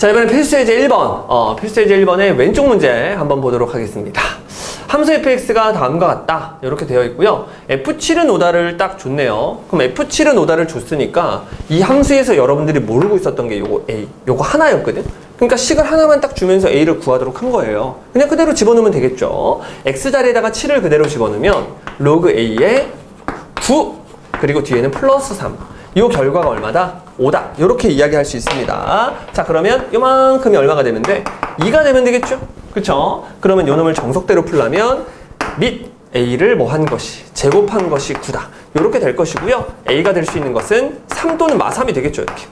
자, 이번엔 필수 예제 1번. 필수 예제 1번의 왼쪽 문제 한번 보도록 하겠습니다. 함수 fx가 다음과 같다. 이렇게 되어 있고요. f7은 오다를 딱 줬네요. 그럼 f7은 오다를 줬으니까 이 함수에서 여러분들이 모르고 있었던 게 요거 a, 요거 하나였거든. 그러니까 식을 하나만 딱 주면서 a를 구하도록 한 거예요. 그냥 그대로 집어넣으면 되겠죠. x자리에다가 7을 그대로 집어넣으면 로그 a에 9 그리고 뒤에는 플러스 3. 이 결과가 얼마다? 5다. 이렇게 이야기할 수 있습니다. 자, 그러면 요만큼이 얼마가 되면 돼? 2가 되면 되겠죠? 그쵸? 그러면 요 놈을 정석대로 풀려면 밑 a를 뭐 한 것이, 제곱한 것이 9다. 이렇게 될 것이고요. a가 될 수 있는 것은 3 또는 마3이 되겠죠, 이렇게.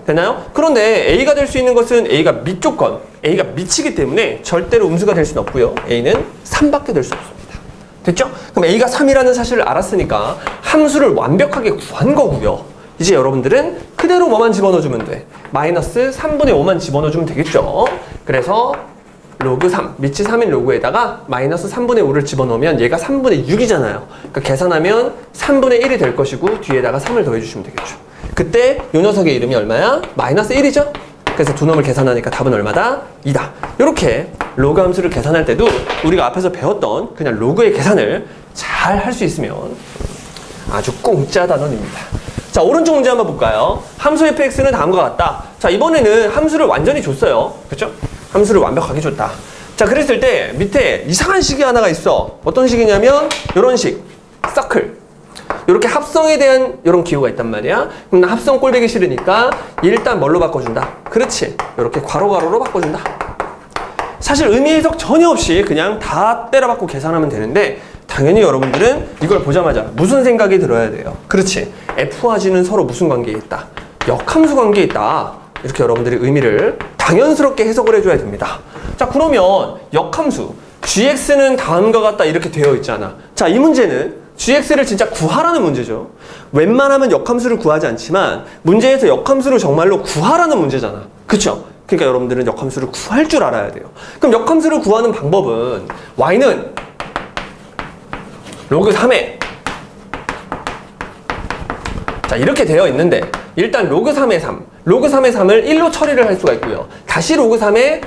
되나요? 그런데 a가 될 수 있는 것은 a가 밑조건, a가 밑이기 때문에 절대로 음수가 될 수는 없고요. a는 3밖에 될 수 없습니다. 됐죠? 그럼 a가 3이라는 사실을 알았으니까 함수를 완벽하게 구한 거고요. 이제 여러분들은 그대로 뭐만 집어넣어주면 돼. 마이너스 3분의 5만 집어넣어주면 되겠죠? 그래서 로그 3, 밑이 3인 로그에다가 마이너스 3분의 5를 집어넣으면 얘가 3분의 6이잖아요. 그러니까 계산하면 3분의 1이 될 것이고 뒤에다가 3을 더해주시면 되겠죠. 그때 이 녀석의 이름이 얼마야? 마이너스 1이죠? 그래서 두 놈을 계산하니까 답은 얼마다? 2다. 이렇게 로그 함수를 계산할 때도 우리가 앞에서 배웠던 그냥 로그의 계산을 잘 할 수 있으면 아주 공짜 단원입니다. 자, 오른쪽 문제 한번 볼까요? 함수 fx는 다음과 같다. 자, 이번에는 함수를 완전히 줬어요. 그렇죠? 함수를 완벽하게 줬다. 자, 그랬을 때 밑에 이상한 식이 하나가 있어. 어떤 식이냐면 이런 식, 서클. 이렇게 합성에 대한 이런 기호가 있단 말이야. 그럼 나 합성 꼴보기 싫으니까 일단 뭘로 바꿔준다? 그렇지. 이렇게 괄호 바꿔준다. 사실 의미 해석 전혀 없이 그냥 다 때려박고 계산하면 되는데 당연히 여러분들은 이걸 보자마자 무슨 생각이 들어야 돼요? 그렇지. F와 G는 서로 무슨 관계에 있다? 역함수 관계에 있다. 이렇게 여러분들이 의미를 당연스럽게 해석을 해줘야 됩니다. 자, 그러면 역함수 gx는 다음과 같다 이렇게 되어 있잖아. 자, 이 문제는 gx를 진짜 구하라는 문제죠. 웬만하면 역함수를 구하지 않지만 문제에서 역함수를 정말로 구하라는 문제잖아. 그쵸? 그러니까 여러분들은 역함수를 구할 줄 알아야 돼요. 그럼 역함수를 구하는 방법은 y는 로그 3에 자, 이렇게 되어 있는데 일단 로그 3의 3 로그 3의 3을 1로 처리를 할 수가 있고요. 다시 로그 3의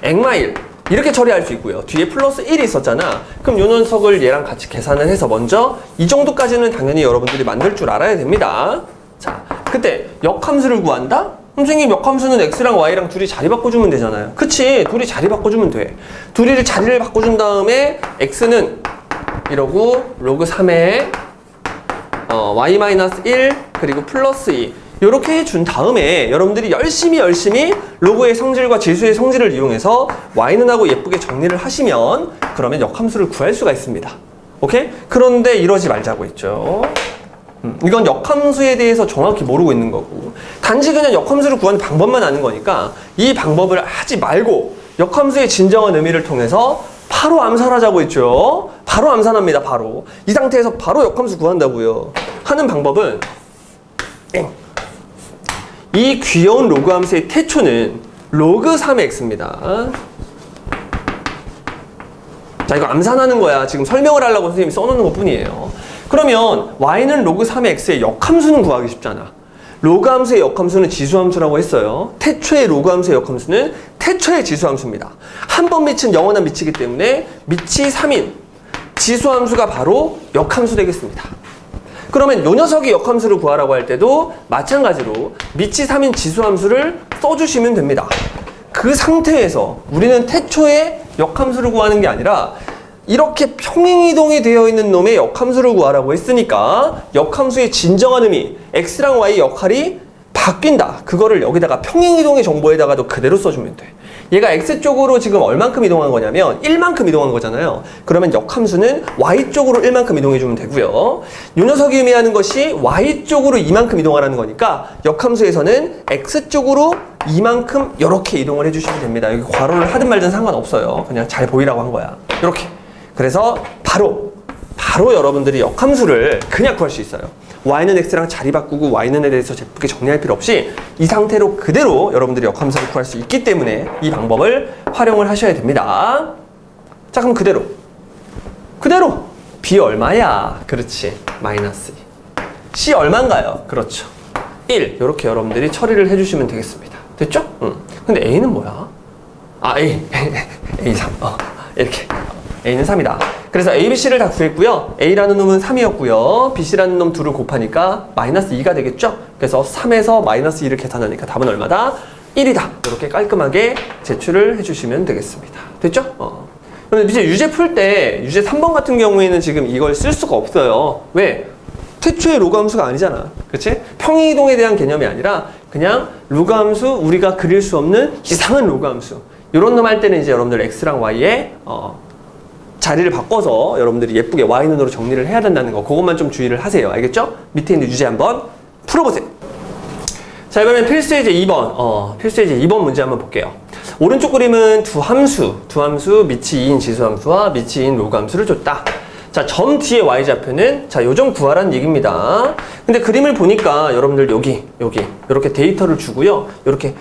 액마 1 이렇게 처리할 수 있고요. 뒤에 플러스 1이 있었잖아. 그럼 요 녀석을 얘랑 같이 계산을 해서 먼저 이 정도까지는 당연히 여러분들이 만들 줄 알아야 됩니다. 자, 그때 역함수를 구한다? 선생님, 역함수는 x랑 y랑 둘이 자리 바꿔주면 되잖아요. 그치? 둘이 자리 바꿔주면 돼. 둘이 자리를 바꿔준 다음에 x는 이러고 로그 3에 y-1 그리고 플러스 2 이렇게 해준 다음에 여러분들이 열심히 로그의 성질과 지수의 성질을 이용해서 y는 하고 예쁘게 정리를 하시면 그러면 역함수를 구할 수가 있습니다. 오케이? 그런데 이러지 말자고 했죠. 이건 역함수에 대해서 정확히 모르고 있는 거고 단지 그냥 역함수를 구하는 방법만 아는 거니까 이 방법을 하지 말고 역함수의 진정한 의미를 통해서 바로 암산하자고 했죠. 바로 암산합니다. 바로 이 상태에서 바로 역함수 구한다고요. 하는 방법은 이 귀여운 로그 함수의 태초는 로그 3의 x입니다. 자, 이거 암산하는 거야. 지금 설명을 하려고 선생님이 써놓는 것 뿐이에요. 그러면 y는 로그 3의 x의 역함수는 구하기 쉽잖아. 로그 함수의 역함수는 지수함수라고 했어요. 태초의 로그 함수의 역함수는 태초의 지수함수입니다. 한 번 밑은 영원한 밑이기 때문에 밑이 3인 지수함수가 바로 역함수 되겠습니다. 그러면 요 녀석의 역함수를 구하라고 할 때도 마찬가지로 밑이 3인 지수함수를 써주시면 됩니다. 그 상태에서 우리는 태초의 역함수를 구하는 게 아니라 이렇게 평행이동이 되어 있는 놈의 역함수를 구하라고 했으니까 역함수의 진정한 의미 x랑 y 역할이 바뀐다. 그거를 여기다가 평행이동의 정보에다가도 그대로 써주면 돼. 얘가 x쪽으로 지금 얼만큼 이동한 거냐면 1만큼 이동한 거잖아요. 그러면 역함수는 y쪽으로 1만큼 이동해주면 되고요. 요 녀석이 의미하는 것이 y쪽으로 2만큼 이동하라는 거니까 역함수에서는 x쪽으로 2만큼 이렇게 이동을 해주시면 됩니다. 여기 괄호를 하든 말든 상관없어요. 그냥 잘 보이라고 한 거야. 이렇게. 그래서 바로 여러분들이 역함수를 그냥 구할 수 있어요. y는 x랑 자리 바꾸고 y는에 대해서 예쁘게 정리할 필요 없이 이 상태로 그대로 여러분들이 역함수를 구할 수 있기 때문에 이 방법을 활용을 하셔야 됩니다. 자, 그럼 그대로 b 얼마야? 그렇지, 마이너스 2. c 얼마인가요? 그렇죠, 1 이렇게 여러분들이 처리를 해주시면 되겠습니다. 됐죠? 근데 A는 뭐야? 아, A 3 이렇게 A는 3이다. 그래서 A, B, C를 다 구했고요. A라는 놈은 3이었고요. B, C라는 놈 2를 곱하니까 마이너스 2가 되겠죠? 그래서 3에서 마이너스 2를 계산하니까 답은 얼마다? 1이다. 이렇게 깔끔하게 제출을 해주시면 되겠습니다. 됐죠? 근데 이제 유제 풀 때 유제 3번 같은 경우에는 지금 이걸 쓸 수가 없어요. 왜? 태초의 로그 함수가 아니잖아. 그치? 평행이동에 대한 개념이 아니라 그냥 로그 함수, 우리가 그릴 수 없는 이상한 로그 함수. 이런 놈 할 때는 이제 여러분들 X랑 Y에 자리를 바꿔서 여러분들이 예쁘게 Y눈으로 정리를 해야 된다는 거, 그것만 좀 주의를 하세요. 알겠죠? 밑에 있는 유제 한번 풀어보세요. 자, 이번엔 필수예제 2번. 필수예제 2번 문제 한번 볼게요. 오른쪽 그림은 두 함수, 밑이 2인 지수함수와 밑이 2인 로그함수를 줬다. 자, 점 뒤에 y좌표는 자, 요 점 구하라는 얘기입니다. 근데 그림을 보니까 여러분들 여기 이렇게 데이터를 주고요. 이렇게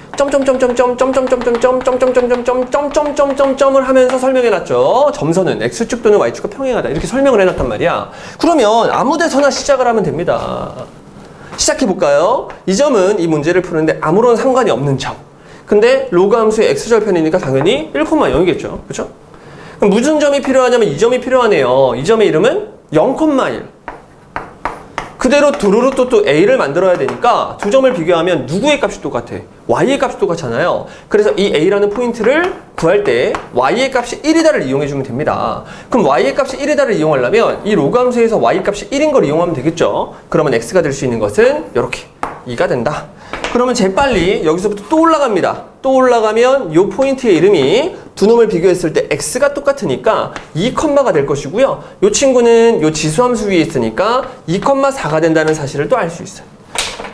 점을 하면서 설명해 놨죠. 점선은 x축 또는 y축과 평행하다. 이렇게 설명을 해 놨단 말이야. 그러면 아무 데서나 시작을 하면 됩니다. 시작해 볼까요? 이 점은 이 문제를 푸는데 아무런 상관이 없는 점. 근데 로그 함수의 x절편이니까 당연히 1,0겠죠. 그렇죠? 그럼 무슨 점이 필요하냐면 이 점이 필요하네요. 이 점의 이름은 0,1. 그대로 두루루 또 A를 만들어야 되니까 두 점을 비교하면 누구의 값이 똑같아? Y의 값이 똑같잖아요. 그래서 이 A라는 포인트를 구할 때 Y의 값이 1이다를 이용해주면 됩니다. 그럼 Y의 값이 1이다를 이용하려면 이 로그 함수에서 Y 값이 1인 걸 이용하면 되겠죠. 그러면 X가 될 수 있는 것은 이렇게 2가 된다. 그러면 재빨리 여기서부터 또 올라갑니다. 또 올라가면 이 포인트의 이름이 두 놈을 비교했을 때 x가 똑같으니까 2컴마가 될 것이고요. 이 친구는 이 지수함수 위에 있으니까 2,4가 된다는 사실을 또 알 수 있어요.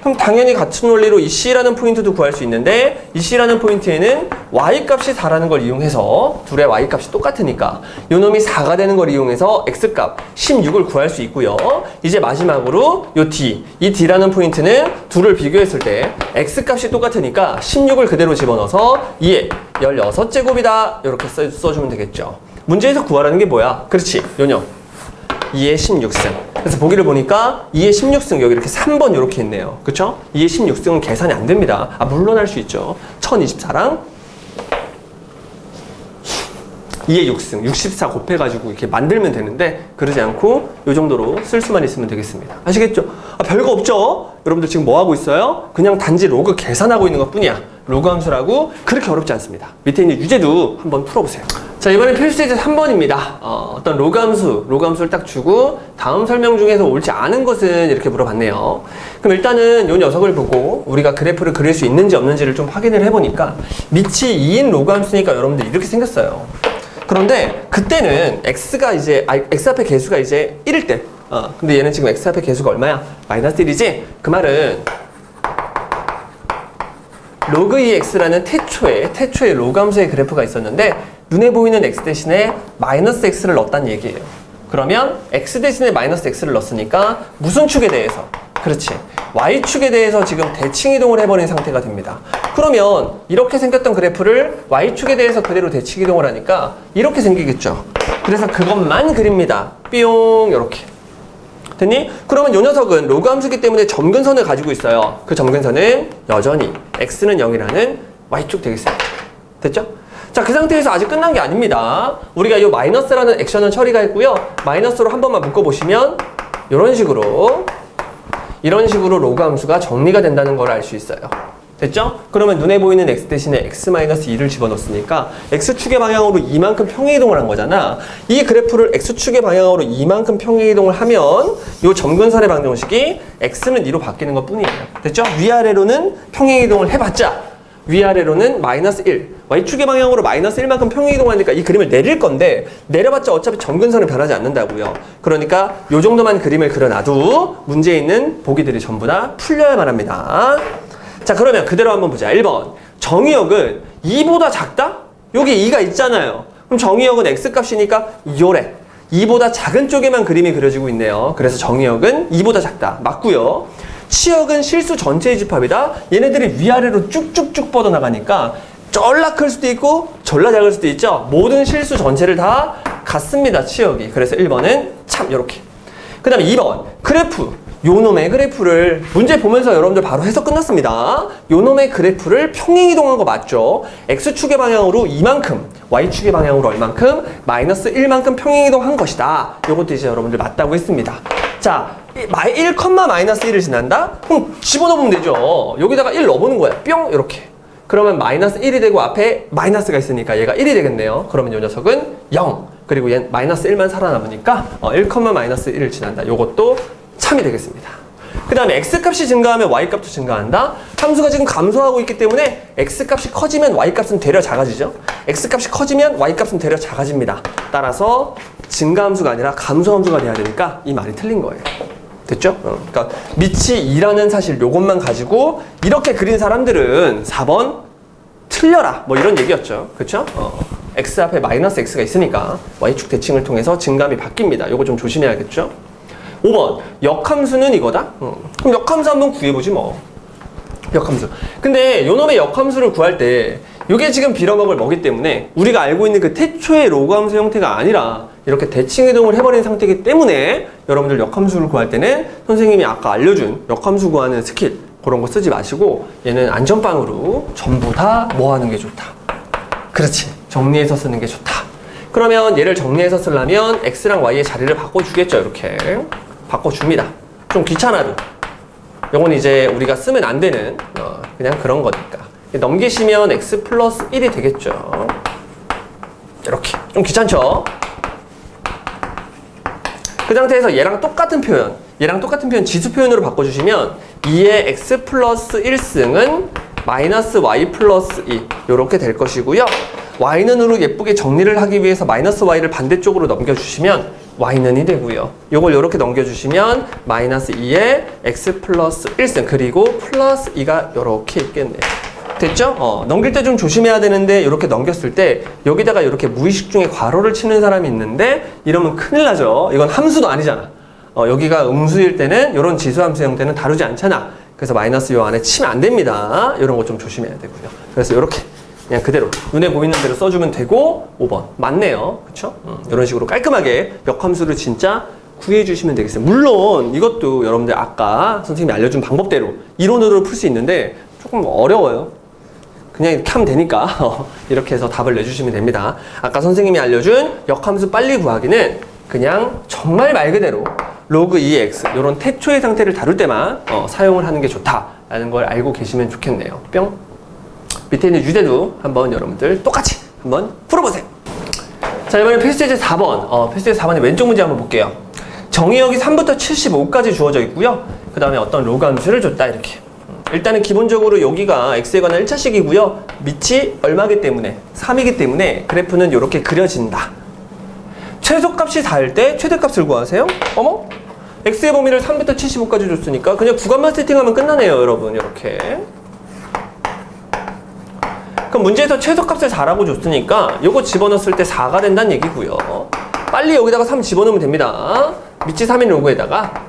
그럼 당연히 같은 원리로 이 c라는 포인트도 구할 수 있는데 이 c라는 포인트에는 y값이 4라는 걸 이용해서 둘의 y값이 똑같으니까 이 놈이 4가 되는 걸 이용해서 x값 16을 구할 수 있고요. 이제 마지막으로 이 d라는 포인트는 둘을 비교했을 때 x값이 똑같으니까 16을 그대로 집어넣어서 2의 16제곱이다. 이렇게 써주면 되겠죠. 문제에서 구하라는 게 뭐야? 그렇지, 요녀. 2의 16승. 그래서 보기를 보니까 2의 16승 여기 이렇게 3번 이렇게 있네요. 그쵸? 2의 16승은 계산이 안 됩니다. 물론 할 수 있죠. 1024랑 2의 6승, 64 곱해가지고 이렇게 만들면 되는데 그러지 않고 이 정도로 쓸 수만 있으면 되겠습니다. 아시겠죠? 별거 없죠? 여러분들 지금 뭐 하고 있어요? 그냥 단지 로그 계산하고 있는 것 뿐이야. 로그 함수라고 그렇게 어렵지 않습니다. 밑에 있는 유제도 한번 풀어보세요. 자, 이번엔 필수예제 3번입니다. 어떤 로그 함수를 딱 주고 다음 설명 중에서 옳지 않은 것은 이렇게 물어봤네요. 그럼 일단은 이 녀석을 보고 우리가 그래프를 그릴 수 있는지 없는지를 좀 확인을 해보니까 밑이 2인 로그 함수니까 여러분들 이렇게 생겼어요. 그런데 그때는 x 앞에 개수가 이제 1일 때 근데 얘는 지금 x 앞에 개수가 얼마야? 마이너스 1이지? 그 말은 로그 2x라는 태초의 로그 함수의 그래프가 있었는데 눈에 보이는 x 대신에 마이너스 x를 넣었다는 얘기예요. 그러면 x 대신에 마이너스 x를 넣었으니까 무슨 축에 대해서? 그렇지. y축에 대해서 지금 대칭 이동을 해버린 상태가 됩니다. 그러면 이렇게 생겼던 그래프를 y축에 대해서 그대로 대칭 이동을 하니까 이렇게 생기겠죠. 그래서 그것만 그립니다. 뿅 이렇게. 됐니? 그러면 이 녀석은 로그 함수기 때문에 점근선을 가지고 있어요. 그 점근선은 여전히 x는 0이라는 y축 되겠습니다. 됐죠? 자, 그 상태에서 아직 끝난 게 아닙니다. 우리가 이 마이너스라는 액션은 처리가 했고요. 마이너스로 한 번만 묶어보시면 이런 식으로 로그 함수가 정리가 된다는 걸 알 수 있어요. 됐죠? 그러면 눈에 보이는 x 대신에 x-2를 집어넣었으니까 x축의 방향으로 이만큼 평행이동을 한 거잖아. 이 그래프를 x축의 방향으로 이만큼 평행이동을 하면 이 점근선의 방정식이 x는 2로 바뀌는 것 뿐이에요. 됐죠? 위아래로는 평행이동을 해봤자 위아래로는 마이너스 1, y축의 방향으로 마이너스 1만큼 평행이동하니까 이 그림을 내릴 건데 내려봤자 어차피 점근선은 변하지 않는다고요. 그러니까 이 정도만 그림을 그려놔도 문제에 있는 보기들이 전부 다 풀려야만 합니다. 자, 그러면 그대로 한번 보자. 1번. 정의역은 2보다 작다? 여기 2가 있잖아요. 그럼 정의역은 x값이니까 요래. 2보다 작은 쪽에만 그림이 그려지고 있네요. 그래서 정의역은 2보다 작다. 맞고요. 치역은 실수 전체의 집합이다. 얘네들이 위아래로 쭉쭉쭉 뻗어나가니까 쫄라 클 수도 있고 졸라 작을 수도 있죠. 모든 실수 전체를 다 같습니다. 치역이. 그래서 1번은 참 요렇게. 그 다음에 2번. 그래프. 요놈의 그래프를 문제 보면서 여러분들 바로 해석 끝났습니다. 요놈의 그래프를 평행이동한 거 맞죠? X축의 방향으로 이만큼, Y축의 방향으로 얼만큼, 마이너스 1만큼 평행이동한 것이다. 요것도 이제 여러분들 맞다고 했습니다. 자, 1, 마이너스 1을 지난다? 그럼 집어넣으면 되죠. 여기다가 1 넣어보는 거야. 뿅! 이렇게. 그러면 마이너스 1이 되고 앞에 마이너스가 있으니까 얘가 1이 되겠네요. 그러면 이 녀석은 0. 그리고 얘 마이너스 1만 살아남으니까 1, 마이너스 1을 지난다. 요것도 참이 되겠습니다. 그 다음에 x값이 증가하면 y값도 증가한다. 함수가 지금 감소하고 있기 때문에 x값이 커지면 y값은 되려 작아지죠. x값이 커지면 y값은 되려 작아집니다. 따라서 증가함수가 아니라 감소함수가 돼야 되니까 이 말이 틀린 거예요. 됐죠? 그러니까 밑이 2라는 사실 요것만 가지고 이렇게 그린 사람들은 4번 틀려라 뭐 이런 얘기였죠. 그쵸? x 앞에 마이너스 x가 있으니까 y축 대칭을 통해서 증감이 바뀝니다. 요거 좀 조심해야겠죠? 5번 역함수는 이거다? 그럼 역함수 한번 구해보지 뭐. 역함수. 근데 요놈의 역함수를 구할 때 요게 지금 빌어먹을 뭐기 때문에 우리가 알고 있는 그 태초의 로그 함수 형태가 아니라 이렇게 대칭이동을 해버린 상태이기 때문에 여러분들 역함수를 구할 때는 선생님이 아까 알려준 역함수 구하는 스킬 그런 거 쓰지 마시고 얘는 안전빵으로 전부 다 뭐 하는 게 좋다. 그렇지. 정리해서 쓰는 게 좋다. 그러면 얘를 정리해서 쓰려면 x랑 y의 자리를 바꿔주겠죠. 이렇게 바꿔줍니다. 좀 귀찮아도. 요건 이제 우리가 쓰면 안 되는 그냥 그런 거니까. 넘기시면 x 플러스 1이 되겠죠. 이렇게. 좀 귀찮죠? 그 상태에서 얘랑 똑같은 표현 지수 표현으로 바꿔주시면 2의 x 플러스 1승은 마이너스 y 플러스 2 요렇게 될 것이고요. y는으로 예쁘게 정리를 하기 위해서 마이너스 y를 반대쪽으로 넘겨주시면 y는이 되고요. 요걸 요렇게 넘겨주시면 마이너스 2의 x 플러스 1승 그리고 플러스 2가 요렇게 있겠네요. 됐죠? 넘길 때 좀 조심해야 되는데 이렇게 넘겼을 때 여기다가 이렇게 무의식 중에 괄호를 치는 사람이 있는데 이러면 큰일 나죠. 이건 함수도 아니잖아. 여기가 음수일 때는 이런 지수함수 형태는 다루지 않잖아. 그래서 마이너스 요 안에 치면 안 됩니다. 이런 거 좀 조심해야 되고요. 그래서 이렇게 그냥 그대로 눈에 보이는 대로 써주면 되고 5번 맞네요. 그쵸? 이런 식으로 깔끔하게 역함수를 진짜 구해주시면 되겠어요. 물론 이것도 여러분들 아까 선생님이 알려준 방법대로 이론으로 풀 수 있는데 조금 어려워요. 그냥 이렇게 하면 되니까 이렇게 해서 답을 내주시면 됩니다. 아까 선생님이 알려준 역함수 빨리 구하기는 그냥 정말 말 그대로 로그 2x 이런 태초의 상태를 다룰 때만 사용을 하는 게 좋다라는 걸 알고 계시면 좋겠네요. 뿅. 밑에 있는 유대도 한번 여러분들 똑같이 한번 풀어보세요. 자, 이번엔 필수예제 4번. 필수예제 4번의 왼쪽 문제 한번 볼게요. 정의역이 3부터 75까지 주어져 있고요. 그 다음에 어떤 로그 함수를 줬다 이렇게. 일단은 기본적으로 여기가 x에 관한 1차식이고요. 밑이 얼마기 때문에 3이기 때문에 그래프는 이렇게 그려진다. 최소값이 4일 때 최대값을 구하세요. 어머? x의 범위를 3부터 75까지 줬으니까 그냥 구간만 세팅하면 끝나네요. 여러분 이렇게. 그럼 문제에서 최소값을 4라고 줬으니까 요거 집어넣었을 때 4가 된다는 얘기고요. 빨리 여기다가 3 집어넣으면 됩니다. 밑이 3인 로그에다가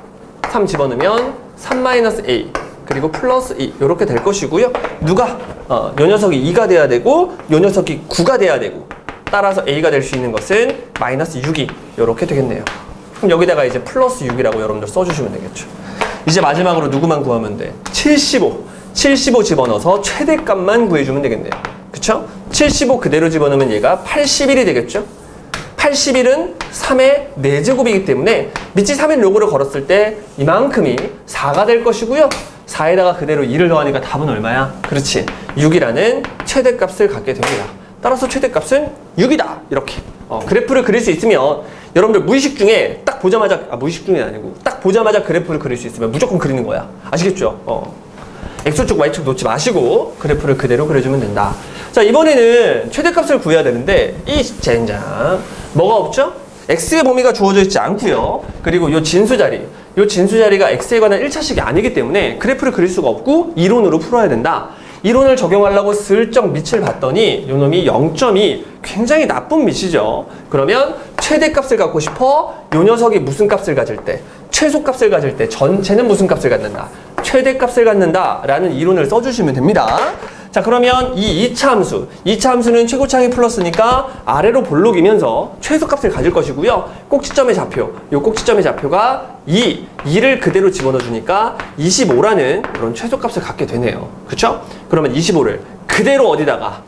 3 집어넣으면 3-a 그리고 플러스 2 이렇게 될 것이고요. 누가? 요 녀석이 2가 돼야 되고 요 녀석이 9가 돼야 되고 따라서 a가 될 수 있는 것은 마이너스 6이 이렇게 되겠네요. 그럼 여기다가 이제 플러스 6이라고 여러분들 써주시면 되겠죠. 이제 마지막으로 누구만 구하면 돼? 75 집어넣어서 최대값만 구해주면 되겠네요. 그쵸? 75 그대로 집어넣으면 얘가 81이 되겠죠? 81은 3의 4제곱이기 때문에 밑이 3인 로그를 걸었을 때 이만큼이 4가 될 것이고요. 4에다가 그대로 2를 더하니까 답은 얼마야? 그렇지. 6이라는 최대값을 갖게 됩니다. 따라서 최대값은 6이다. 이렇게. 그래프를 그릴 수 있으면 여러분들 무의식 중에 딱 보자마자, 무의식 중이 아니고 딱 보자마자 그래프를 그릴 수 있으면 무조건 그리는 거야. 아시겠죠? X축, Y축 놓지 마시고 그래프를 그대로 그려주면 된다. 자, 이번에는 최대값을 구해야 되는데 이 젠장 뭐가 없죠? X의 범위가 주어져 있지 않고요. 그리고 요 진수자리, 요 진수자리가 X에 관한 1차식이 아니기 때문에 그래프를 그릴 수가 없고 이론으로 풀어야 된다. 이론을 적용하려고 슬쩍 밑을 봤더니 요 놈이 0.2 굉장히 나쁜 밑이죠. 그러면 최대값을 갖고 싶어 요 녀석이 무슨 값을 가질 때 최소값을 가질 때 전체는 무슨 값을 갖는다? 최대값을 갖는다 라는 이론을 써주시면 됩니다. 자, 그러면 이 2차 함수, 2차 함수는 최고차항이 플러스니까 아래로 볼록이면서 최소값을 가질 것이고요. 꼭지점의 좌표, 이 꼭지점의 좌표가 2를 그대로 집어넣어 주니까 25라는 그런 최소값을 갖게 되네요. 그쵸? 그러면 25를 그대로 어디다가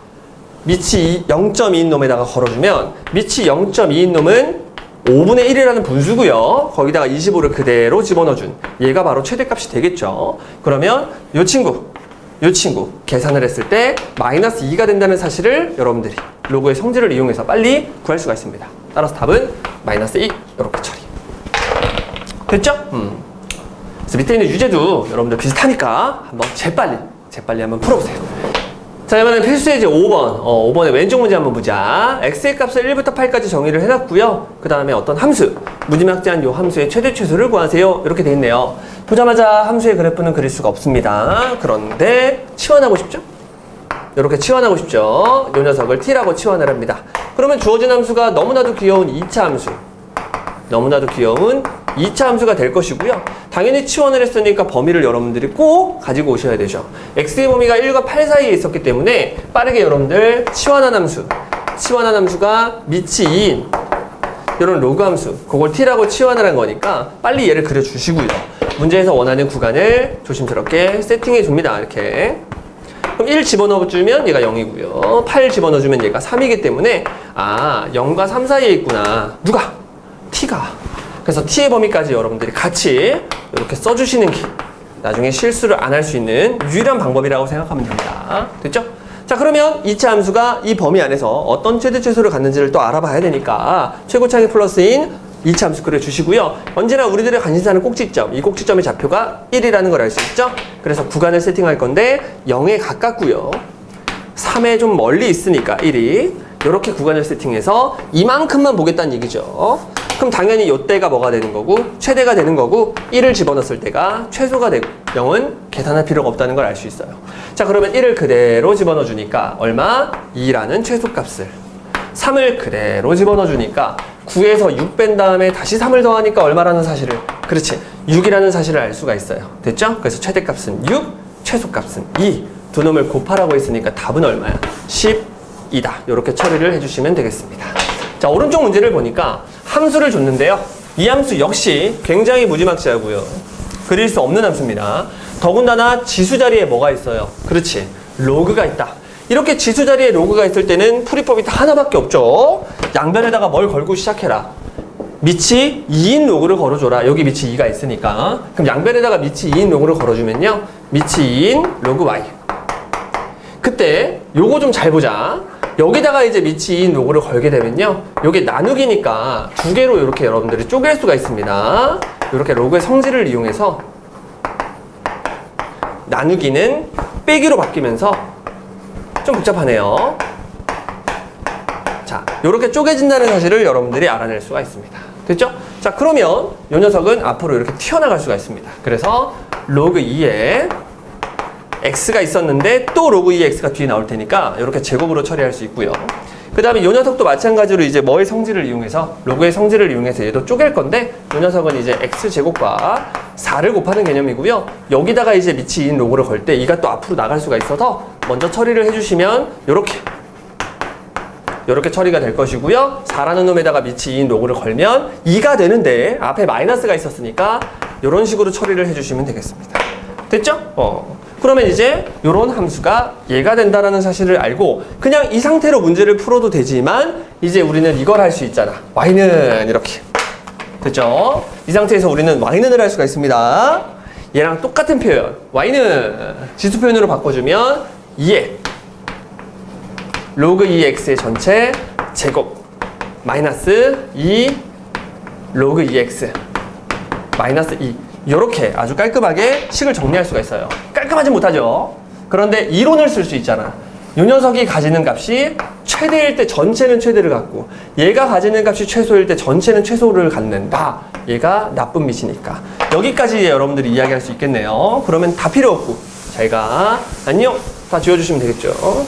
밑이 0.2인 놈에다가 걸어주면 밑이 0.2인 놈은 5분의 1이라는 분수고요. 거기다가 25를 그대로 집어넣어준 얘가 바로 최대값이 되겠죠. 그러면 요 친구 계산을 했을 때 마이너스 2가 된다는 사실을 여러분들이 로그의 성질을 이용해서 빨리 구할 수가 있습니다. 따라서 답은 마이너스 2 이렇게 처리. 됐죠? 그래서 밑에 있는 유제도 여러분들 비슷하니까 한번 재빨리 한번 풀어보세요. 자, 이번엔 필수의 이제 5번. 5번의 왼쪽 문제 한번 보자. x의 값을 1부터 8까지 정의를 해놨고요. 그 다음에 어떤 함수, 무지막지한 요 함수의 최대 최소를 구하세요. 이렇게 돼 있네요. 보자마자 함수의 그래프는 그릴 수가 없습니다. 그런데 치환하고 싶죠? 이렇게 치환하고 싶죠? 요 녀석을 t라고 치환을 합니다. 그러면 주어진 함수가 너무나도 귀여운 2차 함수. 너무나도 귀여운 2차 함수가 될 것이고요. 당연히 치환을 했으니까 범위를 여러분들이 꼭 가지고 오셔야 되죠. x의 범위가 1과 8 사이에 있었기 때문에 빠르게 여러분들 치환한 함수가 밑이 2인 이런 로그 함수, 그걸 t라고 치환을 한 거니까 빨리 얘를 그려주시고요. 문제에서 원하는 구간을 조심스럽게 세팅해 줍니다. 이렇게. 그럼 1 집어넣어주면 얘가 0이고요. 8 집어넣어주면 얘가 3이기 때문에 0과 3 사이에 있구나. 누가? t가. 그래서 t의 범위까지 여러분들이 같이 이렇게 써주시는 게 나중에 실수를 안 할 수 있는 유일한 방법이라고 생각하면 됩니다. 됐죠? 자, 그러면 2차 함수가 이 범위 안에서 어떤 최대 최소를 갖는지를 또 알아봐야 되니까 최고차항이 플러스인 2차 함수 그려주시고요. 언제나 우리들의 관심사는 꼭지점, 이 꼭지점의 좌표가 1이라는 걸 알 수 있죠? 그래서 구간을 세팅할 건데 0에 가깝고요. 3에 좀 멀리 있으니까 1이 이렇게 구간을 세팅해서 이만큼만 보겠다는 얘기죠. 그럼 당연히 이때가 뭐가 되는 거고 최대가 되는 거고 1을 집어넣었을 때가 최소가 되고 0은 계산할 필요가 없다는 걸 알 수 있어요. 자, 그러면 1을 그대로 집어넣어 주니까 얼마? 2라는 최소값을 3을 그대로 집어넣어 주니까 9에서 6 뺀 다음에 다시 3을 더하니까 얼마라는 사실을, 그렇지, 6이라는 사실을 알 수가 있어요. 됐죠? 그래서 최대값은 6, 최소값은 2. 두 놈을 곱하라고 했으니까 답은 얼마야? 10이다. 이렇게 처리를 해주시면 되겠습니다. 자, 오른쪽 문제를 보니까 함수를 줬는데요. 이 함수 역시 굉장히 무지막지하고요. 그릴 수 없는 함수입니다. 더군다나 지수 자리에 뭐가 있어요? 그렇지, 로그가 있다. 이렇게 지수 자리에 로그가 있을 때는 풀이법이 다 하나밖에 없죠. 양변에다가 뭘 걸고 시작해라. 밑이 2인 로그를 걸어줘라. 여기 밑이 2가 있으니까. 그럼 양변에다가 밑이 2인 로그를 걸어주면요. 밑이 2인 로그 y. 그때 요거 좀 잘 보자. 여기다가 이제 밑이 2인 로그를 걸게 되면요. 요게 나누기니까 두 개로 이렇게 여러분들이 쪼갤 수가 있습니다. 이렇게 로그의 성질을 이용해서 나누기는 빼기로 바뀌면서 좀 복잡하네요. 자, 이렇게 쪼개진다는 사실을 여러분들이 알아낼 수가 있습니다. 됐죠? 자, 그러면 이 녀석은 앞으로 이렇게 튀어나갈 수가 있습니다. 그래서 로그 2에 x가 있었는데 또 로그 2의 x가 뒤에 나올 테니까 이렇게 제곱으로 처리할 수 있고요. 그 다음에 이 녀석도 마찬가지로 이제 뭐의 성질을 이용해서, 로그의 성질을 이용해서 얘도 쪼갤 건데 이 녀석은 이제 x제곱과 4를 곱하는 개념이고요. 여기다가 이제 밑이 2인 로그를 걸 때 2가 또 앞으로 나갈 수가 있어서 먼저 처리를 해주시면 요렇게 처리가 될 것이고요. 4라는 놈에다가 밑이 2인 로그를 걸면 2가 되는데 앞에 마이너스가 있었으니까 이런 식으로 처리를 해주시면 되겠습니다. 됐죠? 그러면 이제 이런 함수가 얘가 된다라는 사실을 알고 그냥 이 상태로 문제를 풀어도 되지만 이제 우리는 이걸 할 수 있잖아. y는 이렇게. 됐죠? 이 상태에서 우리는 y는을 할 수가 있습니다. 얘랑 똑같은 표현. y는 지수 표현으로 바꿔주면 2에 로그 2x의 전체 제곱 마이너스 2 로그 2x 마이너스 2. 이렇게 아주 깔끔하게 식을 정리할 수가 있어요. 깔끔하진 못하죠. 그런데 이론을 쓸 수 있잖아. 이 녀석이 가지는 값이 최대일 때 전체는 최대를 갖고 얘가 가지는 값이 최소일 때 전체는 최소를 갖는다. 얘가 나쁜 밑이니까. 여기까지 여러분들이 이야기할 수 있겠네요. 그러면 다 필요 없고 잘가 안녕 다 지워주시면 되겠죠.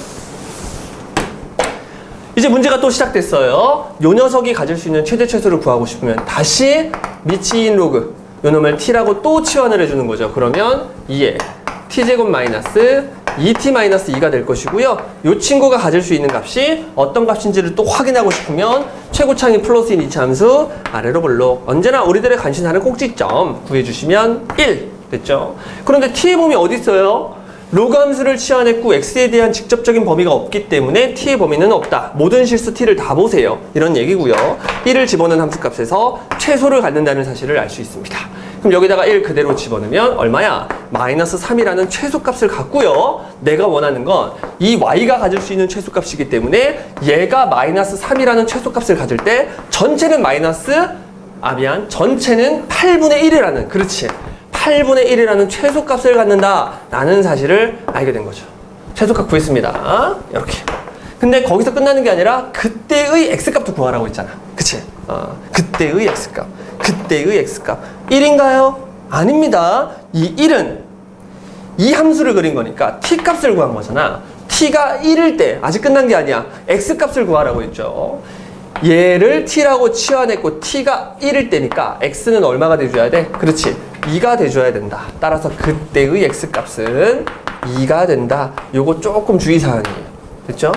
이제 문제가 또 시작됐어요. 이 녀석이 가질 수 있는 최대 최소를 구하고 싶으면 다시 밑인 로그 요 놈을 t라고 또 치환을 해주는 거죠. 그러면 2에 t제곱 마이너스 2t-2가 될 것이고요. 이 친구가 가질 수 있는 값이 어떤 값인지를 또 확인하고 싶으면 최고창이 플러스인 이차함수 아래로 볼록. 언제나 우리들의 관심사는 꼭지점 구해주시면 1 됐죠. 그런데 t의 범위 어디 있어요? 로그 함수를 치환했고 x에 대한 직접적인 범위가 없기 때문에 t의 범위는 없다. 모든 실수 t를 다 보세요. 이런 얘기고요. 1을 집어넣은 함수값에서 최소를 갖는다는 사실을 알 수 있습니다. 그럼 여기다가 1 그대로 집어넣으면 얼마야? 마이너스 3이라는 최소값을 갖고요. 내가 원하는 건 이 y가 가질 수 있는 최소값이기 때문에 얘가 마이너스 3이라는 최소값을 가질 때 전체는 전체는 8분의 1이라는 그렇지. 8분의 1이라는 최소값을 갖는다 라는 사실을 알게 된 거죠. 최소값 구했습니다. 이렇게. 근데 거기서 끝나는 게 아니라 그때의 x값도 구하라고 했잖아. 그치? 그때의 x값. 그때의 x값. 1인가요? 아닙니다. 이 1은 이 함수를 그린 거니까 t값을 구한 거잖아. t가 1일 때 아직 끝난 게 아니야. x값을 구하라고 했죠. 얘를 t라고 치환했고 t가 1일 때니까 x는 얼마가 돼줘야 돼? 그렇지. 2가 돼줘야 된다. 따라서 그때의 x값은 2가 된다. 요거 조금 주의사항이에요. 됐죠?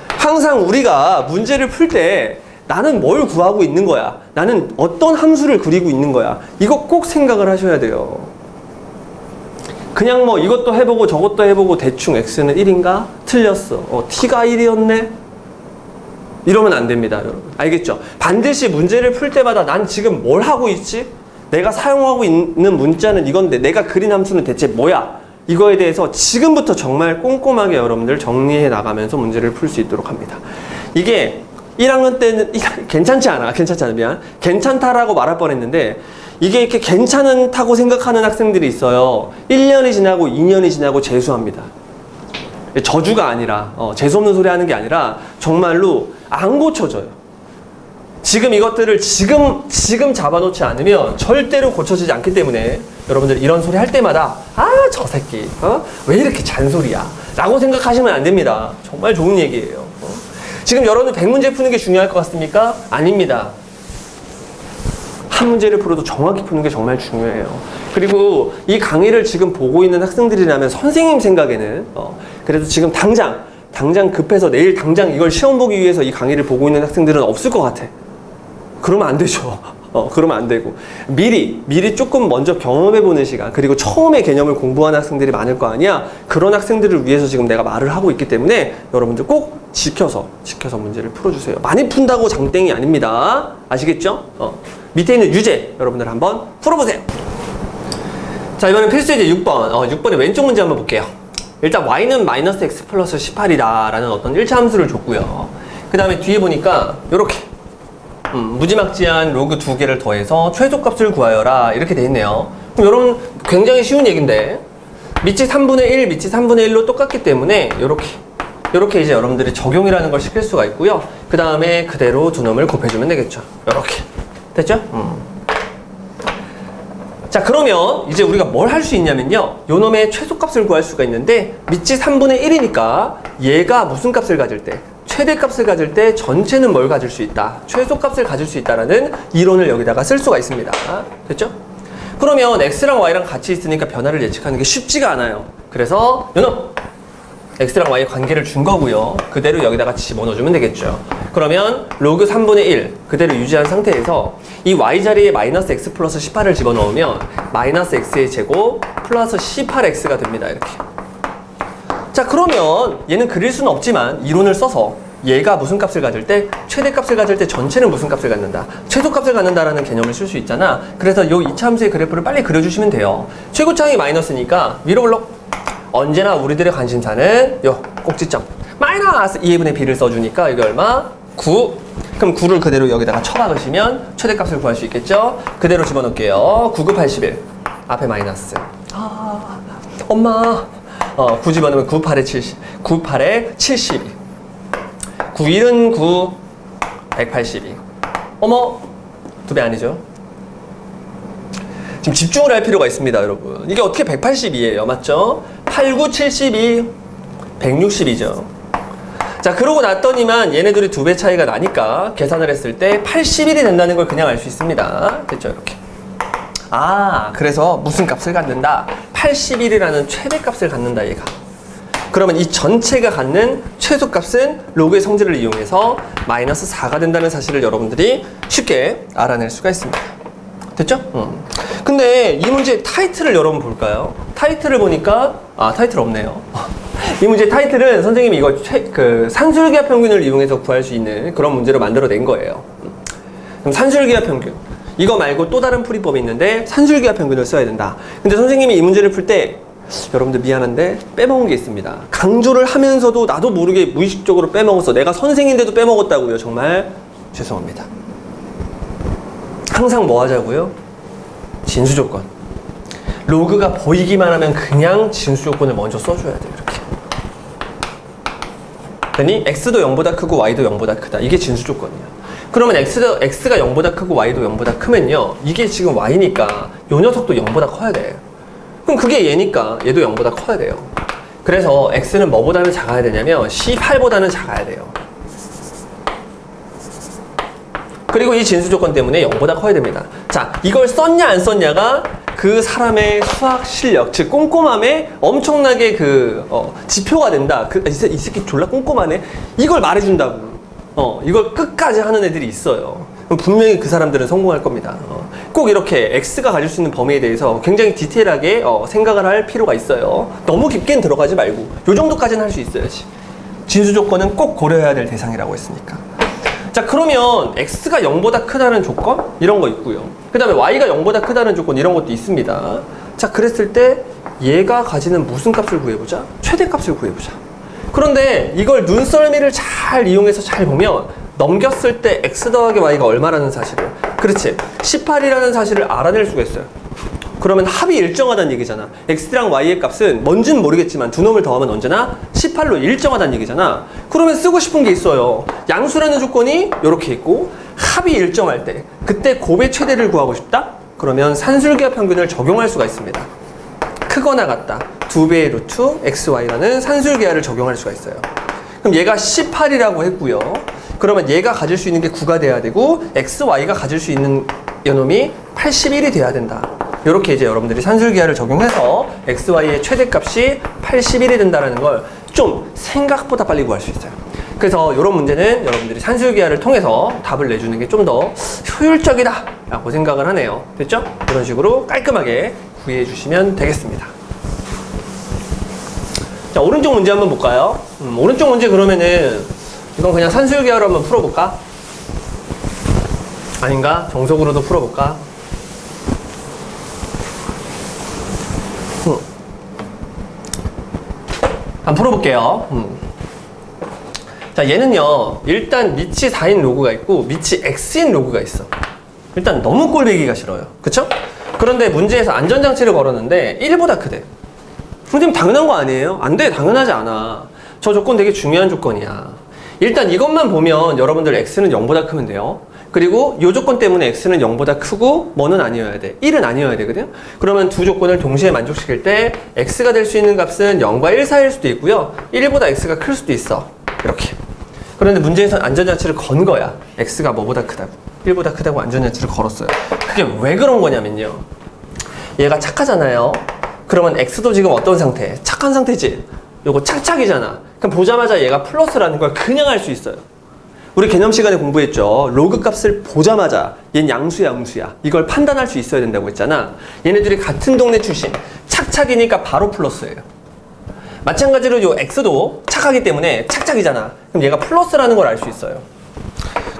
항상 우리가 문제를 풀 때 나는 뭘 구하고 있는 거야? 나는 어떤 함수를 그리고 있는 거야? 이거 꼭 생각을 하셔야 돼요. 그냥 뭐 이것도 해보고 저것도 해보고 대충 x는 1인가? 틀렸어. t가 1이었네? 이러면 안 됩니다, 여러분. 알겠죠? 반드시 문제를 풀 때마다 난 지금 뭘 하고 있지? 내가 사용하고 있는 문자는 이건데 내가 그린 함수는 대체 뭐야? 이거에 대해서 지금부터 정말 꼼꼼하게 여러분들 정리해 나가면서 문제를 풀 수 있도록 합니다. 이게 1학년 때는 괜찮지 않아. 미안. 괜찮다라고 말할 뻔했는데 이게 이렇게 괜찮다고 생각하는 학생들이 있어요. 1년이 지나고 2년이 지나고 재수합니다. 저주가 아니라 재수없는 소리 하는 게 아니라 정말로 안 고쳐져요. 지금 이것들을 지금 잡아놓지 않으면 절대로 고쳐지지 않기 때문에 여러분들 이런 소리 할 때마다 저 새끼 왜 이렇게 잔소리야 라고 생각하시면 안 됩니다. 정말 좋은 얘기예요. 지금 여러분들 100문제 푸는 게 중요할 것 같습니까? 아닙니다. 한 문제를 풀어도 정확히 푸는 게 정말 중요해요. 그리고 이 강의를 지금 보고 있는 학생들이라면 선생님 생각에는 그래도 지금 당장 급해서 내일 당장 이걸 시험 보기 위해서 이 강의를 보고 있는 학생들은 없을 것 같아. 그러면 안 되죠. 그러면 안 되고 미리 조금 먼저 경험해보는 시간, 그리고 처음에 개념을 공부하는 학생들이 많을 거 아니야. 그런 학생들을 위해서 지금 내가 말을 하고 있기 때문에 여러분들 꼭 지켜서 문제를 풀어주세요. 많이 푼다고 장땡이 아닙니다. 아시겠죠? 밑에 있는 유제 여러분들 한번 풀어보세요. 자, 이번엔 필수예제 6번 6번의 왼쪽 문제 한번 볼게요. 일단 y는 마이너스 x 플러스 18이다 라는 어떤 1차 함수를 줬고요. 그 다음에 뒤에 보니까 요렇게 무지막지한 로그 2개를 더해서 최소값을 구하여라 이렇게 돼 있네요. 그럼 여러분 굉장히 쉬운 얘기인데 밑이 3분의 1, 밑이 3분의 1로 똑같기 때문에 요렇게 이제 여러분들이 적용이라는 걸 시킬 수가 있고요. 그 다음에 그대로 두 놈을 곱해주면 되겠죠. 요렇게 됐죠? 자, 그러면 이제 우리가 뭘 할 수 있냐면요, 요 놈의 최소값을 구할 수가 있는데 밑이 3분의 1이니까 얘가 무슨 값을 가질 때, 최대값을 가질 때 전체는 뭘 가질 수 있다, 최소값을 가질 수 있다라는 이론을 여기다가 쓸 수가 있습니다. 됐죠? 그러면 x랑 y랑 같이 있으니까 변화를 예측하는 게 쉽지가 않아요. 그래서 요 놈 x랑 y의 관계를 준 거고요. 그대로 여기다가 집어넣어주면 되겠죠. 그러면 로그 3분의 1 그대로 유지한 상태에서 이 y 자리에 마이너스 x 플러스 18을 집어넣으면 마이너스 x의 제곱 플러스 18x가 됩니다. 이렇게. 자, 그러면 얘는 그릴 수는 없지만 이론을 써서 얘가 무슨 값을 가질 때, 최대값을 가질 때 전체는 무슨 값을 갖는다, 최소값을 갖는다라는 개념을 쓸 수 있잖아. 그래서 요 2차 함수의 그래프를 빨리 그려주시면 돼요. 최고차항이 마이너스니까 위로 블록. 언제나 우리들의 관심사는 요 꼭지점 마이너스 2분의 b를 써주니까 이게 얼마? 9. 그럼 9를 그대로 여기다가 쳐박으시면 최대값을 구할 수 있겠죠? 그대로 집어넣을게요. 9, 9, 81 앞에 마이너스. 엄마 9 집어넣으면 9, 8에 70 9, 8에 72 9, 1은 9 182. 어머 2배 아니죠? 지금 집중을 할 필요가 있습니다, 여러분. 이게 어떻게 182예요, 맞죠? 8, 9, 72, 160이죠. 자, 그러고 났더니만 얘네들이 2배 차이가 나니까 계산을 했을 때 81이 된다는 걸 그냥 알 수 있습니다. 됐죠, 이렇게. 그래서 무슨 값을 갖는다? 81이라는 최대값을 갖는다, 얘가. 그러면 이 전체가 갖는 최소값은 로그의 성질을 이용해서 마이너스 4가 된다는 사실을 여러분들이 쉽게 알아낼 수가 있습니다. 됐죠? 근데 이 문제의 타이틀을 여러분 볼까요? 타이틀을 보니까 타이틀 없네요. 이 문제의 타이틀은 선생님이 이거 산술기하 평균을 이용해서 구할 수 있는 그런 문제로 만들어낸 거예요. 그럼 산술기하 평균 이거 말고 또 다른 풀이법이 있는데 산술기하 평균을 써야 된다. 근데 선생님이 이 문제를 풀 때 여러분들 미안한데 빼먹은 게 있습니다. 강조를 하면서도 나도 모르게 무의식적으로 빼먹었어. 내가 선생인데도 빼먹었다고요. 정말 죄송합니다. 항상 뭐 하자고요? 진수 조건. 로그가 보이기만 하면 그냥 진수 조건을 먼저 써줘야 돼요. 이렇게. 그러니 x도 0보다 크고 y도 0보다 크다. 이게 진수 조건이야. 그러면 x가 0보다 크고 y도 0보다 크면요. 이게 지금 y니까 이 녀석도 0보다 커야 돼. 그럼 그게 얘니까 얘도 0보다 커야 돼요. 그래서 x는 뭐보다는 작아야 되냐면 C8보다는 작아야 돼요. 그리고 이 진수 조건 때문에 0보다 커야 됩니다. 자, 이걸 썼냐 안 썼냐가 그 사람의 수학 실력, 즉 꼼꼼함에 엄청나게 지표가 된다. 이 새끼 졸라 꼼꼼하네. 이걸 말해준다고. 이걸 끝까지 하는 애들이 있어요. 그럼 분명히 그 사람들은 성공할 겁니다. 꼭 이렇게 X가 가질 수 있는 범위에 대해서 굉장히 디테일하게 생각을 할 필요가 있어요. 너무 깊게는 들어가지 말고 요 정도까지는 할 수 있어야지. 진수 조건은 꼭 고려해야 될 대상이라고 했으니까. 자, 그러면 X가 0보다 크다는 조건? 이런 거 있고요. 그 다음에 Y가 0보다 크다는 조건 이런 것도 있습니다. 자, 그랬을 때 얘가 가지는 무슨 값을 구해보자? 최대값을 구해보자. 그런데 이걸 눈썰미를 잘 이용해서 잘 보면 넘겼을 때 x 더하기 y가 얼마라는 사실을, 그렇지, 18이라는 사실을 알아낼 수가 있어요. 그러면 합이 일정하다는 얘기잖아. x랑 y의 값은 뭔지는 모르겠지만 두 놈을 더하면 언제나 18로 일정하다는 얘기잖아. 그러면 쓰고 싶은 게 있어요. 양수라는 조건이 이렇게 있고 합이 일정할 때 그때 곱의 최대를 구하고 싶다? 그러면 산술기하 평균을 적용할 수가 있습니다. 크거나 같다. 2배의 루트 xy라는 산술기하를 적용할 수가 있어요. 그럼 얘가 18이라고 했고요. 그러면 얘가 가질 수 있는 게 9가 돼야 되고 xy가 가질 수 있는 요놈이 81이 돼야 된다. 이렇게 이제 여러분들이 산술기하를 적용해서 xy의 최대값이 81이 된다는 걸 좀 생각보다 빨리 구할 수 있어요. 그래서 이런 문제는 여러분들이 산술기하를 통해서 답을 내주는 게 좀 더 효율적이다 라고 생각을 하네요. 됐죠? 이런 식으로 깔끔하게 구해 주시면 되겠습니다. 자, 오른쪽 문제 한번 볼까요? 오른쪽 문제 그러면은 이건 그냥 산술기하로 한번 풀어볼까? 아닌가? 정석으로도 풀어볼까? 한번 풀어볼게요. 자, 얘는요, 일단 밑이 4인 로그가 있고 밑이 x인 로그가 있어. 일단 너무 꼴보기가 싫어요. 그쵸? 그런데 문제에서 안전장치를 걸었는데 1보다 크대. 선생님 당연한 거 아니에요? 안 돼, 당연하지 않아. 저 조건 되게 중요한 조건이야. 일단 이것만 보면 여러분들 x는 0보다 크면 돼요. 그리고 이 조건 때문에 x는 0보다 크고 뭐는 아니어야 돼. 1은 아니어야 되거든. 그러면 두 조건을 동시에 만족시킬 때 x가 될 수 있는 값은 0과 1 사이일 수도 있고요. 1보다 x가 클 수도 있어. 이렇게. 그런데 문제에서는 안전장치를 건 거야. x가 뭐보다 크다고. 1보다 크다고 안전장치를 걸었어요. 그게 왜 그런 거냐면요. 얘가 착하잖아요. 그러면 x도 지금 어떤 상태? 착한 상태지? 요거 착착이잖아. 그럼 보자마자 얘가 플러스라는 걸 그냥 알 수 있어요. 우리 개념 시간에 공부했죠. 로그 값을 보자마자 얘는 양수야, 음수야. 이걸 판단할 수 있어야 된다고 했잖아. 얘네들이 같은 동네 출신. 착착이니까 바로 플러스예요. 마찬가지로 요 x도 착하기 때문에 착착이잖아. 그럼 얘가 플러스라는 걸 알 수 있어요.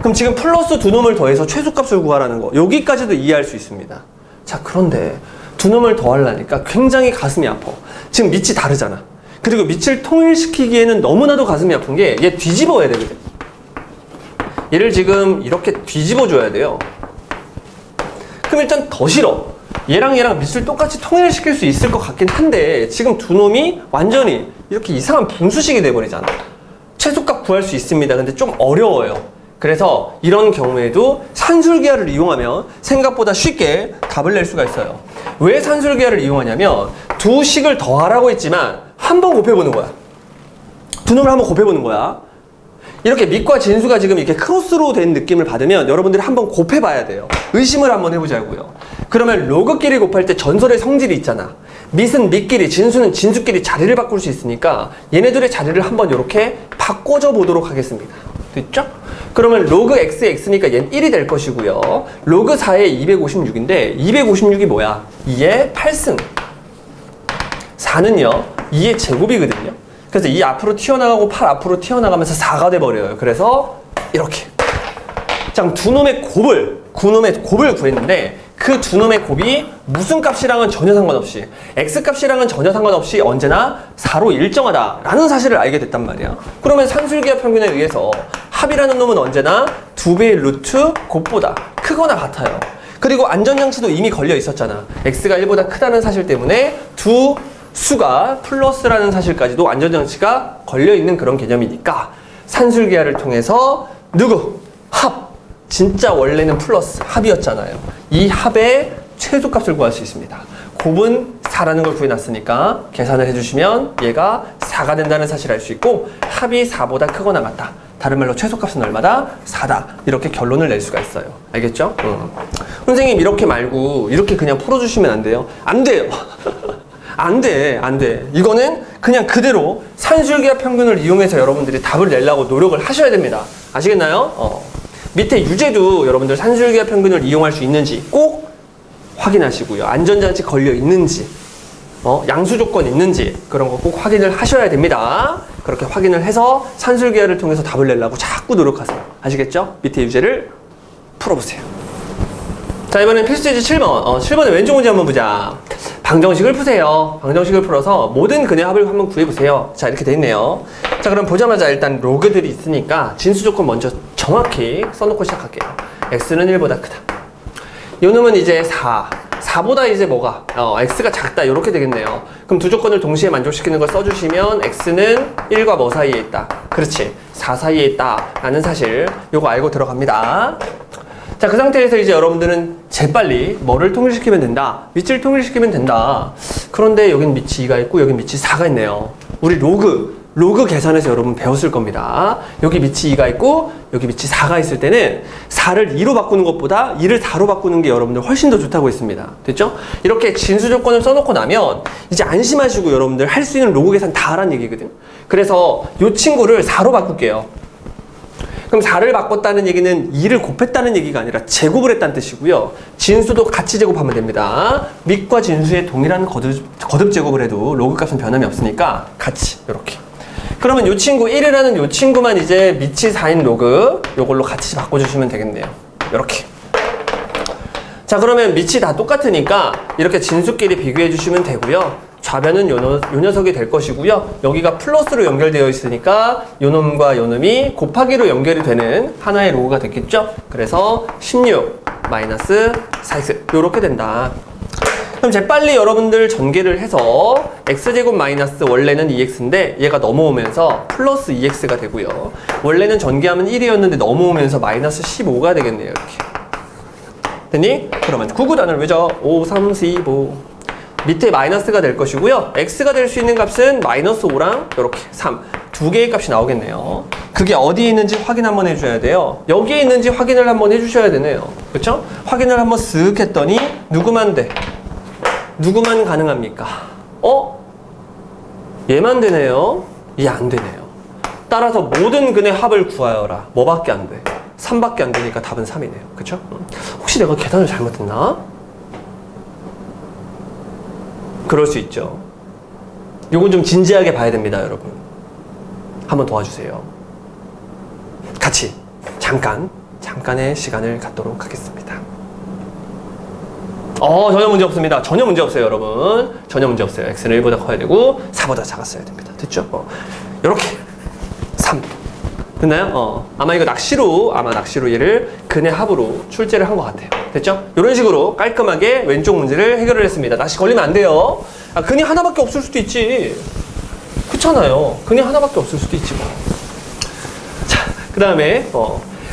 그럼 지금 플러스 두 놈을 더해서 최소값을 구하라는 거. 여기까지도 이해할 수 있습니다. 자, 그런데 두 놈을 더하려니까 굉장히 가슴이 아파. 지금 밑이 다르잖아. 그리고 밑을 통일시키기에는 너무나도 가슴이 아픈 게 얘 뒤집어야 되거든. 얘를 지금 이렇게 뒤집어 줘야 돼요. 그럼 일단 더 싫어. 얘랑 밑을 똑같이 통일시킬 수 있을 것 같긴 한데 지금 두 놈이 완전히 이렇게 이상한 분수식이 돼버리잖아. 최소값 구할 수 있습니다. 근데 좀 어려워요. 그래서 이런 경우에도 산술기하를 이용하면 생각보다 쉽게 답을 낼 수가 있어요. 왜 산술기하를 이용하냐면 두 식을 더하라고 했지만 한번 곱해보는 거야. 두 놈을 한번 곱해보는 거야. 이렇게 밑과 진수가 지금 이렇게 크로스로 된 느낌을 받으면 여러분들이 한번 곱해봐야 돼요. 의심을 한번 해보자고요. 그러면 로그끼리 곱할 때 전설의 성질이 있잖아. 밑은 밑끼리, 진수는 진수끼리 자리를 바꿀 수 있으니까 얘네들의 자리를 한번 이렇게 바꿔줘 보도록 하겠습니다. 됐죠? 그러면 로그 x의 x니까 얘는 1이 될 것이고요. 로그 4의 256인데 256이 뭐야? 2의 8승. 4는요 2의 제곱이거든요. 그래서 2 앞으로 튀어나가고 8 앞으로 튀어나가면서 4가 돼버려요. 그래서 이렇게 자, 두 놈의 곱을 구했는데 그 두 놈의 곱이 무슨 값이랑은 전혀 상관없이 x값이랑은 전혀 상관없이 언제나 4로 일정하다라는 사실을 알게 됐단 말이야. 그러면 산술기하 평균에 의해서 합이라는 놈은 언제나 2배의 루트 곱보다 크거나 같아요. 그리고 안전장치도 이미 걸려 있었잖아. x가 1보다 크다는 사실 때문에 두 수가 플러스라는 사실까지도 안전장치가 걸려 있는 그런 개념이니까 산술기하를 통해서 누구? 합! 진짜 원래는 플러스 합이었잖아요. 이 합의 최소값을 구할 수 있습니다. 곱은 4라는 걸 구해놨으니까 계산을 해주시면 얘가 4가 된다는 사실을 알 수 있고 합이 4보다 크거나 같다. 다른 말로 최소값은 얼마다? 4다. 이렇게 결론을 낼 수가 있어요. 알겠죠? 선생님 이렇게 말고 이렇게 그냥 풀어주시면 안 돼요? 안 돼요. 안 돼. 이거는 그냥 그대로 산술기하 평균을 이용해서 여러분들이 답을 내려고 노력을 하셔야 됩니다. 아시겠나요? 밑에 유제도 여러분들 산술기하 평균을 이용할 수 있는지 꼭 확인하시고요. 안전장치 걸려 있는지, 양수 조건 있는지 그런 거 꼭 확인을 하셔야 됩니다. 그렇게 확인을 해서 산술기하를 통해서 답을 내려고 자꾸 노력하세요. 아시겠죠? 밑에 유제를 풀어보세요. 자, 이번엔 필수제지 7번. 7번의 왼쪽 문제 한번 보자. 방정식을 푸세요. 방정식을 풀어서 모든 근의 합을 한번 구해보세요. 자, 이렇게 돼 있네요. 자, 그럼 보자마자 일단 로그들이 있으니까 진수 조건 먼저 정확히 써놓고 시작할게요. x는 1보다 크다. 요 놈은 이제 4보다 이제 뭐가? x가 작다. 이렇게 되겠네요. 그럼 두 조건을 동시에 만족시키는 걸 써주시면 x는 1과 뭐 사이에 있다? 그렇지. 4 사이에 있다. 라는 사실 요거 알고 들어갑니다. 자, 그 상태에서 이제 여러분들은 재빨리 뭐를 통일시키면 된다? 밑을 통일시키면 된다. 그런데 여긴 밑이 2가 있고 여긴 밑이 4가 있네요. 우리 로그 계산에서 여러분 배웠을 겁니다. 여기 밑이 2가 있고 여기 밑이 4가 있을 때는 4를 2로 바꾸는 것보다 2를 4로 바꾸는 게 여러분들 훨씬 더 좋다고 했습니다. 됐죠? 이렇게 진수 조건을 써놓고 나면 이제 안심하시고 여러분들 할 수 있는 로그 계산 다 하라는 얘기거든. 그래서 이 친구를 4로 바꿀게요. 그럼 4를 바꿨다는 얘기는 2를 곱했다는 얘기가 아니라 제곱을 했다는 뜻이고요. 진수도 같이 제곱하면 됩니다. 밑과 진수의 동일한 거듭 제곱을 해도 로그 값은 변함이 없으니까 같이 이렇게. 그러면 이 친구 1이라는 이 친구만 이제 밑이 4인 로그 요걸로 같이 바꿔주시면 되겠네요. 이렇게. 자, 그러면 밑이 다 똑같으니까 이렇게 진수끼리 비교해 주시면 되고요. 좌변은 요 녀석이 될 것이고요. 여기가 플러스로 연결되어 있으니까 요 놈과 요 놈이 곱하기로 연결이 되는 하나의 로그가 됐겠죠? 그래서 16 마이너스 4x 요렇게 된다. 그럼 재빨리 여러분들 전개를 해서 x제곱 마이너스 원래는 2x인데 얘가 넘어오면서 플러스 2x가 되고요. 원래는 전개하면 1이었는데 넘어오면서 마이너스 15가 되겠네요. 이렇게. 됐니? 그러면 구구단을 외져. 5, 3, 15 밑에 마이너스가 될 것이고요. x가 될 수 있는 값은 마이너스 5랑 이렇게 3 두 개의 값이 나오겠네요. 그게 어디에 있는지 확인 한번 해줘야 돼요. 여기에 있는지 확인을 한번 해주셔야 되네요. 그렇죠? 확인을 한번 쓱 했더니 누구만 돼? 누구만 가능합니까? 얘만 되네요. 얘 안 되네요. 따라서 모든 근의 합을 구하여라. 뭐밖에 안 돼? 3밖에 안 되니까 답은 3이네요. 그렇죠? 혹시 내가 계산을 잘못했나? 그럴 수 있죠. 요건 좀 진지하게 봐야 됩니다, 여러분. 한번 도와주세요. 같이 잠깐의 시간을 갖도록 하겠습니다. 전혀 문제 없습니다. 전혀 문제 없어요, 여러분. 전혀 문제 없어요. x는 1보다 커야 되고 4보다 작았어야 됩니다. 됐죠? 요렇게 3 됐나요? 아마 이거 낚시로 얘를 근의 합으로 출제를 한 것 같아요. 됐죠? 이런 식으로 깔끔하게 왼쪽 문제를 해결을 했습니다. 낚시 걸리면 안 돼요. 근이 하나밖에 없을 수도 있지. 그렇잖아요. 근이 하나밖에 없을 수도 있지 뭐. 자, 그 다음에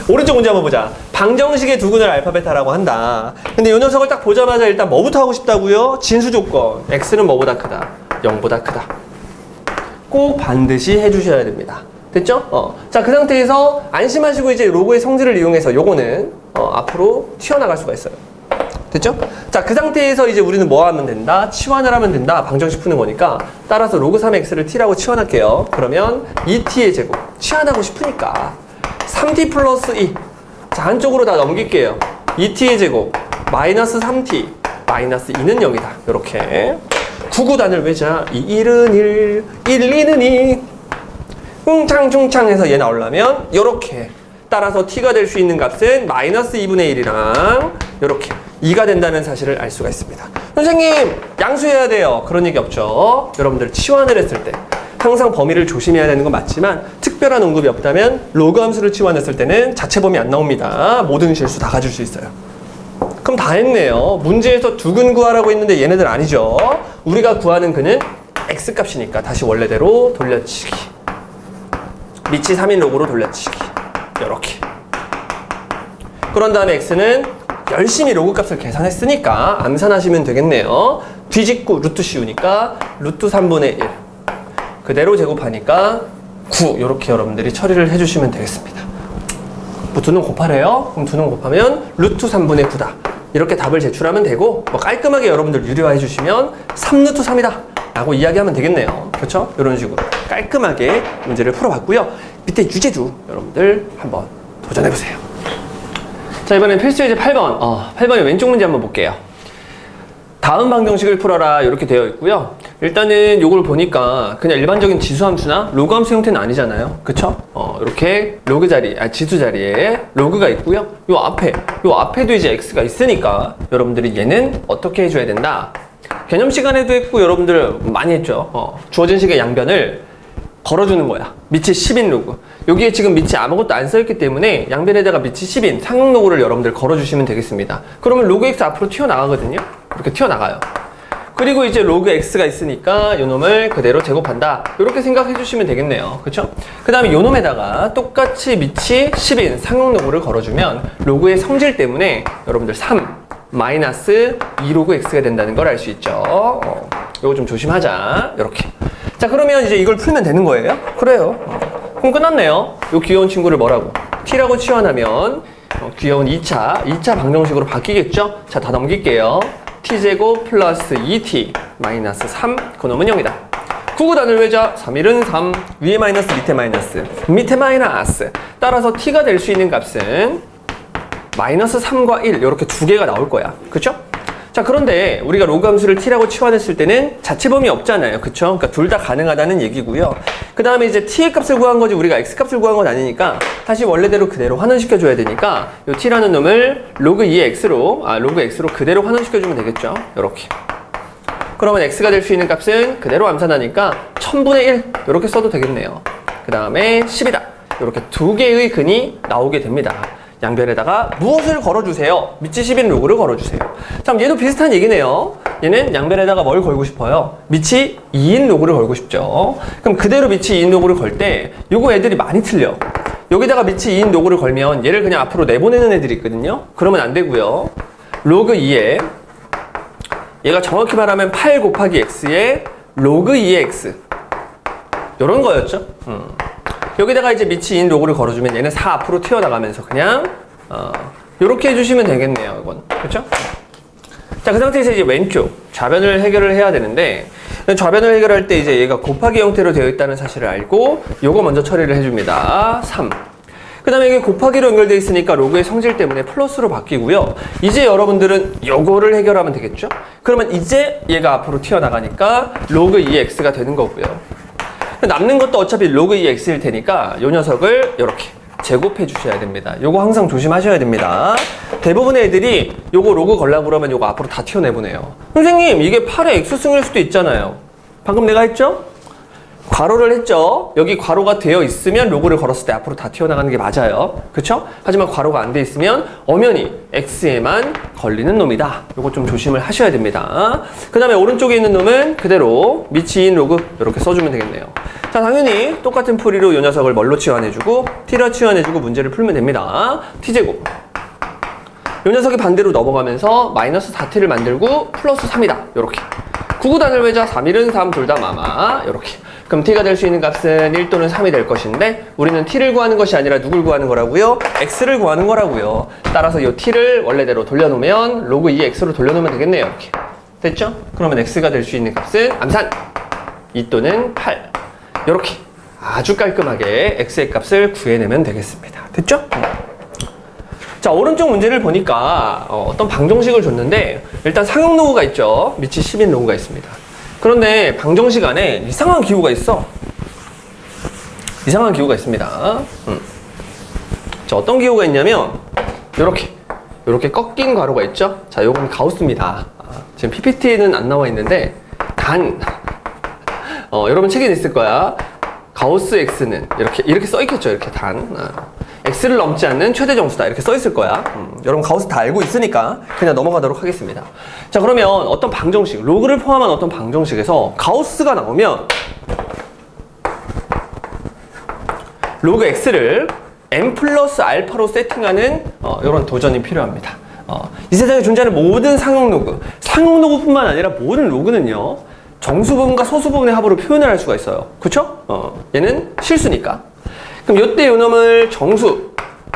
오른쪽 문제 한번 보자. 방정식의 두 근을 알파벳하라고 한다. 근데 이 녀석을 딱 보자마자 일단 뭐부터 하고 싶다고요? 진수 조건. x는 뭐보다 크다? 0보다 크다. 꼭 반드시 해주셔야 됩니다. 됐죠? 자, 그 상태에서 안심하시고 이제 로그의 성질을 이용해서 요거는 앞으로 튀어나갈 수가 있어요. 그쵸? 자, 그 상태에서 이제 우리는 뭐 하면 된다? 치환을 하면 된다. 방정식 푸는 거니까. 따라서 로그 3x를 t라고 치환할게요. 그러면 2t의 제곱. 치환하고 싶으니까. 3t 플러스 2. 자, 한쪽으로 다 넘길게요. 2t의 제곱. 마이너스 3t. 마이너스 2는 0이다. 요렇게. 9구단을 외자. 1은 1, 2는 2. 웅창충창 해서 얘 나오려면 요렇게. 따라서 t가 될 수 있는 값은 마이너스 2분의 1이랑 요렇게 2가 된다는 사실을 알 수가 있습니다. 선생님, 양수해야 돼요. 그런 얘기 없죠. 여러분들 치환을 했을 때 항상 범위를 조심해야 되는 건 맞지만 특별한 언급이 없다면 로그 함수를 치환했을 때는 자체 범위 안 나옵니다. 모든 실수 다 가질 수 있어요. 그럼 다 했네요. 문제에서 두근 구하라고 했는데 얘네들 아니죠. 우리가 구하는 그는 x값이니까 다시 원래대로 돌려치기. 밑이 3인 로그로 돌려치기. 이렇게. 그런 다음에 x는 열심히 로그 값을 계산했으니까 암산하시면 되겠네요. 뒤집고 루트 씌우니까 루트 3분의 1. 그대로 제곱하니까 9. 이렇게 여러분들이 처리를 해주시면 되겠습니다. 뭐 두는 곱하래요? 그럼 두는 곱하면 루트 3분의 9다. 이렇게 답을 제출하면 되고 뭐 깔끔하게 여러분들 유리화해 주시면 3루트 3이다 라고 이야기하면 되겠네요. 그렇죠? 이런 식으로 깔끔하게 문제를 풀어봤고요. 밑에 유제도 여러분들 한번 도전해보세요. 자, 이번엔 필수 예제 8번. 8번의 왼쪽 문제 한번 볼게요. 다음 방정식을 풀어라 이렇게 되어 있고요. 일단은 요걸 보니까 그냥 일반적인 지수함수나 로그함수 형태는 아니잖아요. 그쵸? 이렇게 로그 자리, 지수 자리에 로그가 있고요. 요 앞에도 이제 x가 있으니까 여러분들이 얘는 어떻게 해줘야 된다. 개념 시간에도 했고 여러분들 많이 했죠. 주어진 식의 양변을 걸어주는 거야. 밑이 10인 로그. 여기에 지금 밑이 아무것도 안 써있기 때문에 양변에다가 밑이 10인 상용 로그를 여러분들 걸어주시면 되겠습니다. 그러면 로그 x 앞으로 튀어나가거든요. 이렇게 튀어나가요. 그리고 이제 로그 x가 있으니까 이 놈을 그대로 제곱한다. 이렇게 생각해 주시면 되겠네요. 그쵸? 그 다음에 이 놈에다가 똑같이 밑이 10인 상용 로그를 걸어주면 로그의 성질 때문에 여러분들 3 마이너스 2 로그 x가 된다는 걸 알 수 있죠. 이거 좀 조심하자. 이렇게. 자, 그러면 이제 이걸 풀면 되는 거예요? 그래요. 그럼 끝났네요. 요 귀여운 친구를 뭐라고? t라고 치환하면 귀여운 2차 방정식으로 바뀌겠죠? 자, 다 넘길게요. t제곱 플러스 2t 마이너스 3 그놈은 0이다. 9구단을 외자 3일은 3 위에 마이너스 밑에 마이너스 따라서 t가 될 수 있는 값은 마이너스 3과 1 이렇게 두 개가 나올 거야. 그쵸? 자, 그런데 우리가 로그 함수를 t라고 치환했을 때는 자체 범위 없잖아요. 그쵸? 그러니까 둘 다 가능하다는 얘기고요. 그 다음에 이제 t의 값을 구한 거지 우리가 x 값을 구한 건 아니니까 다시 원래대로 그대로 환원시켜 줘야 되니까 이 t라는 놈을 로그 2x로 로그 x로 그대로 환원시켜 주면 되겠죠. 요렇게. 그러면 x가 될 수 있는 값은 그대로 암산하니까 1000분의 1 이렇게 써도 되겠네요. 그 다음에 10이다. 이렇게 두 개의 근이 나오게 됩니다. 양변에다가 무엇을 걸어주세요? 밑이 10인 로그를 걸어주세요. 참, 얘도 비슷한 얘기네요. 얘는 양변에다가 뭘 걸고 싶어요? 밑이 2인 로그를 걸고 싶죠. 그럼 그대로 밑이 2인 로그를 걸 때 요거 애들이 많이 틀려. 여기다가 밑이 2인 로그를 걸면 얘를 그냥 앞으로 내보내는 애들이 있거든요. 그러면 안 되고요. 로그 2에 얘가 정확히 말하면 8 곱하기 x에 로그 2의 x 요런 거였죠. 여기다가 이제 밑이 2인 로그를 걸어주면 얘는 4 앞으로 튀어나가면서 그냥 요렇게 해주시면 되겠네요. 이건 그렇죠? 자, 그 상태에서 이제 왼쪽 좌변을 해결을 해야 되는데 좌변을 해결할 때 이제 얘가 곱하기 형태로 되어 있다는 사실을 알고 요거 먼저 처리를 해줍니다. 3. 그 다음에 이게 곱하기로 연결되어 있으니까 로그의 성질 때문에 플러스로 바뀌고요. 이제 여러분들은 요거를 해결하면 되겠죠? 그러면 이제 얘가 앞으로 튀어나가니까 로그 2x가 되는 거고요. 남는 것도 어차피 로그 2x일 테니까 요 녀석을 이렇게 제곱해 주셔야 됩니다. 요거 항상 조심하셔야 됩니다. 대부분의 애들이 요거 로그 걸라고 그러면 요거 앞으로 다 튀어내보내요. 선생님, 이게 8의 x승일 수도 있잖아요. 방금 내가 했죠? 괄호를 했죠? 여기 괄호가 되어 있으면 로그를 걸었을 때 앞으로 다 튀어나가는 게 맞아요. 그쵸? 하지만 괄호가 안 돼 있으면 엄연히 x에만 걸리는 놈이다. 요거 좀 조심을 하셔야 됩니다. 그 다음에 오른쪽에 있는 놈은 그대로 밑인 로그 이렇게 써주면 되겠네요. 자, 당연히 똑같은 풀이로 요 녀석을 뭘로 치환해주고 t로 치환해주고 문제를 풀면 됩니다. t제곱 요 녀석이 반대로 넘어가면서 마이너스 4t를 만들고 플러스 3이다. 요렇게. 구구단을 외자 3일은 3, 둘 다 마마. 이렇게. 그럼 t가 될 수 있는 값은 1 또는 3이 될 것인데 우리는 t를 구하는 것이 아니라 누굴 구하는 거라고요? x를 구하는 거라고요. 따라서 이 t를 원래대로 돌려놓으면 로그 2x로 돌려놓으면 되겠네요. 이렇게. 됐죠? 그러면 x가 될 수 있는 값은 암산 2 또는 8. 이렇게 아주 깔끔하게 x의 값을 구해내면 되겠습니다. 됐죠? 자, 오른쪽 문제를 보니까 어떤 방정식을 줬는데 일단 상용 로그가 있죠. 밑이 10인 로그가 있습니다. 그런데 방정식 안에 이상한 기호가 있어. 이상한 기호가 있습니다. 자, 어떤 기호가 있냐면 요렇게 꺾인 괄호가 있죠. 자, 요건 가우스입니다. 지금 PPT에는 안 나와 있는데 여러분 책에 있을 거야. 가우스 x는 이렇게 써 있겠죠. 이렇게 x를 넘지 않는 최대 정수다. 이렇게 써 있을 거야. 여러분 가우스 다 알고 있으니까 그냥 넘어가도록 하겠습니다. 자, 그러면 어떤 방정식, 로그를 포함한 어떤 방정식에서 가우스가 나오면 로그 x를 n 플러스 알파로 세팅하는 이런 도전이 필요합니다. 이 세상에 존재하는 모든 상용 로그뿐만 아니라 모든 로그는요, 정수 부분과 소수 부분의 합으로 표현을 할 수가 있어요. 그쵸? 얘는 실수니까. 그럼 요때 요 놈을 정수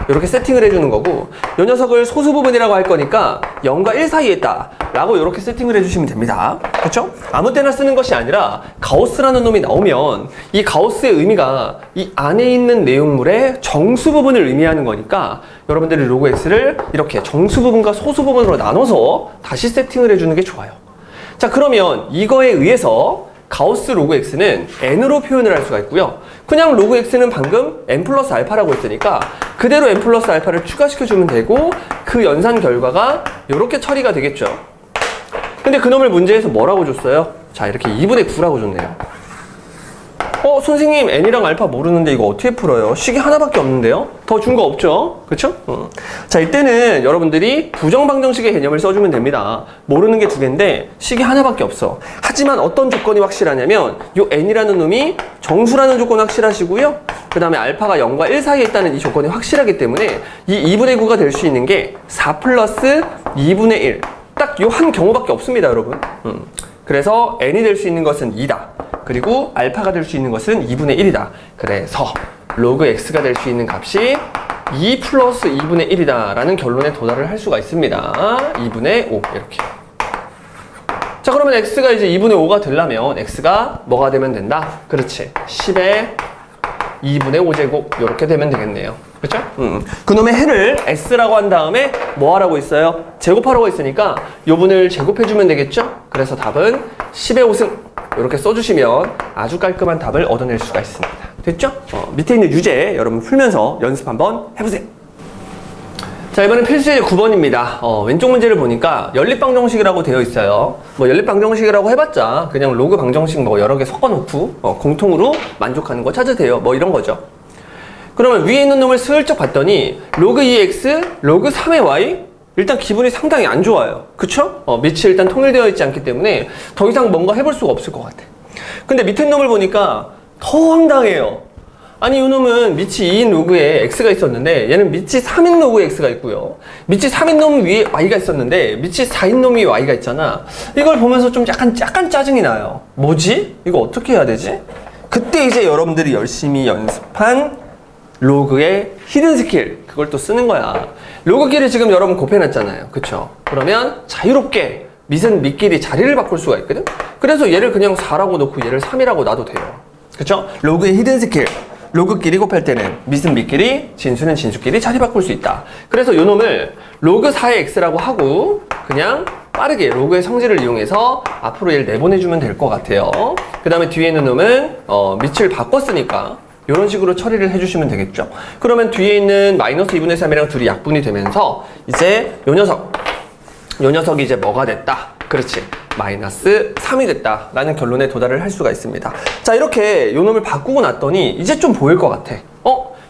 이렇게 세팅을 해주는 거고, 요 녀석을 소수 부분이라고 할 거니까 0과 1 사이에 있다 라고 이렇게 세팅을 해주시면 됩니다. 그쵸? 아무 때나 쓰는 것이 아니라 가우스라는 놈이 나오면 이 가우스의 의미가 이 안에 있는 내용물의 정수 부분을 의미하는 거니까 여러분들이 로그 x를 이렇게 정수 부분과 소수 부분으로 나눠서 다시 세팅을 해주는 게 좋아요. 자, 그러면 이거에 의해서 가우스 로그 x는 n으로 표현을 할 수가 있고요. 그냥 로그 x는 방금 n 플러스 알파라고 했으니까 그대로 n 플러스 알파를 추가시켜주면 되고 그 연산 결과가 이렇게 처리가 되겠죠. 근데 그놈을 문제에서 뭐라고 줬어요? 자, 이렇게 2분의 9라고 줬네요. 선생님 n이랑 알파 모르는데 이거 어떻게 풀어요? 식이 하나밖에 없는데요? 더 준 거 없죠? 그쵸? 자, 이때는 여러분들이 부정방정식의 개념을 써주면 됩니다. 모르는 게 2개인데 식이 하나밖에 없어. 하지만 어떤 조건이 확실하냐면 요 n이라는 놈이 정수라는 조건이 확실하시고요. 그 다음에 알파가 0과 1 사이에 있다는 이 조건이 확실하기 때문에 이 2분의 9가 될 수 있는 게 4 플러스 2분의 1. 딱 요 한 경우밖에 없습니다, 여러분. 그래서 n이 될 수 있는 것은 2다. 그리고 알파가 될 수 있는 것은 2분의 1이다. 그래서 로그 x가 될 수 있는 값이 2 플러스 2분의 1이다 라는 결론에 도달을 할 수가 있습니다. 2분의 5 이렇게. 자, 그러면 x가 이제 2분의 5가 되려면 x가 뭐가 되면 된다? 그렇지. 10의 2분의 5제곱 이렇게 되면 되겠네요. 그렇죠? 그놈의 해를 s라고 한 다음에 뭐 하라고 있어요? 제곱하라고 있으니까 요분을 제곱해주면 되겠죠? 그래서 답은 10의 5승 이렇게 써주시면 아주 깔끔한 답을 얻어낼 수가 있습니다. 됐죠? 밑에 있는 유제 여러분 풀면서 연습 한번 해보세요. 자, 이번엔 필수의 9번입니다. 왼쪽 문제를 보니까 연립방정식이라고 되어 있어요. 뭐 연립방정식이라고 해봤자 그냥 로그 방정식 뭐 여러 개 섞어놓고 공통으로 만족하는 거 찾으세요. 뭐 이런 거죠. 그러면 위에 있는 놈을 슬쩍 봤더니 로그 2x, 로그 3의 y 일단 기분이 상당히 안 좋아요. 그쵸? 밑이 일단 통일되어 있지 않기 때문에 더 이상 뭔가 해볼 수가 없을 것 같아. 근데 밑에 놈을 보니까 더 황당해요. 아니, 이 놈은 밑이 2인 로그에 x가 있었는데 얘는 밑이 3인 로그에 x가 있고요. 밑이 3인 놈 위에 y가 있었는데 밑이 4인 놈 위에 y가 있잖아. 이걸 보면서 좀 약간 짜증이 나요. 뭐지? 이거 어떻게 해야 되지? 그때 이제 여러분들이 열심히 연습한 로그의 히든 스킬, 그걸 또 쓰는 거야. 로그끼리 지금 여러분 곱해놨잖아요. 그쵸? 그러면 자유롭게 밑은 밑끼리 자리를 바꿀 수가 있거든? 그래서 얘를 그냥 4라고 놓고 얘를 3이라고 놔도 돼요. 그쵸? 로그의 히든 스킬. 로그끼리 곱할 때는 밑은 밑끼리, 진수는 진수끼리 자리 바꿀 수 있다. 그래서 요 놈을 로그 4의 x라고 하고 그냥 빠르게 로그의 성질을 이용해서 앞으로 얘를 내보내주면 될 것 같아요. 그 다음에 뒤에 있는 놈은 밑을 바꿨으니까 이런 식으로 처리를 해주시면 되겠죠. 그러면 뒤에 있는 마이너스 2분의 3이랑 둘이 약분이 되면서 이제 요 녀석이 이제 뭐가 됐다? 그렇지. 마이너스 3이 됐다 라는 결론에 도달을 할 수가 있습니다. 자, 이렇게 요 놈을 바꾸고 났더니 이제 좀 보일 것 같아.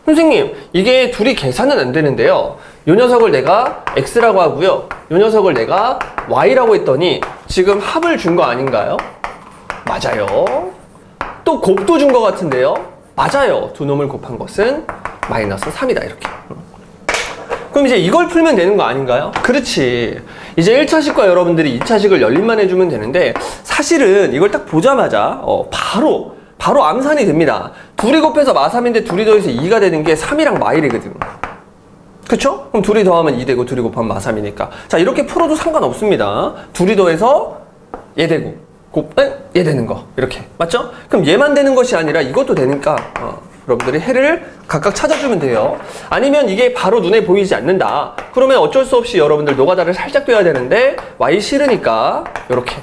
선생님, 이게 둘이 계산은 안 되는데요. 요 녀석을 내가 x라고 하고요. 요 녀석을 내가 y라고 했더니 지금 합을 준 거 아닌가요? 맞아요. 또 곱도 준 것 같은데요. 맞아요. 두 놈을 곱한 것은 마이너스 3이다 이렇게. 그럼 이제 이걸 풀면 되는 거 아닌가요? 그렇지. 이제 1차식과 여러분들이 2차식을 연립만 해주면 되는데, 사실은 이걸 딱 보자마자 바로 암산이 됩니다. 둘이 곱해서 마3인데 둘이 더해서 2가 되는 게 3이랑 마1이거든. 그쵸? 그럼 둘이 더하면 2 되고 둘이 곱하면 마3이니까. 자, 이렇게 풀어도 상관없습니다. 둘이 더해서 얘 되고 얘 되는 거. 이렇게. 맞죠? 그럼 얘만 되는 것이 아니라 이것도 되니까 여러분들이 해를 각각 찾아주면 돼요. 아니면 이게 바로 눈에 보이지 않는다. 그러면 어쩔 수 없이 여러분들 노가다를 살짝 둬야 되는데 y 싫으니까 이렇게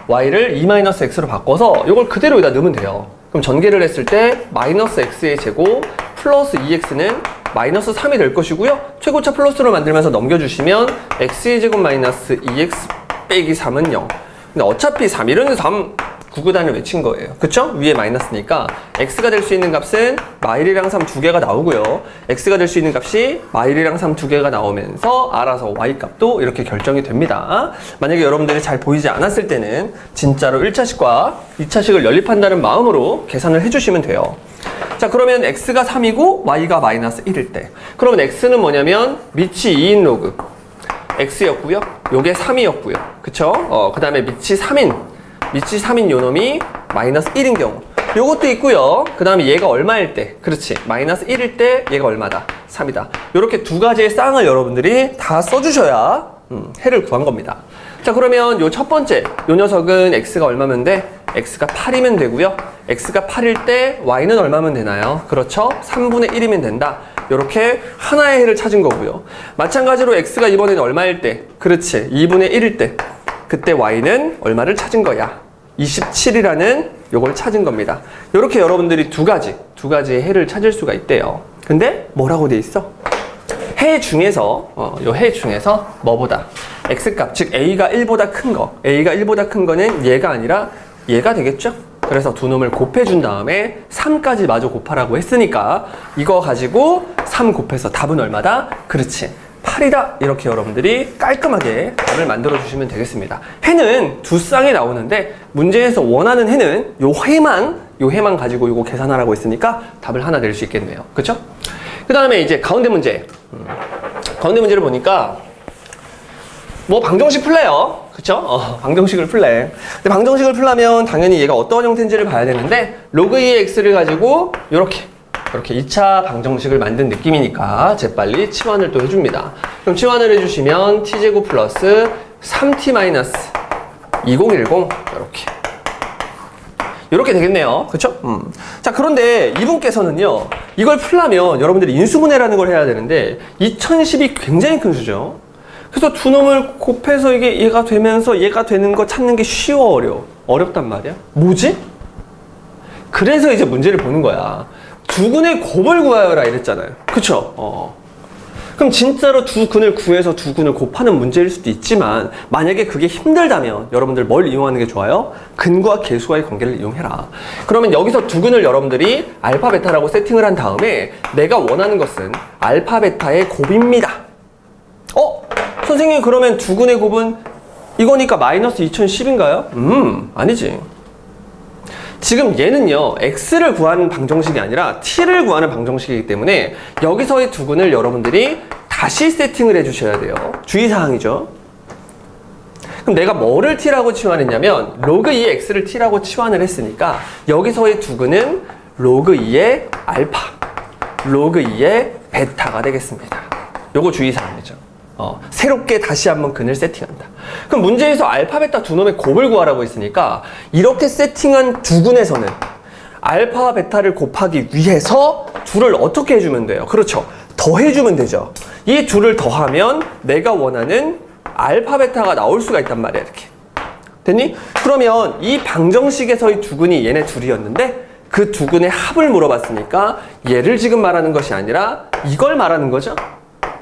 y를 e-x로 바꿔서 이걸 그대로 여기다 넣으면 돼요. 그럼 전개를 했을 때 마이너스 x의 제곱 플러스 2x는 마이너스 3이 될 것이고요. 최고차 플러스로 만들면서 넘겨주시면 x의 제곱 마이너스 2x 빼기 3은 0. 근데 어차피 3, 이런 3 구구단을 외친 거예요. 그쵸? 위에 마이너스니까 x가 될 수 있는 값은 마1이랑 3 두 개가 나오고요. x가 될 수 있는 값이 마1이랑 3 두 개가 나오면서 알아서 y 값도 이렇게 결정이 됩니다. 만약에 여러분들이 잘 보이지 않았을 때는 진짜로 1차식과 2차식을 연립한다는 마음으로 계산을 해주시면 돼요. 자, 그러면 x가 3이고 y가 마이너스 1일 때, 그러면 x는 뭐냐면 밑이 2인 로그 x였고요. 요게 3이었고요. 그쵸? 그 다음에 밑이 3인 요놈이 마이너스 1인 경우 요것도 있고요. 그 다음에 얘가 얼마일 때, 그렇지, 마이너스 1일 때 얘가 얼마다? 3이다. 요렇게 두 가지의 쌍을 여러분들이 다 써주셔야 해를 구한 겁니다. 자, 그러면 요 첫 번째 요 녀석은 x가 얼마면 돼? x가 8이면 되고요. x가 8일 때 y는 얼마면 되나요? 그렇죠? 3분의 1이면 된다. 요렇게 하나의 해를 찾은 거고요. 마찬가지로 x가 이번에는 얼마일 때? 그렇지, 2분의 1일 때, 그때 y는 얼마를 찾은 거야? 27이라는 요걸 찾은 겁니다. 요렇게 여러분들이 두 가지의 해를 찾을 수가 있대요. 근데 뭐라고 돼 있어? 해 중에서 요 해 중에서 뭐보다? x값, 즉 a가 1보다 큰 거, a가 1보다 큰 거는 얘가 아니라 얘가 되겠죠? 그래서 두 놈을 곱해준 다음에 3까지 마저 곱하라고 했으니까 이거 가지고 3 곱해서 답은 얼마다? 그렇지, 8이다. 이렇게 여러분들이 깔끔하게 답을 만들어 주시면 되겠습니다. 해는 두 쌍이 나오는데 문제에서 원하는 해는 요 해만 가지고 이거 계산하라고 했으니까 답을 하나 낼 수 있겠네요. 그쵸? 그 다음에 이제 가운데 문제. 가운데 문제를 보니까 뭐 방정식 풀래요. 그쵸? 방정식을 풀래. 근데 방정식을 풀려면 당연히 얘가 어떤 형태인지를 봐야 되는데 로그 2의 x를 가지고 이렇게 2차 방정식을 만든 느낌이니까 재빨리 치환을 또 해줍니다. 그럼 치환을 해주시면 t제곱 플러스 3t 마이너스 2010 이렇게 되겠네요. 그쵸? 자, 그런데 이분께서는요, 이걸 풀려면 여러분들이 인수분해라는 걸 해야 되는데 2010이 굉장히 큰 수죠. 그래서 두 놈을 곱해서 이게 얘가 되면서 얘가 되는 거 찾는 게 쉬워, 어렵단 말이야. 뭐지? 그래서 이제 문제를 보는 거야. 두 근의 곱을 구하여라 이랬잖아요. 그쵸? 그럼 진짜로 두 근을 구해서 두 근을 곱하는 문제일 수도 있지만, 만약에 그게 힘들다면 여러분들 뭘 이용하는 게 좋아요? 근과 계수와의 관계를 이용해라. 그러면 여기서 두 근을 여러분들이 알파 베타라고 세팅을 한 다음에 내가 원하는 것은 알파 베타의 곱입니다. 선생님, 그러면 두 근의 곱은 이거니까 마이너스 2010인가요? 아니지. 지금 얘는요, x를 구하는 방정식이 아니라 t를 구하는 방정식이기 때문에 여기서의 두 근을 여러분들이 다시 세팅을 해주셔야 돼요. 주의사항이죠. 그럼 내가 뭐를 t라고 치환했냐면 로그 2의 x를 t라고 치환을 했으니까 여기서의 두 근은 로그 2의 알파, 로그 2의 베타가 되겠습니다. 요거 주의사항이죠. 새롭게 다시 한번 근을 세팅한다. 그럼 문제에서 알파, 베타 두 놈의 곱을 구하라고 했으니까 이렇게 세팅한 두 근에서는 알파, 베타를 곱하기 위해서 둘을 어떻게 해주면 돼요? 그렇죠. 더해주면 되죠. 이 둘을 더하면 내가 원하는 알파, 베타가 나올 수가 있단 말이야. 이렇게. 됐니? 그러면 이 방정식에서의 두 근이 얘네 둘이었는데 그 두 근의 합을 물어봤으니까 얘를 지금 말하는 것이 아니라 이걸 말하는 거죠.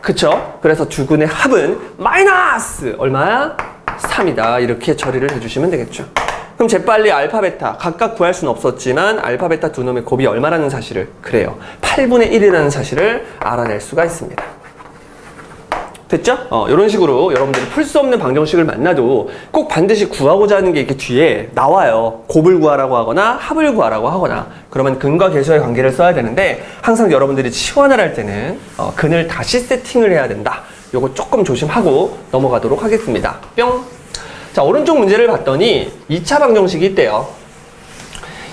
그쵸? 그래서 두 근의 합은 마이너스 얼마야? 3이다. 이렇게 처리를 해주시면 되겠죠. 그럼 재빨리 알파, 베타 각각 구할 수는 없었지만 알파, 베타 두 놈의 곱이 얼마라는 사실을, 그래요, 8분의 1이라는 사실을 알아낼 수가 있습니다. 됐죠? 이런 식으로 여러분들이 풀 수 없는 방정식을 만나도 꼭 반드시 구하고자 하는 게 이렇게 뒤에 나와요. 곱을 구하라고 하거나 합을 구하라고 하거나. 그러면 근과 계수의 관계를 써야 되는데 항상 여러분들이 치환을 할 때는 근을 다시 세팅을 해야 된다. 요거 조금 조심하고 넘어가도록 하겠습니다. 뿅! 자, 오른쪽 문제를 봤더니 2차 방정식이 있대요.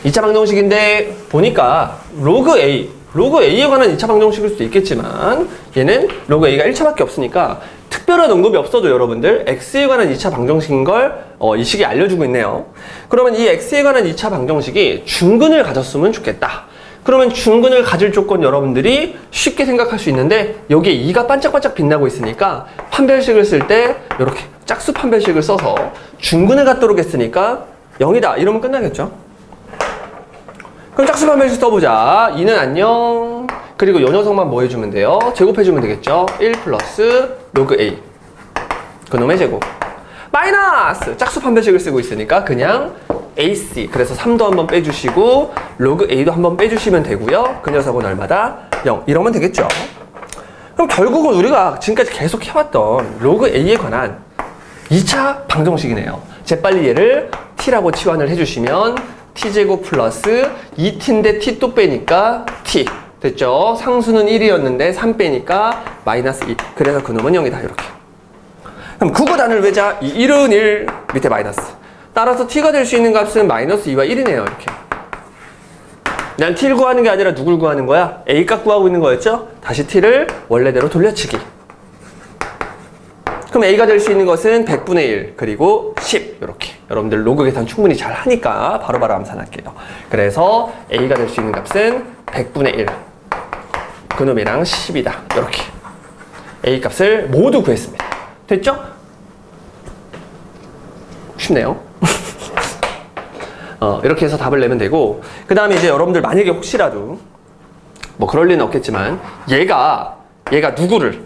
2차 방정식인데 보니까 로그 A에 관한 2차 방정식일 수도 있겠지만 얘는 로그 A가 1차밖에 없으니까 특별한 언급이 없어도 여러분들 X에 관한 2차 방정식인 걸 이 식이 알려주고 있네요. 그러면 이 X에 관한 2차 방정식이 중근을 가졌으면 좋겠다. 그러면 중근을 가질 조건 여러분들이 쉽게 생각할 수 있는데 여기에 2가 반짝반짝 빛나고 있으니까 판별식을 쓸 때 이렇게 짝수 판별식을 써서 중근을 갖도록 했으니까 0이다 이러면 끝나겠죠. 그럼 짝수 판별식 써보자. 2는 안녕. 그리고 이 녀석만 뭐 해주면 돼요? 제곱해주면 되겠죠. 1 플러스 로그 A 그놈의 제곱 마이너스 짝수 판별식을 쓰고 있으니까 그냥 AC 그래서 3도 한번 빼주시고 로그 A도 한번 빼주시면 되고요. 그 녀석은 얼마다? 0 이러면 되겠죠. 그럼 결국은 우리가 지금까지 계속 해왔던 로그 A에 관한 2차 방정식이네요. 재빨리 얘를 T라고 치환을 해주시면 T제곱 플러스 2T인데 T 또 빼니까 T 됐죠? 상수는 1이었는데 3 빼니까 마이너스 2 그래서 그놈은 0이다 이렇게. 그럼 구구단을 외자 1은 1 밑에 마이너스 따라서 T가 될 수 있는 값은 마이너스 2와 1이네요 이렇게. 난 T를 구하는 게 아니라 누굴 구하는 거야? A 값 구하고 있는 거였죠? 다시 T를 원래대로 돌려치기. 그럼 A가 될 수 있는 것은 100분의 1 그리고 10 이렇게. 여러분들 로그 계산 충분히 잘 하니까 바로바로 암산할게요. 그래서 A가 될 수 있는 값은 100분의 1 그놈이랑 10이다 이렇게. A 값을 모두 구했습니다. 됐죠? 쉽네요. 이렇게 해서 답을 내면 되고 그 다음에 이제 여러분들 만약에 혹시라도 뭐 그럴 리는 없겠지만 얘가 누구를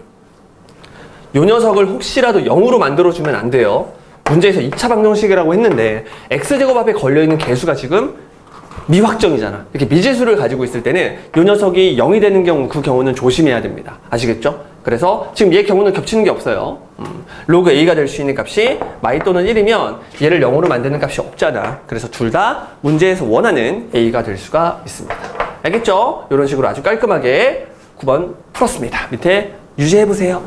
요 녀석을 혹시라도 0으로 만들어주면 안 돼요. 문제에서 2차 방정식이라고 했는데 x제곱 앞에 걸려있는 개수가 지금 미확정이잖아. 이렇게 미지수를 가지고 있을 때는 요 녀석이 0이 되는 경우 그 경우는 조심해야 됩니다. 아시겠죠? 그래서 지금 얘 경우는 겹치는 게 없어요. 로그 A가 될 수 있는 값이 마이 또는 1이면 얘를 0으로 만드는 값이 없잖아. 그래서 둘 다 문제에서 원하는 A가 될 수가 있습니다. 알겠죠? 이런 식으로 아주 깔끔하게 9번 풀었습니다. 밑에 유지해보세요.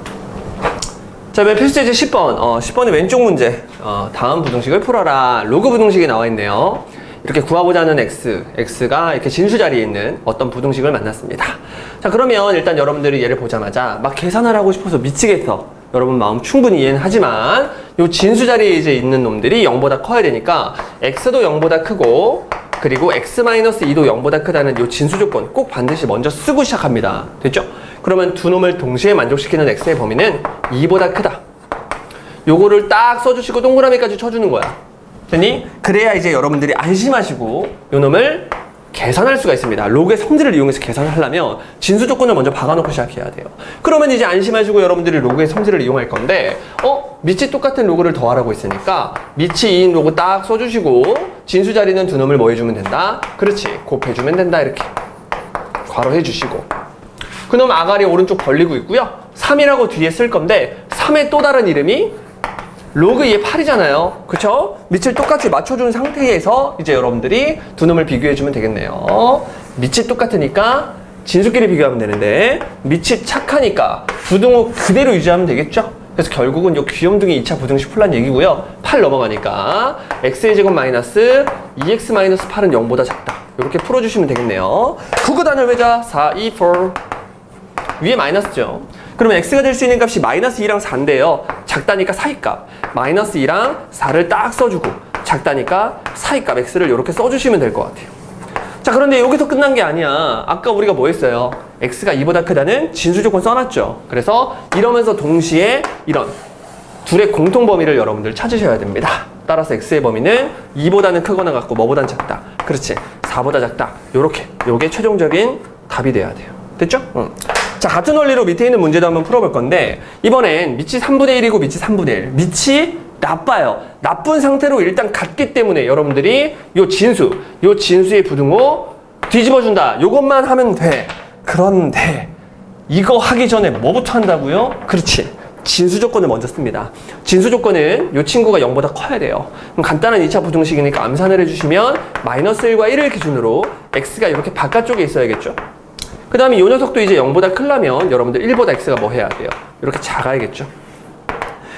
자, 필수제제 10번. 10번의 왼쪽 문제. 다음 부등식을 풀어라. 로그 부등식이 나와 있네요. 이렇게 구하고자 하는 x가 이렇게 진수 자리에 있는 어떤 부등식을 만났습니다. 자, 그러면 일단 여러분들이 얘를 보자마자 막 계산을 하고 싶어서 미치겠어. 여러분 마음 충분히 이해는 하지만 요 진수 자리에 이제 있는 놈들이 0보다 커야 되니까 x도 0보다 크고 그리고 x-2도 0보다 크다는 요 진수 조건 꼭 반드시 먼저 쓰고 시작합니다. 됐죠? 그러면 두 놈을 동시에 만족시키는 x의 범위는 2보다 크다. 요거를 딱 써주시고 동그라미까지 쳐주는 거야. 됐니? 그래야 이제 여러분들이 안심하시고 요 놈을 계산할 수가 있습니다. 로그의 성질을 이용해서 계산을 하려면 진수 조건을 먼저 박아놓고 시작해야 돼요. 그러면 이제 안심하시고 여러분들이 로그의 성질을 이용할 건데 밑이 똑같은 로그를 더하라고 했으니까 밑이 2인 로그 딱 써주시고 진수 자리는 두 놈을 뭐 해주면 된다? 그렇지, 곱해주면 된다 이렇게 괄호 해주시고 그놈 아가리 오른쪽 벌리고 있고요. 3이라고 뒤에 쓸 건데 3의 또 다른 이름이 로그 2의 8이잖아요. 그쵸? 밑을 똑같이 맞춰준 상태에서 이제 여러분들이 두 놈을 비교해주면 되겠네요. 밑이 똑같으니까 진수끼리 비교하면 되는데 밑이 착하니까 부등호 그대로 유지하면 되겠죠? 그래서 결국은 요 귀염둥이 2차 부등식 풀란 얘기고요. 8 넘어가니까 x의 제곱 마이너스 2x 마이너스 8은 0보다 작다. 이렇게 풀어주시면 되겠네요. 구구단을 외자 4, 2, 4 위에 마이너스죠. 그러면 x가 될 수 있는 값이 마이너스 2랑 4인데요. 작다니까 4의 값. 마이너스 2랑 4를 딱 써주고 작다니까 4의 값 x를 이렇게 써주시면 될 것 같아요. 자, 그런데 여기서 끝난 게 아니야. 아까 우리가 뭐 했어요? x가 2보다 크다는 진수 조건 써놨죠. 그래서 이러면서 동시에 이런 둘의 공통 범위를 여러분들 찾으셔야 됩니다. 따라서 x의 범위는 2보다는 크거나 같고 뭐보단 작다. 그렇지. 4보다 작다. 요게 최종적인 답이 돼야 돼요. 됐죠? 자, 같은 원리로 밑에 있는 문제도 한번 풀어볼 건데 이번엔 밑이 3분의 1이고 밑이 3분의 1. 밑이 나빠요. 나쁜 상태로 일단 같기 때문에 여러분들이 요 진수의 부등호 뒤집어준다. 요것만 하면 돼. 그런데 이거 하기 전에 뭐부터 한다고요? 그렇지. 진수 조건을 먼저 씁니다. 진수 조건은 이 친구가 0보다 커야 돼요. 그럼 간단한 2차 부등식이니까 암산을 해주시면 마이너스 1과 1을 기준으로 x가 이렇게 바깥쪽에 있어야겠죠. 그 다음에 이 녀석도 이제 0보다 크려면 여러분들 1보다 x가 뭐 해야 돼요? 이렇게 작아야겠죠.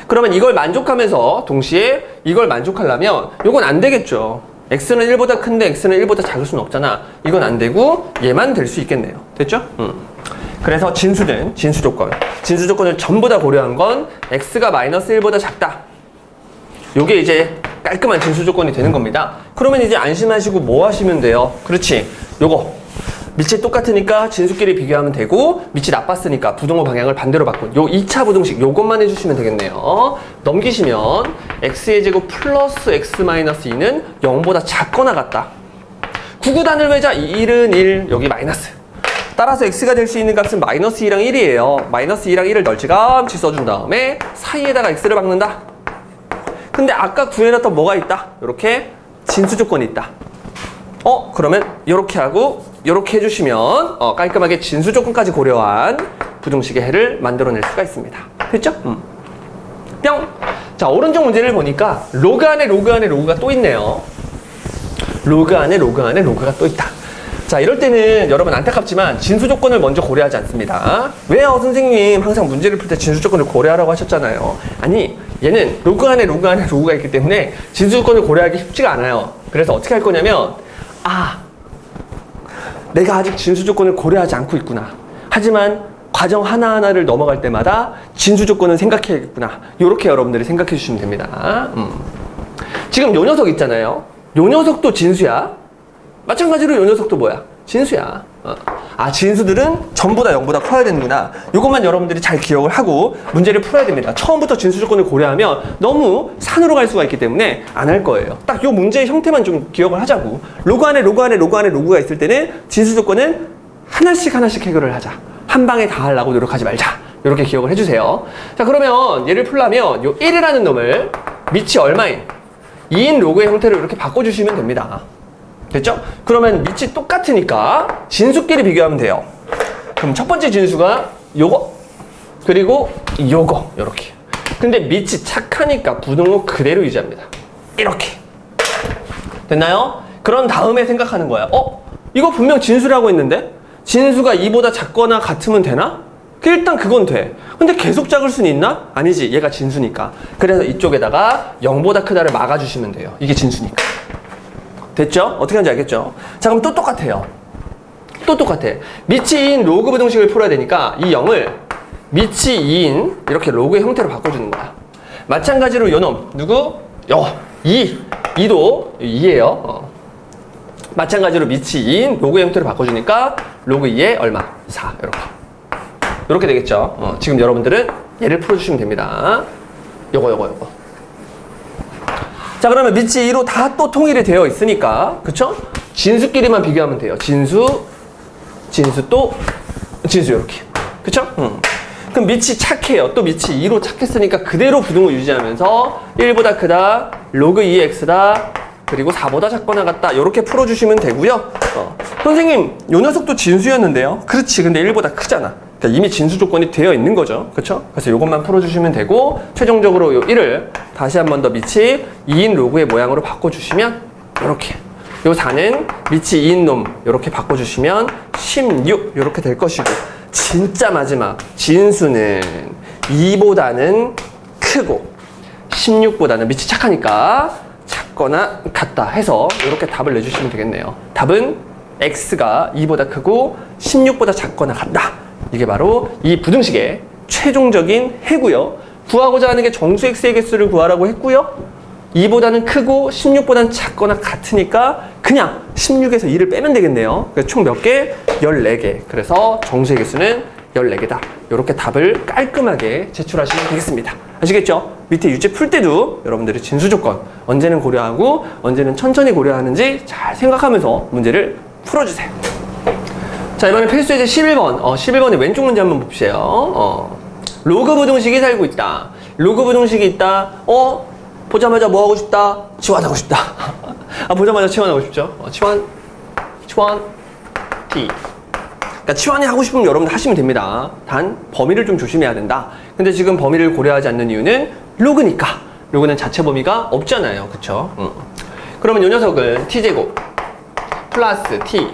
그러면 이걸 만족하면서 동시에 이걸 만족하려면 이건 안 되겠죠. x는 1보다 큰데 x는 1보다 작을 수는 없잖아. 이건 안 되고 얘만 될 수 있겠네요. 됐죠? 그래서 진수는 진수 조건을 전부 다 고려한 건 x가 마이너스 1보다 작다. 요게 이제 깔끔한 진수 조건이 되는 겁니다. 그러면 이제 안심하시고 뭐 하시면 돼요? 그렇지. 요거 밑이 똑같으니까 진수끼리 비교하면 되고 밑이 나빴으니까 부등호 방향을 반대로 바꾼 요 2차 부등식 요것만 해주시면 되겠네요. 넘기시면 x의 제곱 플러스 x 마이너스 2는 0보다 작거나 같다. 구구단을 외자 1은 1 여기 마이너스. 따라서 x가 될 수 있는 값은 마이너스 2랑 1이에요. 마이너스 2랑 1을 널찍함치 써준 다음에 사이에다가 x를 박는다. 근데 아까 구해놨던 뭐가 있다? 이렇게 진수 조건이 있다. 그러면 이렇게 하고 이렇게 해주시면 깔끔하게 진수 조건까지 고려한 부등식의 해를 만들어낼 수가 있습니다. 됐죠? 뿅! 자, 오른쪽 문제를 보니까 로그 안에 로그가 또 있네요. 로그 안에 로그가 또 있다. 자, 이럴 때는 여러분 안타깝지만 진수 조건을 먼저 고려하지 않습니다. 왜요? 선생님 항상 문제를 풀 때 진수 조건을 고려하라고 하셨잖아요. 아니, 얘는 로그 안에 로그가 있기 때문에 진수 조건을 고려하기 쉽지가 않아요. 그래서 어떻게 할 거냐면 내가 아직 진수 조건을 고려하지 않고 있구나. 하지만 과정 하나하나를 넘어갈 때마다 진수 조건은 생각해야겠구나. 이렇게 여러분들이 생각해 주시면 됩니다. 지금 요 녀석 있잖아요. 요 녀석도 진수야. 마찬가지로 요 녀석도 뭐야? 진수야. 진수들은 전부 다 0보다 커야 되는구나. 이것만 여러분들이 잘 기억을 하고 문제를 풀어야 됩니다. 처음부터 진수 조건을 고려하면 너무 산으로 갈 수가 있기 때문에 안 할 거예요. 딱 이 문제의 형태만 좀 기억을 하자고. 로그 안에 로그가 있을 때는 진수 조건은 하나씩 해결을 하자. 한 방에 다 하려고 노력하지 말자. 이렇게 기억을 해주세요. 자, 그러면 얘를 풀려면 요 1이라는 놈을 밑이 얼마인 2인 로그의 형태로 이렇게 바꿔주시면 됩니다. 됐죠? 그러면 밑이 똑같으니까 진수끼리 비교하면 돼요. 그럼 첫 번째 진수가 요거 그리고 요거 요렇게. 근데 밑이 착하니까 부등호 그대로 유지합니다. 이렇게. 됐나요? 그런 다음에 생각하는 거야. 이거 분명 진수라고 했는데 진수가 2보다 작거나 같으면 되나? 일단 그건 돼. 근데 계속 작을 수는 있나? 아니지. 얘가 진수니까. 그래서 이쪽에다가 0보다 크다를 막아주시면 돼요. 이게 진수니까. 됐죠? 어떻게 하는지 알겠죠? 자, 그럼 또 똑같아요. 밑이 2인 로그 부등식을 풀어야 되니까 이 0을 밑이 2인 이렇게 로그의 형태로 바꿔주는 거야. 마찬가지로 요놈 누구? 2도 2예요. 마찬가지로 밑이 2인 로그의 형태로 바꿔주니까 로그 2에 얼마? 4 이렇게 되겠죠? 지금 여러분들은 얘를 풀어주시면 됩니다. 요거. 자, 그러면 밑이 2로 다 또 통일이 되어 있으니까, 그쵸? 진수끼리만 비교하면 돼요. 진수 이렇게. 그쵸? 그럼 밑이 착해요. 또 밑이 2로 착했으니까 그대로 부등호 유지하면서 1보다 크다, 로그 2의 x다, 그리고 4보다 작거나 같다. 이렇게 풀어주시면 되고요. 선생님, 요 녀석도 진수였는데요. 그렇지. 근데 1보다 크잖아. 그러니까 이미 진수 조건이 되어 있는 거죠. 그렇죠? 그래서 이것만 풀어주시면 되고 최종적으로 요 1을 다시 한 번 더 밑이 2인 로그의 모양으로 바꿔주시면 이렇게 요 4는 밑이 2인 놈 이렇게 바꿔주시면 16 이렇게 될 것이고 진짜 마지막 진수는 2보다는 크고 16보다는 밑이 착하니까 작거나 같다 해서 이렇게 답을 내주시면 되겠네요. 답은 x가 2보다 크고 16보다 작거나 같다. 이게 바로 이 부등식의 최종적인 해고요. 구하고자 하는 게 정수 x의 개수를 구하라고 했고요. 2보다는 크고 16보다는 작거나 같으니까 그냥 16에서 2를 빼면 되겠네요. 총 몇 개? 14개. 그래서 정수의 개수는 14개다. 이렇게 답을 깔끔하게 제출하시면 되겠습니다. 아시겠죠? 밑에 유제 풀 때도 여러분들이 진수 조건 언제는 고려하고 언제는 천천히 고려하는지 잘 생각하면서 문제를 풀어주세요. 자, 이번에 필수 예제 11번. 11번의 왼쪽 문제 한번 봅시다. 로그 부등식이 살고 있다. 로그 부등식이 있다. 보자마자 뭐 하고 싶다? 치환하고 싶다. 보자마자 치환하고 싶죠? 치환, T. 그러니까 치환이 하고 싶으면 여러분들 하시면 됩니다. 단 범위를 좀 조심해야 된다. 근데 지금 범위를 고려하지 않는 이유는 로그니까. 로그는 자체 범위가 없잖아요. 그쵸? 그러면 이 녀석은 t제곱 플러스 t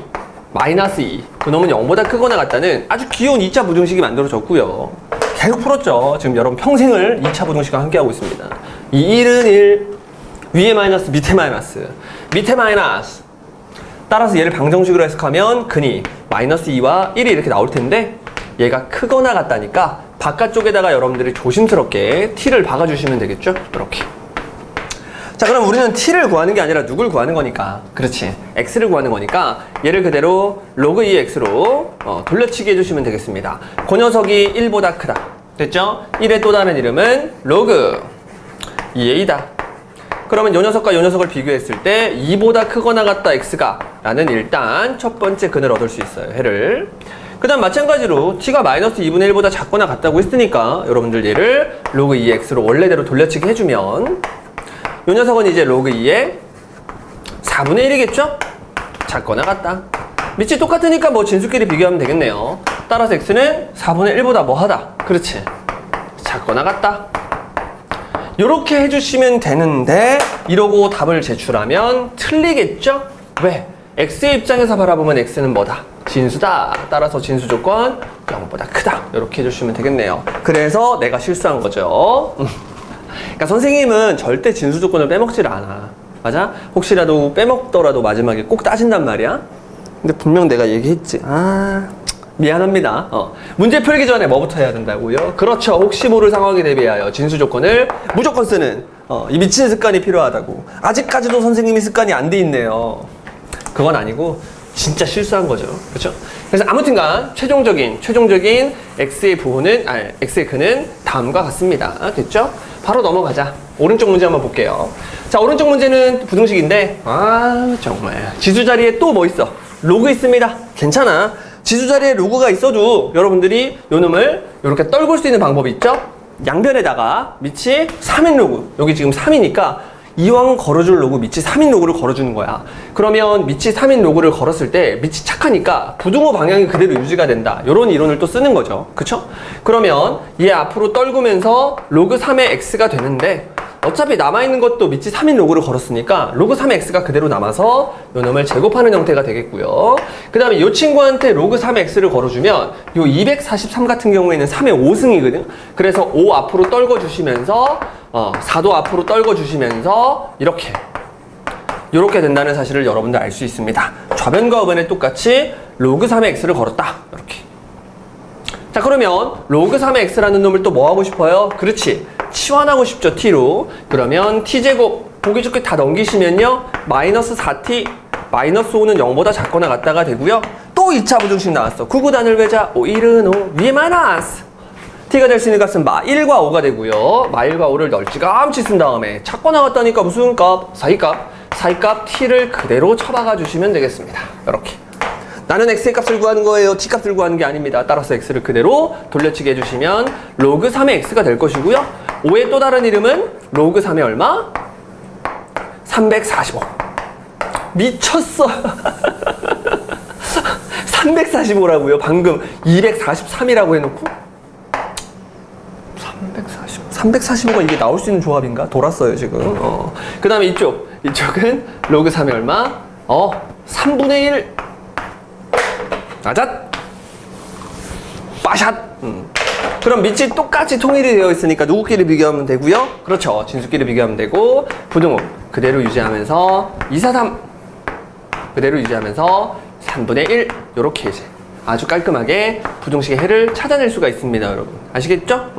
마이너스 2 그놈은 0보다 크거나 같다는 아주 귀여운 2차 부등식이 만들어졌고요. 계속 풀었죠. 지금 여러분 평생을 2차 부등식과 함께하고 있습니다. 이 1은 1 위에 마이너스 밑에 마이너스 밑에 마이너스. 따라서 얘를 방정식으로 해석하면 근이 마이너스 2와 1이 이렇게 나올 텐데 얘가 크거나 같다니까 바깥쪽에다가 여러분들이 조심스럽게 t를 박아주시면 되겠죠? 이렇게. 자, 그럼 우리는 t를 구하는 게 아니라 누굴 구하는 거니까, 그렇지, x를 구하는 거니까 얘를 그대로 로그 2x로 돌려치기 해주시면 되겠습니다. 그 녀석이 1보다 크다. 됐죠? 1의 또 다른 이름은 로그 2a다. 그러면 이 녀석과 이 녀석을 비교했을 때 2보다 크거나 같다 x가 라는 일단 첫 번째 근을 얻을 수 있어요. 해를. 그 다음 마찬가지로 t가 마이너스 2분의 1보다 작거나 같다고 했으니까 여러분들 얘를 로그 2x로 원래대로 돌려치기 해주면 이 녀석은 이제 로그 2의 4분의 1이겠죠? 작거나 같다. 밑이 똑같으니까 뭐 진수끼리 비교하면 되겠네요. 따라서 x는 4분의 1보다 뭐하다. 그렇지. 작거나 같다. 요렇게 해주시면 되는데 이러고 답을 제출하면 틀리겠죠? 왜? x의 입장에서 바라보면 x는 뭐다? 진수다. 따라서 진수 조건 0보다 크다. 이렇게 해주시면 되겠네요. 그래서 내가 실수한 거죠. 그러니까 선생님은 절대 진수 조건을 빼먹지를 않아. 맞아? 혹시라도 빼먹더라도 마지막에 꼭 따진단 말이야. 근데 분명 내가 얘기했지. 미안합니다. 문제 풀기 전에 뭐부터 해야 된다고요? 그렇죠. 혹시 모를 상황에 대비하여 진수 조건을 무조건 쓰는 이 미친 습관이 필요하다고. 아직까지도 선생님이 습관이 안 돼 있네요. 그건 아니고 진짜 실수한 거죠. 그렇죠? 그래서 아무튼간 최종적인 x의 부호는 x의 근은 다음과 같습니다. 됐죠? 바로 넘어가자. 오른쪽 문제 한번 볼게요. 자, 오른쪽 문제는 부등식인데 정말 지수 자리에 또 뭐 있어? 로그 있습니다. 괜찮아. 지수 자리에 로그가 있어도 여러분들이 요 놈을 이렇게 떨굴 수 있는 방법이 있죠? 양변에다가 밑이 3인 로그, 여기 지금 3이니까 이왕 걸어줄 로그 밑이 3인 로그를 걸어주는 거야. 그러면 밑이 3인 로그를 걸었을 때 밑이 착하니까 부등호 방향이 그대로 유지가 된다. 이런 이론을 또 쓰는 거죠. 그쵸? 그러면 얘 앞으로 떨구면서 로그 3의 x가 되는데 어차피 남아있는 것도 밑이 3인 로그를 걸었으니까 로그 3의 x가 그대로 남아서 요 놈을 제곱하는 형태가 되겠고요. 그 다음에 이 친구한테 로그 3의 x를 걸어주면 요 243 같은 경우에는 3의 5승이거든. 그래서 5 앞으로 떨궈주시면서 4도 앞으로 떨궈주시면서 이렇게 된다는 사실을 여러분들 알 수 있습니다. 좌변과 우변에 똑같이 로그 3의 x를 걸었다. 이렇게. 자, 그러면 로그 3의 x라는 놈을 또 뭐 하고 싶어요? 그렇지. 치환하고 싶죠, t로. 그러면 t제곱 보기 좋게 다 넘기시면요. 마이너스 4t 마이너스 5는 0보다 작거나 같다가 되고요. 또 2차 부등식 나왔어. 9구단을 외자 5, 1은 5 위에 마이너스 t가 될 수 있는 값은 마 1과 5가 되고요. 마 1과 5를 널찍함치 쓴 다음에 작거나 같다니까 무슨 값? 사이값 t를 그대로 쳐박아 주시면 되겠습니다. 이렇게. 나는 x의 값을 구하는 거예요. t 값을 구하는 게 아닙니다. 따라서 x를 그대로 돌려치기 해주시면 로그 3의 x가 될 것이고요. 5의 또 다른 이름은 로그 3의 얼마? 345. 미쳤어. 345라고요. 방금 243이라고 해놓고 345가 이게 나올 수 있는 조합인가? 돌았어요 지금. 그 다음에 이쪽은 로그 3의 얼마? 3분의 1. 아잣! 빠샷! 그럼 밑이 똑같이 통일이 되어 있으니까 누구끼리 비교하면 되고요? 그렇죠. 진수끼리 비교하면 되고 부등호 그대로 유지하면서 2, 4, 3 그대로 유지하면서 3분의 1 요렇게 이제 아주 깔끔하게 부등식의 해를 찾아낼 수가 있습니다. 여러분 아시겠죠?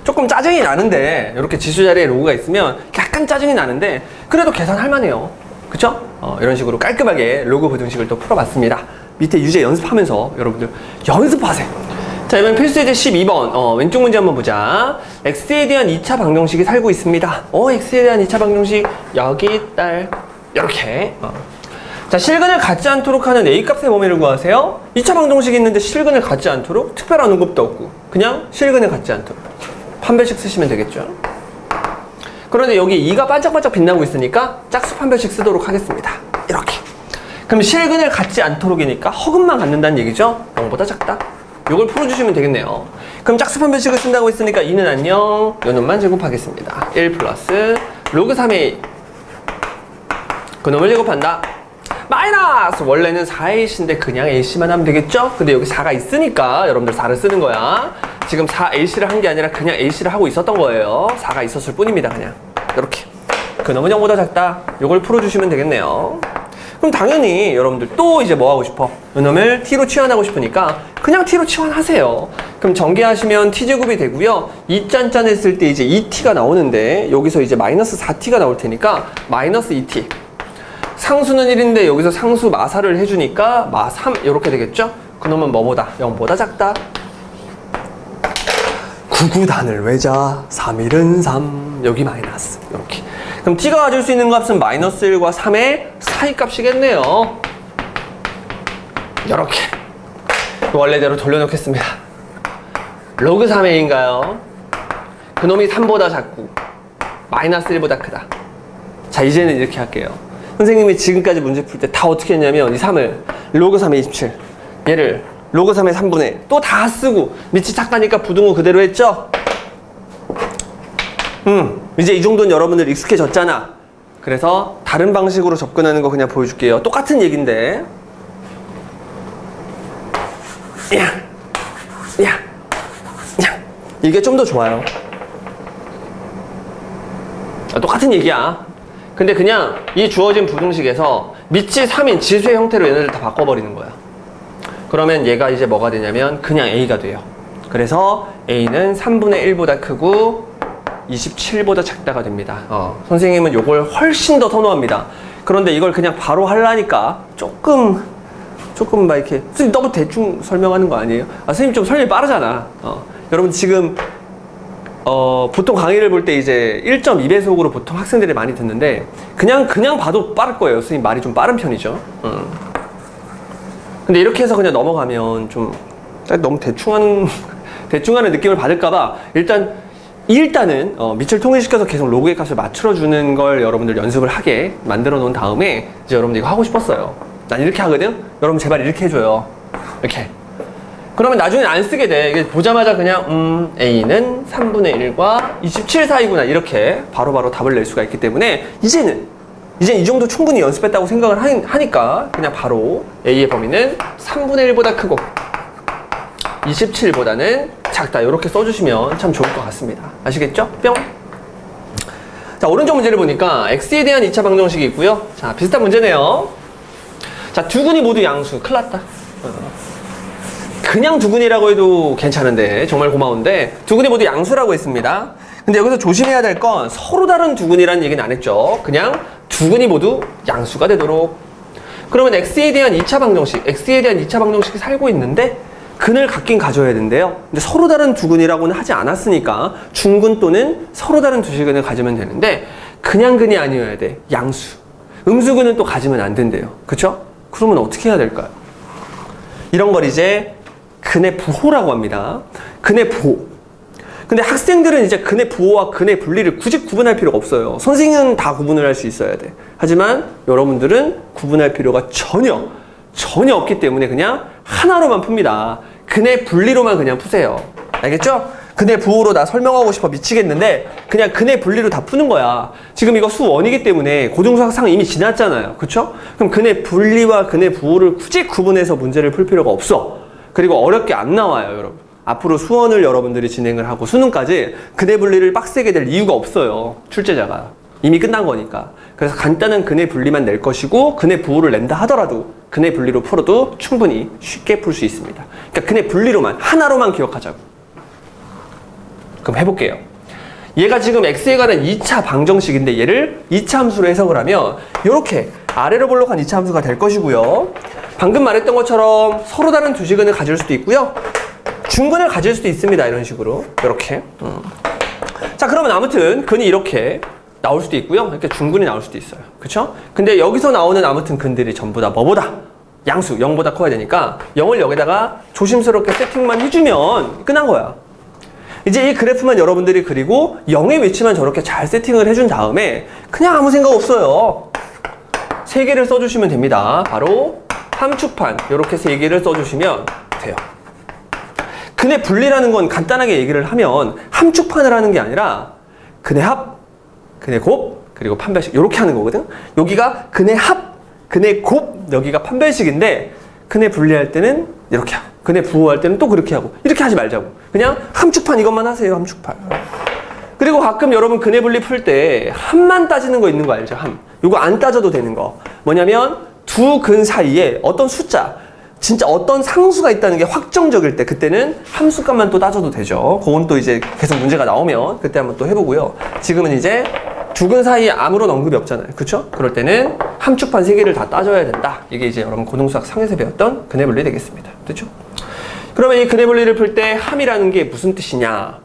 조금 짜증이 나는데 이렇게 지수 자리에 로그가 있으면 약간 짜증이 나는데 그래도 계산할 만해요. 그쵸? 이런 식으로 깔끔하게 로그 부등식을 또 풀어봤습니다. 밑에 유제 연습하면서 여러분들 연습하세요. 자, 이번 필수예제 12번 왼쪽 문제 한번 보자. x에 대한 2차 방정식이 살고 있습니다. x에 대한 2차 방정식 여기 있다. 이렇게 자, 실근을 갖지 않도록 하는 a값의 범위를 구하세요. 2차 방정식이 있는데 실근을 갖지 않도록 특별한 언급도 없고 그냥 실근을 갖지 않도록 판별식 쓰시면 되겠죠. 그런데 여기 2가 반짝반짝 빛나고 있으니까 짝수 판별식 쓰도록 하겠습니다. 이렇게. 그럼 실근을 갖지 않도록이니까 허근만 갖는다는 얘기죠. 0보다 작다. 요걸 풀어주시면 되겠네요. 그럼 짝수편 변식을 쓴다고 했으니까 2는 안녕, 요 놈만 제곱하겠습니다. 1 플러스 로그 3a 그놈을 제곱한다. 마이너스 원래는 4ac인데 그냥 ac만 하면 되겠죠? 근데 여기 4가 있으니까 여러분들 4를 쓰는 거야. 지금 4ac를 한 게 아니라 그냥 ac를 하고 있었던 거예요. 4가 있었을 뿐입니다. 그냥 이렇게 그놈은 0보다 작다. 요걸 풀어주시면 되겠네요. 그럼 당연히 여러분들 또 이제 뭐 하고 싶어? 요놈을 t로 치환하고 싶으니까 그냥 t로 치환하세요. 그럼 전개하시면 t제곱이 되고요. 2짠짠 했을 때 이제 2t가 나오는데 여기서 이제 마이너스 4t가 나올 테니까 마이너스 2t. 상수는 1인데 여기서 상수 마사를 해주니까 마3 이렇게 되겠죠? 그놈은 뭐보다? 0보다 작다. 9구단을 외자 3일은 3 여기 마이너스 이렇게. 그럼 t가 가질 수 있는 값은 마이너스 1과 3의 사이 값이겠네요. 이렇게 원래대로 돌려놓겠습니다. 로그 3a인가요? 그놈이 3보다 작고 마이너스 1보다 크다. 자, 이제는 이렇게 할게요. 선생님이 지금까지 문제 풀 때 다 어떻게 했냐면 이 3을 로그 3의 27 얘를 로그 3의 3분의 1 또 다 쓰고 밑이 작가니까 부등호 그대로 했죠? 이제 이 정도는 여러분들 익숙해졌잖아. 그래서 다른 방식으로 접근하는 거 그냥 보여줄게요. 똑같은 얘기인데 이게 좀 더 좋아요. 똑같은 얘기야. 근데 그냥 이 주어진 부등식에서 밑이 3인 지수의 형태로 얘네들 다 바꿔버리는 거야. 그러면 얘가 이제 뭐가 되냐면 그냥 A가 돼요. 그래서 A는 3분의 1보다 크고 27보다 작다가 됩니다. 선생님은 요걸 훨씬 더 선호합니다. 그런데 이걸 그냥 바로 하려니까 조금 막 이렇게 선생님 너무 대충 설명하는 거 아니에요? 선생님 좀 설명이 빠르잖아. 여러분 지금 보통 강의를 볼 때 이제 1.2배속으로 보통 학생들이 많이 듣는데 그냥 봐도 빠를 거예요. 선생님 말이 좀 빠른 편이죠. 근데 이렇게 해서 그냥 넘어가면 좀 너무 대충 하는 느낌을 받을까봐 일단은 밑을 통일시켜서 계속 로그의 값을 맞춰주는 걸 여러분들 연습을 하게 만들어 놓은 다음에 이제 여러분들 이거 하고 싶었어요. 난 이렇게 하거든? 여러분 제발 이렇게 해줘요. 이렇게. 그러면 나중에 안 쓰게 돼. 이게 보자마자 그냥 A는 3분의 1과 27 사이구나 이렇게 바로바로 답을 낼 수가 있기 때문에 이제 이 정도 충분히 연습했다고 생각을 하니까 그냥 바로 A의 범위는 3분의 1보다 크고 27보다는 작다 이렇게 써주시면 참 좋을 것 같습니다. 아시겠죠? 뿅! 자, 오른쪽 문제를 보니까 X에 대한 2차 방정식이 있고요. 자, 비슷한 문제네요. 자, 두 근이 모두 양수. 큰일 났다. 그냥 두 근이라고 해도 괜찮은데 정말 고마운데 두 근이 모두 양수라고 했습니다. 근데 여기서 조심해야 될 건 서로 다른 두 근이라는 얘기는 안 했죠. 그냥 두 근이 모두 양수가 되도록. 그러면 X에 대한 2차 방정식이 살고 있는데 근을 갖긴 가져야 된대요. 근데 서로 다른 두 근이라고는 하지 않았으니까 중근 또는 서로 다른 두 실근을 가지면 되는데 그냥 근이 아니어야 돼. 양수. 음수근은 또 가지면 안 된대요. 그쵸? 그러면 어떻게 해야 될까요? 이런 걸 이제 근의 부호라고 합니다. 근의 부호. 근데 학생들은 이제 근의 부호와 근의 분리를 굳이 구분할 필요가 없어요. 선생님은 다 구분을 할 수 있어야 돼. 하지만 여러분들은 구분할 필요가 전혀 없기 때문에 그냥 하나로만 풉니다. 근의 분리로만 그냥 푸세요. 알겠죠? 근의 부호로 나 설명하고 싶어 미치겠는데 그냥 근의 분리로 다 푸는 거야. 지금 이거 수1이기 때문에 고등수학상 이미 지났잖아요. 그쵸? 그럼 근의 분리와 근의 부호를 굳이 구분해서 문제를 풀 필요가 없어. 그리고 어렵게 안 나와요, 여러분. 앞으로 수원을 여러분들이 진행을 하고 수능까지 근의 분리를 빡세게 될 이유가 없어요. 출제자가. 이미 끝난 거니까. 그래서 간단한 근의 분리만 낼 것이고 근의 부호를 낸다 하더라도 근의 분리로 풀어도 충분히 쉽게 풀 수 있습니다. 그러니까 근의 분리로만, 하나로만 기억하자고. 그럼 해볼게요. 얘가 지금 x에 관한 2차 방정식인데 얘를 2차 함수로 해석을 하면 이렇게 아래로 볼록한 2차 함수가 될 것이고요. 방금 말했던 것처럼 서로 다른 두 실근을 가질 수도 있고요. 중근을 가질 수도 있습니다. 이런 식으로. 이렇게. 자, 그러면 아무튼 근이 이렇게 나올 수도 있고요. 이렇게 중근이 나올 수도 있어요. 그쵸? 근데 여기서 나오는 아무튼 근들이 전부 다 뭐보다? 양수, 0보다 커야 되니까 0을 여기다가 조심스럽게 세팅만 해주면 끝난 거야. 이제 이 그래프만 여러분들이 그리고 0의 위치만 저렇게 잘 세팅을 해준 다음에 그냥 아무 생각 없어요. 3개를 써주시면 됩니다. 바로 함축판 이렇게 3개를 써주시면 돼요. 근의 분리라는 건 간단하게 얘기를 하면 함축판을 하는 게 아니라 근의 합, 근의 곱, 그리고 판별식 이렇게 하는 거거든. 여기가 근의 합, 근의 곱, 여기가 판별식인데 근의 분리할 때는 이렇게 하고 근의 부호할 때는 또 그렇게 하고 이렇게 하지 말자고. 그냥 함축판 이것만 하세요. 함축판. 그리고 가끔 여러분 근의 분리 풀 때 함만 따지는 거 있는 거 알죠? 함. 이거 안 따져도 되는 거. 뭐냐면 두 근 사이에 어떤 숫자, 진짜 어떤 상수가 있다는 게 확정적일 때 그때는 함수값만 또 따져도 되죠. 그건 또 이제 계속 문제가 나오면 그때 한번 또 해보고요. 지금은 이제 두 근 사이에 아무런 언급이 없잖아요. 그쵸? 그럴 때는 함축판 3개를 다 따져야 된다. 이게 이제 여러분 고등수학 3에서 배웠던 근의 분리 되겠습니다. 그렇죠? 그러면 이 근의 분리를 풀 때 함이라는 게 무슨 뜻이냐?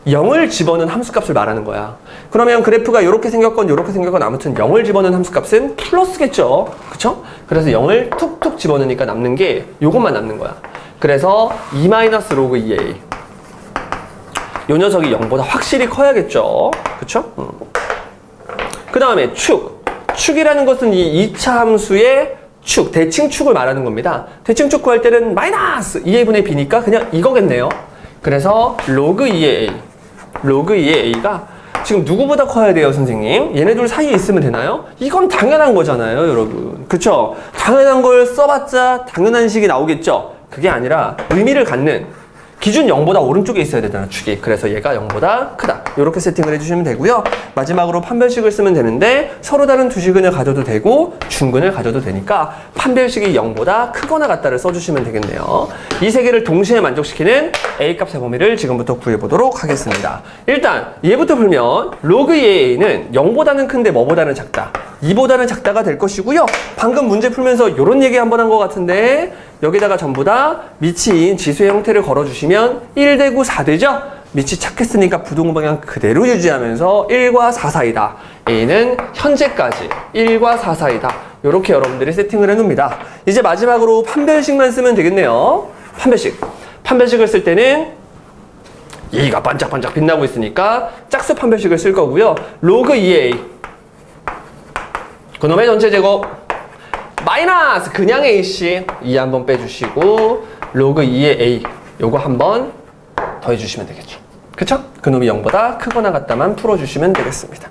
0을 집어넣은 함수값을 말하는 거야. 그러면 그래프가 이렇게 생겼건 이렇게 생겼건 아무튼 0을 집어넣은 함수값은 플러스겠죠. 그쵸? 그래서 0을 툭툭 집어넣으니까 남는 게 요것만 남는 거야. 그래서 2-로그 2a 요 녀석이 0보다 확실히 커야겠죠. 그쵸? 그 다음에 축. 축이라는 것은 이 2차 함수의 축, 대칭축을 말하는 겁니다. 대칭축 구할 때는 마이너스 2a분의 b니까 그냥 이거겠네요. 그래서 로그 2의 a. 로그 2의 a가 지금 누구보다 커야 돼요, 선생님? 얘네 둘 사이에 있으면 되나요? 이건 당연한 거잖아요, 여러분. 그쵸? 당연한 걸 써봤자 당연한 식이 나오겠죠? 그게 아니라 의미를 갖는 기준 0보다 오른쪽에 있어야 되잖아, 축이. 그래서 얘가 0보다 크다. 이렇게 세팅을 해주시면 되고요. 마지막으로 판별식을 쓰면 되는데 서로 다른 두 식근을 가져도 되고 중근을 가져도 되니까 판별식이 0보다 크거나 같다를 써주시면 되겠네요. 이 세 개를 동시에 만족시키는 A값의 범위를 지금부터 구해보도록 하겠습니다. 일단 얘부터 풀면 로그 2A는 0보다는 큰데 뭐보다는 작다. 2보다는 작다가 될 것이고요. 방금 문제 풀면서 이런 얘기 한번 한 것 같은데 여기다가 전부 다 미치인 지수의 형태를 걸어주시면 1대구 4되죠? 미치 착했으니까 부동방향 그대로 유지하면서 1과 4 사이다. A는 현재까지 1과 4 사이다. 이렇게 여러분들이 세팅을 해놓습니다. 이제 마지막으로 판별식만 쓰면 되겠네요. 판별식. 판별식을 쓸 때는 A가 반짝반짝 빛나고 있으니까 짝수 판별식을 쓸 거고요. 로그 2A 그놈의 전체 제곱 마이너스 그냥 AC 2 한번 빼주시고 로그 2의 A 요거 한번 더해주시면 되겠죠. 그쵸? 그놈이 0보다 크거나 같다만 풀어주시면 되겠습니다.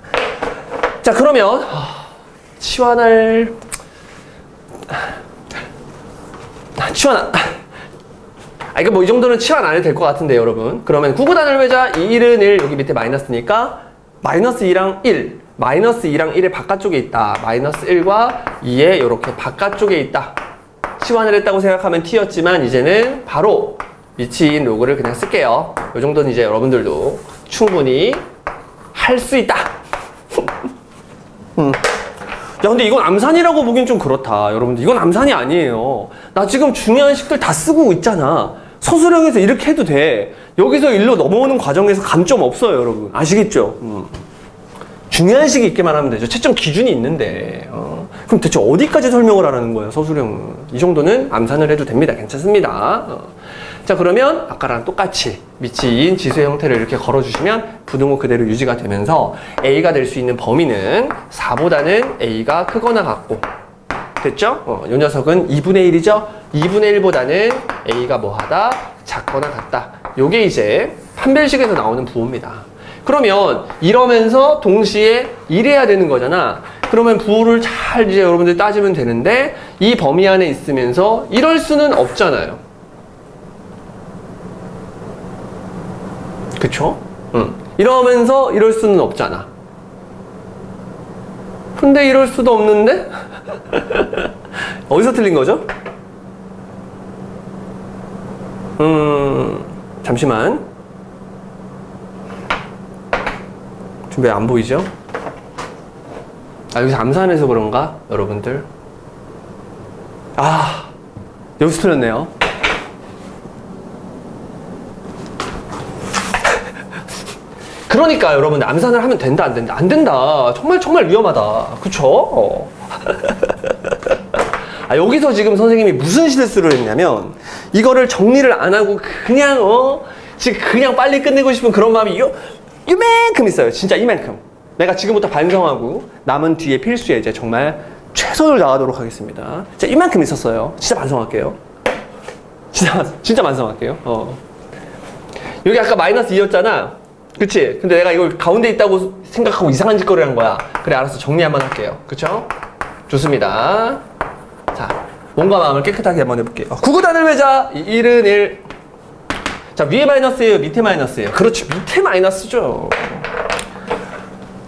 자 그러면 치환할 이거 뭐 이 정도는 치환 안 해도 될 것 같은데 여러분. 그러면 구구단을 외자 1은 1 여기 밑에 마이너스니까 마이너스 2랑 1 마이너스 2랑 1의 바깥쪽에 있다. 마이너스 1과 2의 이렇게 바깥쪽에 있다. 치환을 했다고 생각하면 t였지만 이제는 바로 미치인 로그를 그냥 쓸게요. 이 정도는 이제 여러분들도 충분히 할 수 있다. 야 근데 이건 암산이라고 보긴 좀 그렇다. 여러분들 이건 암산이 아니에요. 나 지금 중요한 식들 다 쓰고 있잖아. 서술형에서 이렇게 해도 돼. 여기서 일로 넘어오는 과정에서 감점 없어요, 여러분. 아시겠죠? 중요한 식이 있게만 하면 되죠. 채점 기준이 있는데 그럼 대체 어디까지 설명을 하라는 거예요, 서술형은. 이 정도는 암산을 해도 됩니다. 괜찮습니다. 자 그러면 아까랑 똑같이 미치인 지수의 형태를 이렇게 걸어주시면 부등호 그대로 유지가 되면서 A가 될 수 있는 범위는 4보다는 A가 크거나 같고 됐죠? 이 녀석은 2분의 1이죠? 2분의 1보다는 A가 뭐하다? 작거나 같다. 요게 이제 판별식에서 나오는 부호입니다. 그러면 이러면서 동시에 이래야 되는 거잖아. 그러면 부호를 잘 이제 여러분들 따지면 되는데 이 범위 안에 있으면서 이럴 수는 없잖아요. 그쵸? 이러면서 이럴 수는 없잖아. 근데 이럴 수도 없는데? 어디서 틀린 거죠? 잠시만. 지금 왜 안 보이죠? 여기서 암산해서 그런가? 여러분들. 여기서 틀렸네요. 그러니까 여러분들 암산을 하면 된다 안 된다? 안 된다. 정말 위험하다. 그쵸? 여기서 지금 선생님이 무슨 실수를 했냐면 이거를 정리를 안 하고 그냥 지금 그냥 빨리 끝내고 싶은 그런 마음이 요만큼 있어요. 진짜 이만큼. 내가 지금부터 반성하고 남은 뒤에 필수 예제 정말 최선을 다하도록 하겠습니다. 자, 이만큼 있었어요. 진짜 반성할게요. 진짜 반성할게요. 여기 아까 마이너스 2였잖아. 그치? 근데 내가 이걸 가운데 있다고 생각하고 이상한 짓거리를 한 거야. 그래, 알았어. 정리 한번 할게요. 그쵸? 좋습니다. 자, 몸과 마음을 깨끗하게 한번 해볼게요. 구구단을 외자. 1은 1. 자, 위에 마이너스예요? 밑에 마이너스예요? 그렇지. 밑에 마이너스죠.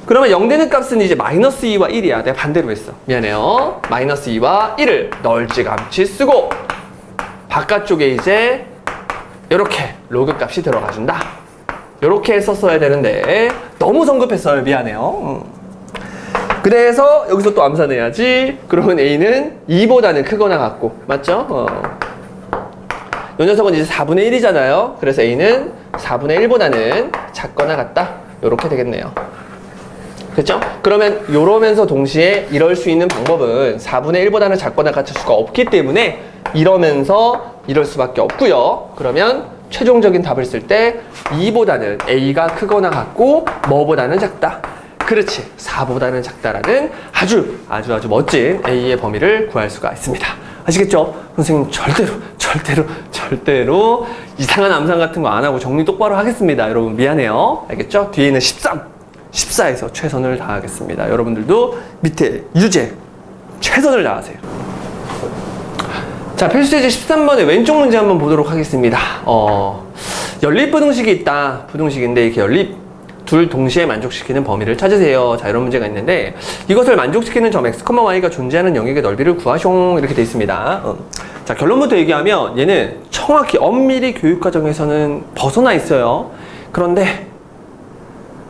그러면 0 되는 값은 이제 마이너스 2와 1이야. 내가 반대로 했어. 미안해요. 마이너스 2와 1을 널찌감치 쓰고 바깥쪽에 이제 이렇게 로그 값이 들어가준다. 이렇게 했었어야 되는데 너무 성급했어요. 미안해요. 그래서 여기서 또 암산해야지. 그러면 A는 2보다는 크거나 같고, 맞죠? 이 녀석은 이제 4분의 1이잖아요. 그래서 A는 4분의 1보다는 작거나 같다. 이렇게 되겠네요. 그렇죠? 그러면 이러면서 동시에 이럴 수 있는 방법은 4분의 1보다는 작거나 같을 수가 없기 때문에 이러면서 이럴 수밖에 없고요. 그러면 최종적인 답을 쓸 때 2보다는 A가 크거나 같고 뭐보다는 작다. 그렇지. 4보다는 작다라는 아주 멋진 A의 범위를 구할 수가 있습니다. 아시겠죠? 선생님 절대로 이상한 암산 같은 거 안 하고 정리 똑바로 하겠습니다. 여러분 미안해요. 알겠죠? 뒤에는 14에서 최선을 다하겠습니다. 여러분들도 밑에 유제 최선을 다하세요. 자, 필수제제 13번의 왼쪽 문제 한번 보도록 하겠습니다. 연립부등식이 있다. 부등식인데 이렇게 연립 둘 동시에 만족시키는 범위를 찾으세요. 자, 이런 문제가 있는데 이것을 만족시키는 점 x, y가 존재하는 영역의 넓이를 구하숑 이렇게 돼 있습니다. 자, 결론부터 얘기하면 얘는 정확히 엄밀히 교육과정에서는 벗어나 있어요. 그런데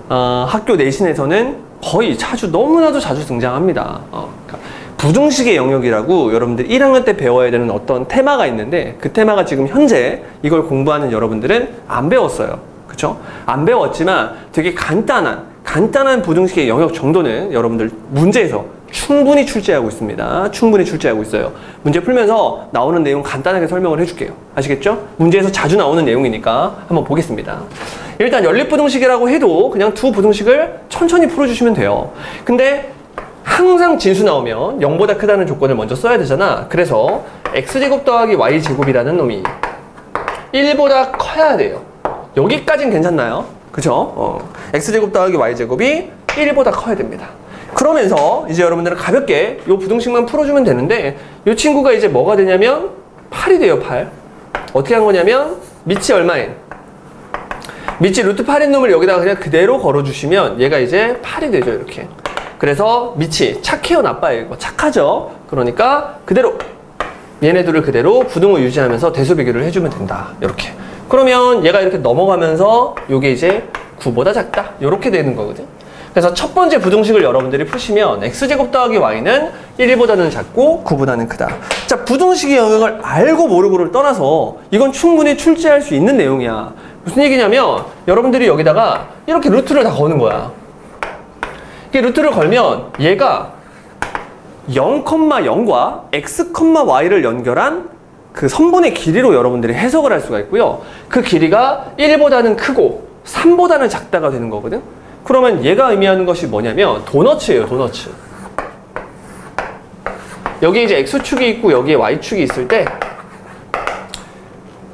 학교 내신에서는 거의 너무나도 자주 등장합니다. 그러니까 부등식의 영역이라고 여러분들 1학년 때 배워야 되는 어떤 테마가 있는데 그 테마가 지금 현재 이걸 공부하는 여러분들은 안 배웠어요. 그쵸? 안 배웠지만 되게 간단한 부등식의 영역 정도는 여러분들 문제에서 충분히 출제하고 있습니다. 충분히 출제하고 있어요. 문제 풀면서 나오는 내용 간단하게 설명을 해줄게요. 아시겠죠? 문제에서 자주 나오는 내용이니까 한번 보겠습니다. 일단 연립부등식이라고 해도 그냥 두 부등식을 천천히 풀어주시면 돼요. 근데 항상 진수 나오면 0보다 크다는 조건을 먼저 써야 되잖아. 그래서 x제곱 더하기 y제곱이라는 놈이 1보다 커야 돼요. 여기까진 괜찮나요? 그죠? x제곱 더하기 y제곱이 1보다 커야 됩니다. 그러면서 이제 여러분들은 가볍게 이 부등식만 풀어주면 되는데 이 친구가 이제 뭐가 되냐면 8이 돼요. 8. 어떻게 한 거냐면 밑이 얼마인? 밑이 루트 8인 놈을 여기다가 그냥 그대로 걸어주시면 얘가 이제 8이 되죠. 이렇게. 그래서 밑이 착해요? 나빠요? 이거 착하죠? 그러니까 그대로 얘네들을 그대로 부등호 유지하면서 대수 비교를 해주면 된다. 이렇게. 그러면 얘가 이렇게 넘어가면서 이게 이제 9보다 작다. 이렇게 되는 거거든. 그래서 첫 번째 부등식을 여러분들이 푸시면 x제곱 더하기 y는 1보다는 작고 9보다는 크다. 자, 부등식의 영역을 알고 모르고를 떠나서 이건 충분히 출제할 수 있는 내용이야. 무슨 얘기냐면 여러분들이 여기다가 이렇게 루트를 다 거는 거야. 이렇게 루트를 걸면 얘가 0,0과 x, y를 연결한 그 선분의 길이로 여러분들이 해석을 할 수가 있고요. 그 길이가 1보다는 크고 3보다는 작다가 되는 거거든. 그러면 얘가 의미하는 것이 뭐냐면 도너츠예요. 도너츠. 여기 이제 x축이 있고 여기에 y축이 있을 때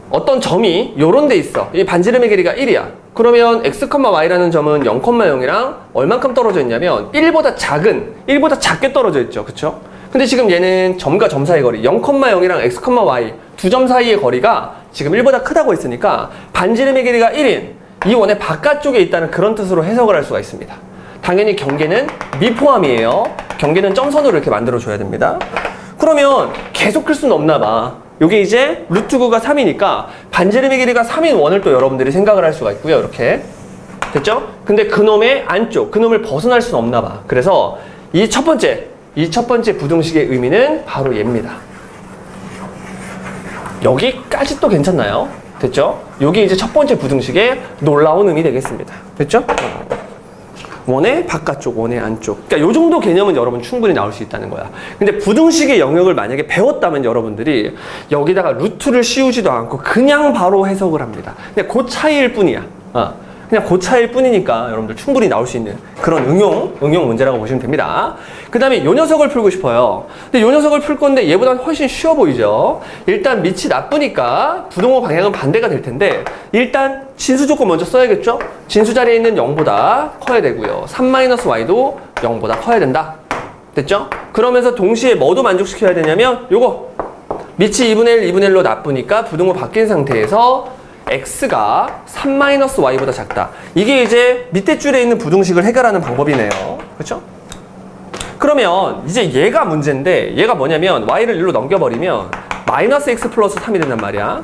어떤 점이 요런 데 있어. 이 반지름의 길이가 1이야. 그러면 x, y라는 점은 0,0이랑 얼만큼 떨어져 있냐면 1보다 작게 떨어져 있죠. 그쵸? 근데 지금 얘는 점과 점 사이의 거리 0,0이랑 x, y 두 점 사이의 거리가 지금 1보다 크다고 했으니까 반지름의 길이가 1인 이 원의 바깥쪽에 있다는 그런 뜻으로 해석을 할 수가 있습니다. 당연히 경계는 미포함이에요. 경계는 점선으로 이렇게 만들어줘야 됩니다. 그러면 계속 클 수는 없나 봐. 요게 이제 루트 9가 3이니까 반지름의 길이가 3인 원을 또 여러분들이 생각을 할 수가 있고요. 이렇게. 됐죠? 근데 그놈의 안쪽, 그놈을 벗어날 수는 없나 봐. 그래서 이 첫 번째 부등식의 의미는 바로 얘입니다. 여기까지 또 괜찮나요? 됐죠? 요게 이제 첫 번째 부등식의 놀라운 의미 되겠습니다. 됐죠? 원의 바깥쪽, 원의 안쪽. 그러니까 요 정도 개념은 여러분 충분히 나올 수 있다는 거야. 근데 부등식의 영역을 만약에 배웠다면 여러분들이 여기다가 루트를 씌우지도 않고 그냥 바로 해석을 합니다. 근데 그 차이일 뿐이야. 그냥 그 차이일 뿐이니까 여러분들 충분히 나올 수 있는 그런 응용 문제라고 보시면 됩니다. 그 다음에 요 녀석을 풀고 싶어요. 근데 요 녀석을 풀 건데 얘보다 훨씬 쉬워 보이죠? 일단 밑이 나쁘니까 부동호 방향은 반대가 될 텐데 일단 진수 조건 먼저 써야겠죠? 진수 자리에 있는 0보다 커야 되고요. 3-y도 0보다 커야 된다. 됐죠? 그러면서 동시에 뭐도 만족시켜야 되냐면 요거 밑이 2분의 1, 2분의 1로 나쁘니까 부동호 바뀐 상태에서 x가 3-y보다 작다. 이게 이제 밑에 줄에 있는 부등식을 해결하는 방법이네요. 그렇죠? 그러면 이제 얘가 문제인데 얘가 뭐냐면 y를 1로 넘겨버리면 마이너스 x 플러스 3이 된단 말이야.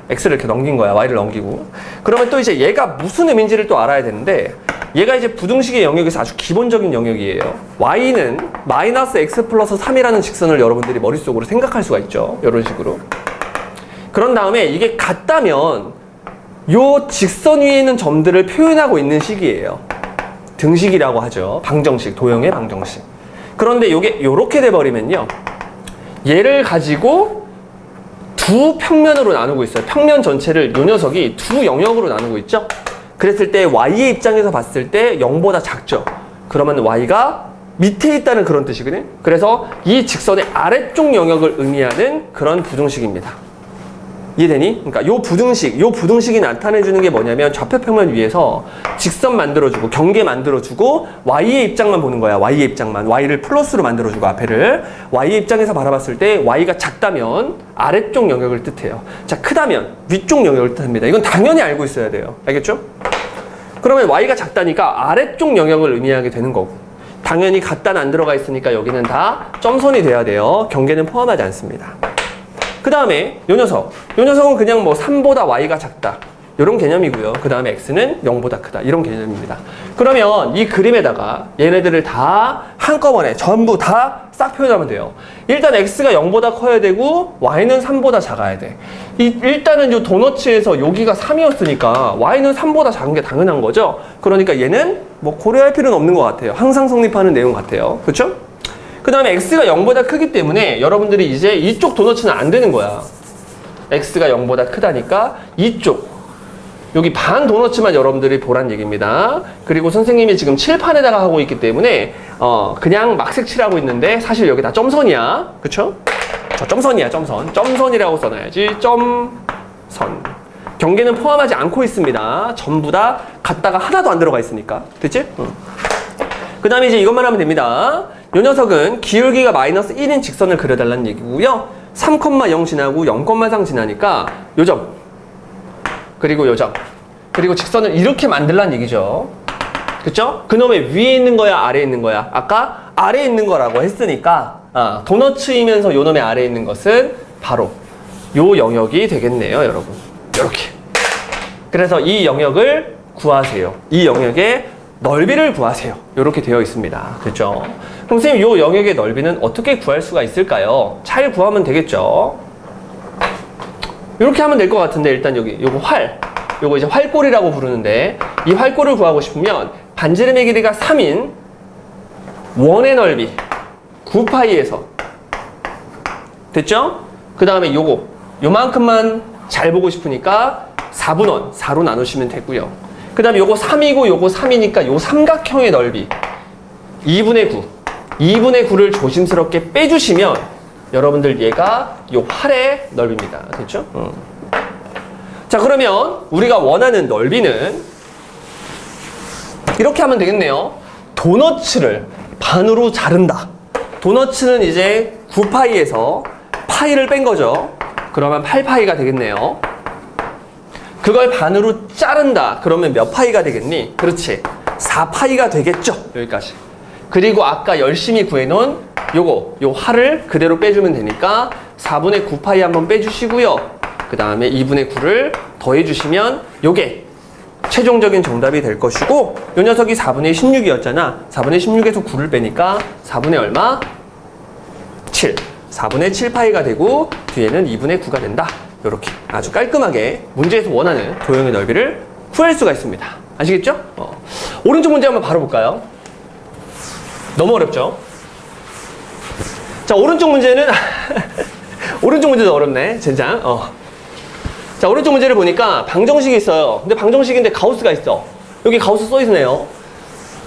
x를 이렇게 넘긴 거야. y를 넘기고. 그러면 또 이제 얘가 무슨 의미인지를 또 알아야 되는데 얘가 이제 부등식의 영역에서 아주 기본적인 영역이에요. y는 마이너스 x 플러스 3이라는 직선을 여러분들이 머릿속으로 생각할 수가 있죠. 이런 식으로. 그런 다음에 이게 같다면 요 직선 위에 있는 점들을 표현하고 있는 식이에요. 등식이라고 하죠. 방정식, 도형의 방정식. 그런데 요게 요렇게 돼버리면요. 얘를 가지고 두 평면으로 나누고 있어요. 평면 전체를 요 녀석이 두 영역으로 나누고 있죠. 그랬을 때 y의 입장에서 봤을 때 0보다 작죠. 그러면 y가 밑에 있다는 그런 뜻이거든요. 그래서 이 직선의 아래쪽 영역을 의미하는 그런 부등식입니다. 이해되니? 그러니까 요 부등식이 나타내주는 게 뭐냐면 좌표 평면 위에서 직선 만들어주고 경계 만들어주고 y의 입장만 보는 거야. y의 입장만. y를 플러스로 만들어주고 앞에를 y의 입장에서 바라봤을 때 y가 작다면 아래쪽 영역을 뜻해요. 자, 크다면 위쪽 영역을 뜻합니다. 이건 당연히 알고 있어야 돼요. 알겠죠? 그러면 y가 작다니까 아래쪽 영역을 의미하게 되는 거고 당연히 같다는 안 들어가 있으니까 여기는 다 점선이 돼야 돼요. 경계는 포함하지 않습니다. 그 다음에 요 녀석은 그냥 뭐 3보다 y가 작다 이런 개념이고요. 그 다음에 x는 0보다 크다 이런 개념입니다. 그러면 이 그림에다가 얘네들을 다 한꺼번에 전부 다 싹 표현하면 돼요. 일단 x가 0보다 커야 되고 y는 3보다 작아야 돼. 일단은 요 도너츠에서 여기가 3이었으니까 y는 3보다 작은 게 당연한 거죠. 그러니까 얘는 뭐 고려할 필요는 없는 것 같아요. 항상 성립하는 내용 같아요. 그렇죠? 그 다음에 x가 0보다 크기 때문에 여러분들이 이제 이쪽 도너츠는 안 되는 거야. x가 0보다 크다니까 이쪽 여기 반 도너츠만 여러분들이 보란 얘기입니다. 그리고 선생님이 지금 칠판에다가 하고 있기 때문에 그냥 막색 칠하고 있는데 사실 여기 다 점선이야. 그쵸? 점선이야. 점선이라고 써놔야지. 점선. 경계는 포함하지 않고 있습니다. 전부 다 갖다가 하나도 안 들어가 있으니까. 됐지? 그 다음에 이제 이것만 하면 됩니다. 이 녀석은 기울기가 마이너스 1인 직선을 그려달라는 얘기고요. 3,0 지나고 0,3 지나니까 요 점 그리고 요 점 그리고 직선을 이렇게 만들라는 얘기죠. 그쵸? 그놈의 위에 있는 거야 아래에 있는 거야? 아까 아래에 있는 거라고 했으니까 도너츠이면서 요 놈의 아래에 있는 것은 바로 요 영역이 되겠네요. 여러분 이렇게. 그래서 이 영역을 구하세요. 이 영역의 넓이를 구하세요. 이렇게 되어 있습니다. 그렇죠? 그럼 선생님 이 영역의 넓이는 어떻게 구할 수가 있을까요? 잘 구하면 되겠죠? 이렇게 하면 될 것 같은데 일단 여기 요거 요거 이제 활골이라고 부르는데 이 활골을 구하고 싶으면 반지름의 길이가 3인 원의 넓이 9파이에서 됐죠? 그 다음에 요만큼만 잘 보고 싶으니까 4분원 4로 나누시면 되고요. 그 다음에 요거 3이고 요거 3이니까 요 삼각형의 넓이 2분의 9 2분의 9를 조심스럽게 빼주시면 여러분들 얘가 요 활의 넓이입니다. 됐죠? 자, 그러면 우리가 원하는 넓이는 이렇게 하면 되겠네요. 도너츠를 반으로 자른다. 도너츠는 이제 9파이에서 파이를 뺀 거죠. 그러면 8파이가 되겠네요. 그걸 반으로 자른다. 그러면 몇 파이가 되겠니? 그렇지. 4파이가 되겠죠. 여기까지. 그리고 아까 열심히 구해놓은 요 활을 그대로 빼주면 되니까 4분의 9파이 한번 빼주시고요. 그 다음에 2분의 9를 더해주시면 요게 최종적인 정답이 될 것이고 요 녀석이 4분의 16이었잖아. 4분의 16에서 9를 빼니까 4분의 얼마? 7. 4분의 7파이가 되고 뒤에는 2분의 9가 된다. 요렇게 아주 깔끔하게 문제에서 원하는 도형의 넓이를 구할 수가 있습니다. 아시겠죠? 오른쪽 문제 한번 바로 볼까요? 너무 어렵죠? 자, 오른쪽 문제는 오른쪽 문제도 어렵네. 젠장. 자, 오른쪽 문제를 보니까 방정식이 있어요. 근데 방정식인데 가우스가 있어. 여기 가우스 써 있네요.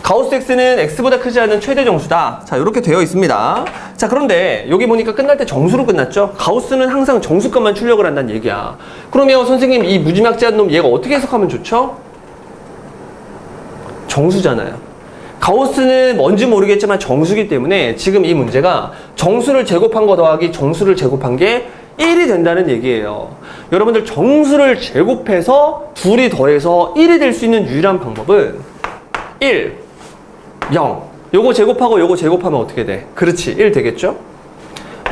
가우스 x는 x보다 크지 않은 최대 정수다. 자, 이렇게 되어 있습니다. 자, 그런데 여기 보니까 끝날 때 정수로 끝났죠? 가우스는 항상 정수값만 출력을 한다는 얘기야. 그러면 선생님 이 무지막지한 놈 얘가 어떻게 해석하면 좋죠? 정수잖아요. 가우스는 뭔지 모르겠지만 정수기 때문에 지금 이 문제가 정수를 제곱한 거 더하기 정수를 제곱한 게 1이 된다는 얘기예요. 여러분들 정수를 제곱해서 둘이 더해서 1이 될 수 있는 유일한 방법은 1, 0. 요거 제곱하고 요거 제곱하면 어떻게 돼? 그렇지, 1 되겠죠?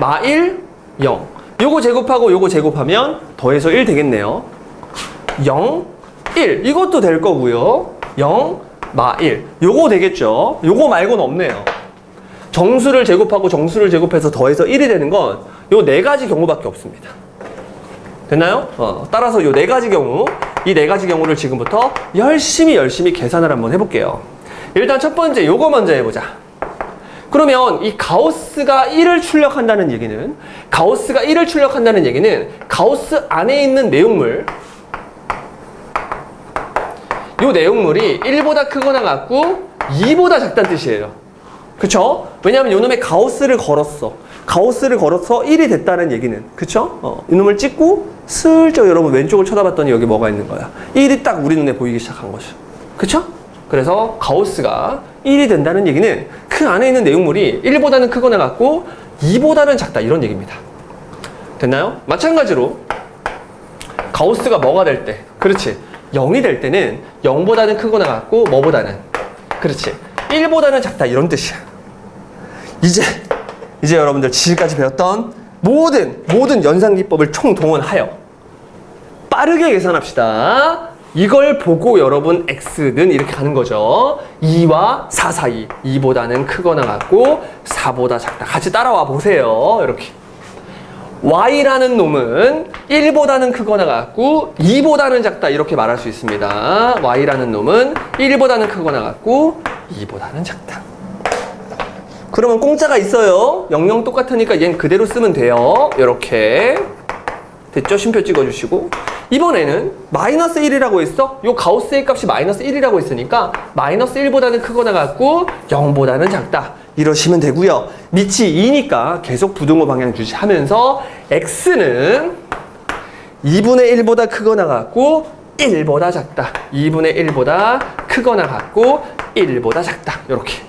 마 1, 0. 요거 제곱하고 요거 제곱하면 더해서 1 되겠네요. 0, 1. 이것도 될 거고요. 0, 마 1. 요거 되겠죠? 요거 말고는 없네요. 정수를 제곱하고 정수를 제곱해서 더해서 1이 되는 건 요 네 가지 경우밖에 없습니다. 됐나요? 따라서 요 네 가지 경우, 이 네 가지 경우를 지금부터 열심히 계산을 한번 해볼게요. 일단 첫 번째 요거 먼저 해보자. 그러면 이 가우스가 1을 출력한다는 얘기는 가우스 안에 있는 내용물, 요 내용물이 1보다 크거나 같고 2보다 작다는 뜻이에요. 그쵸? 왜냐하면 요놈의 가우스를 걸었어. 가우스를 걸어서 1이 됐다는 얘기는, 그쵸? 이놈을 찍고 슬쩍 여러분 왼쪽을 쳐다봤더니 여기 뭐가 있는 거야? 1이 딱 우리 눈에 보이기 시작한 거죠. 그쵸? 그래서 가우스가 1이 된다는 얘기는 그 안에 있는 내용물이 1보다는 크거나 같고 2보다는 작다, 이런 얘기입니다. 됐나요? 마찬가지로 가우스가 뭐가 될 때, 그렇지, 0이 될 때는 0보다는 크거나 같고 뭐보다는, 그렇지, 1보다는 작다, 이런 뜻이야. 이제 여러분들 지금까지 배웠던 모든 연산기법을 총동원하여 빠르게 계산합시다. 이걸 보고 여러분 x는 이렇게 가는 거죠. 2와 4 사이, 2보다는 크거나 같고 4보다 작다. 같이 따라와 보세요. 이렇게. y라는 놈은 1보다는 크거나 같고 2보다는 작다, 이렇게 말할 수 있습니다. y라는 놈은 1보다는 크거나 같고 2보다는 작다. 그러면 공짜가 있어요. 0, 똑같으니까 얘는 그대로 쓰면 돼요. 이렇게. 됐죠? 쉼표 찍어주시고. 이번에는 마이너스 1이라고 했어? 요 가우스의 값이 마이너스 1이라고 했으니까 마이너스 1보다는 크거나 같고 0보다는 작다, 이러시면 되고요. 밑이 2니까 계속 부등호 방향 주시하면서 x는 2분의 1보다 크거나 같고 1보다 작다, 2분의 1보다 크거나 같고 1보다 작다, 이렇게.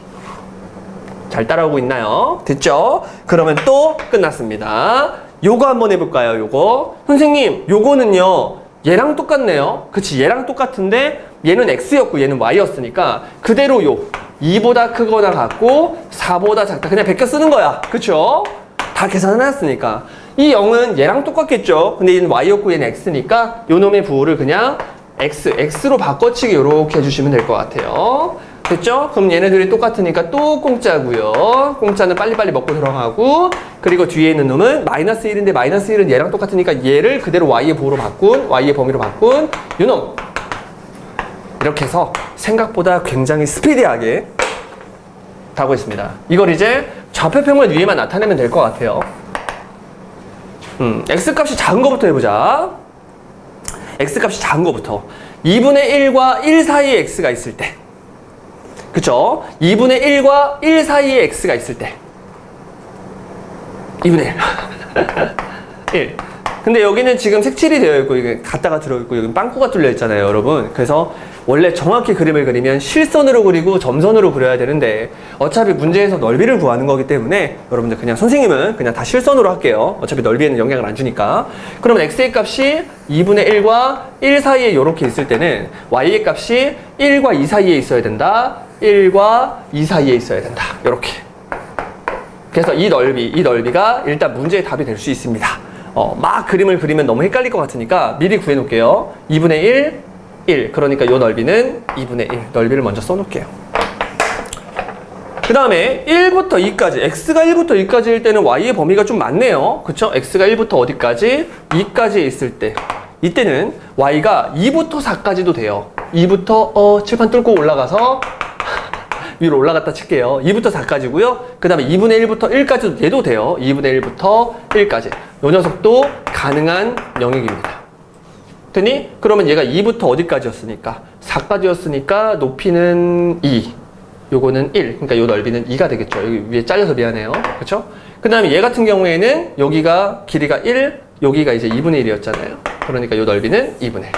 잘 따라오고 있나요? 됐죠? 그러면 또 끝났습니다. 요거 한번 해볼까요? 요거. 선생님, 요거는요, 얘랑 똑같네요. 그치, 얘랑 똑같은데 얘는 x였고 얘는 y였으니까 그대로 요 2보다 크거나 같고 4보다 작다, 그냥 베껴 쓰는 거야. 그쵸? 다 계산해놨으니까. 이 0은 얘랑 똑같겠죠? 근데 얘는 y였고 얘는 x니까 요 놈의 부호를 그냥 x로 바꿔치기 요렇게 해주시면 될 것 같아요. 됐죠? 그럼 얘네들이 똑같으니까 또 공짜고요. 공짜는 빨리빨리 먹고 들어가고, 그리고 뒤에 있는 놈은 마이너스 1인데 마이너스 1은 얘랑 똑같으니까 얘를 그대로 y의 부호로 바꾼, y의 범위로 바꾼 요놈. 이렇게 해서 생각보다 굉장히 스피디하게 가고 있습니다. 이걸 이제 좌표평면 위에만 나타내면 될 것 같아요. x값이 작은 거부터 해보자. x값이 작은 거부터. 2분의 1과 1 사이에 x가 있을 때, 그쵸? 2분의 1과 1 사이에 x가 있을 때 2분의 1 1. 근데 여기는 지금 색칠이 되어 있고 이게 갔다가 들어있고 여기 빵꾸가 뚫려 있잖아요, 여러분. 그래서 원래 정확히 그림을 그리면 실선으로 그리고 점선으로 그려야 되는데 어차피 문제에서 넓이를 구하는 거기 때문에 여러분들 그냥 선생님은 그냥 다 실선으로 할게요. 어차피 넓이에는 영향을 안 주니까. 그러면 x의 값이 2분의 1과 1 사이에 이렇게 있을 때는 y의 값이 1과 2 사이에 있어야 된다. 1과 2 사이에 있어야 된다. 이렇게. 그래서 이 넓이가 일단 문제의 답이 될 수 있습니다. 막 그림을 그리면 너무 헷갈릴 것 같으니까 미리 구해 놓을게요. 2분의 1. 그러니까 이 넓이는 2분의 1. 넓이를 먼저 써 놓을게요. 그 다음에 1부터 2까지, x가 1부터 2까지일 때는 y의 범위가 좀 많네요. 그쵸? x가 1부터 어디까지? 2까지 있을 때, 이때는 y가 2부터 4까지도 돼요. 2부터 칠판 뚫고 올라가서 위로 올라갔다 칠게요. 2부터 4까지고요. 그 다음에 2분의 1부터 1까지도 얘도 돼요. 2분의 1부터 1까지. 요 녀석도 가능한 영역입니다. 됐니? 그러면 얘가 2부터 어디까지였으니까? 4까지였으니까 높이는 2. 요거는 1. 그러니까 요 넓이는 2가 되겠죠. 여기 위에 잘려서 미안해요. 그렇죠? 그 다음에 얘 같은 경우에는 여기가 길이가 1, 여기가 이제 2분의 1이었잖아요. 그러니까 요 넓이는 2분의 1.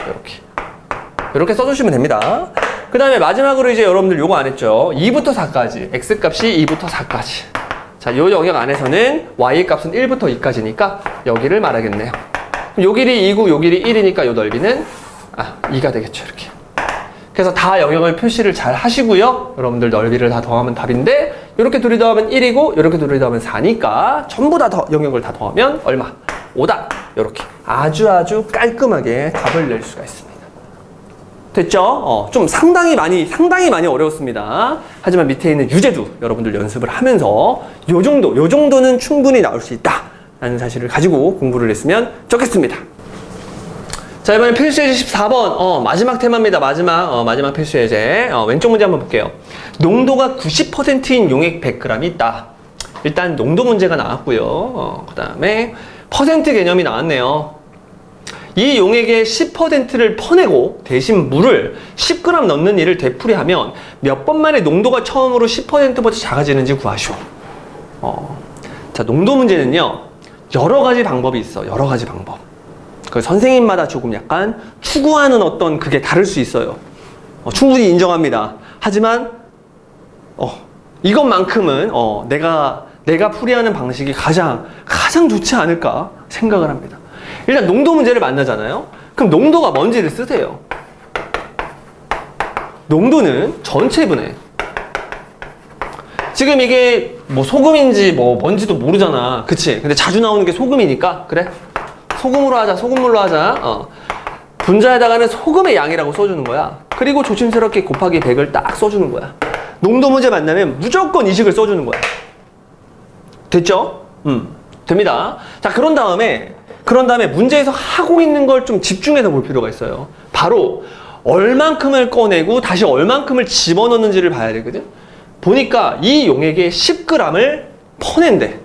이렇게 써주시면 됩니다. 그 다음에 마지막으로 이제 여러분들 요거 안 했죠. 2부터 4까지. x값이 2부터 4까지. 자, 요 영역 안에서는 y 값은 1부터 2까지니까 여기를 말하겠네요. 요 길이 2고 요 길이 1이니까 요 넓이는 2가 되겠죠. 이렇게. 그래서 다 영역을 표시를 잘 하시고요. 여러분들 넓이를 다 더하면 답인데 이렇게 둘이 더하면 1이고 이렇게 둘이 더하면 4니까 전부 다 영역을 다 더하면 얼마? 5다. 이렇게 아주 깔끔하게 답을 낼 수가 있습니다. 됐죠? 좀 상당히 많이 어려웠습니다. 하지만 밑에 있는 유제도 여러분들 연습을 하면서 요 정도는 충분히 나올 수 있다 라는 사실을 가지고 공부를 했으면 좋겠습니다. 자, 이번엔 필수예제 14번 마지막 테마입니다. 마지막 필수예제 왼쪽 문제 한번 볼게요. 농도가 90%인 용액 100g이 있다. 일단 농도 문제가 나왔고요. 그 다음에 퍼센트 개념이 나왔네요. 이 용액의 10%를 퍼내고 대신 물을 10g 넣는 일을 되풀이하면 몇 번 만에 농도가 처음으로 10%보다 작아지는지 구하시오. 자, 농도 문제는요, 여러 가지 방법이 있어. 여러 가지 방법. 그 선생님마다 조금 약간 추구하는 어떤 그게 다를 수 있어요. 충분히 인정합니다. 하지만 이것만큼은 내가 풀이하는 방식이 가장 좋지 않을까 생각을 합니다. 일단 농도 문제를 만나잖아요. 그럼 농도가 뭔지를 쓰세요. 농도는 전체분해. 지금 이게 뭐 소금인지 뭐 뭔지도 모르잖아. 그치? 근데 자주 나오는 게 소금이니까 그래? 소금으로 하자. 소금물로 하자. 분자에다가는 소금의 양이라고 써주는 거야. 그리고 조심스럽게 곱하기 100을 딱 써주는 거야. 농도 문제 만나면 무조건 이식을 써주는 거야. 됐죠? 됩니다. 자, 그런 다음에 문제에서 하고 있는 걸 좀 집중해서 볼 필요가 있어요. 바로 얼만큼을 꺼내고 다시 얼만큼을 집어넣는지를 봐야 되거든. 보니까 이 용액에 10g을 퍼낸대.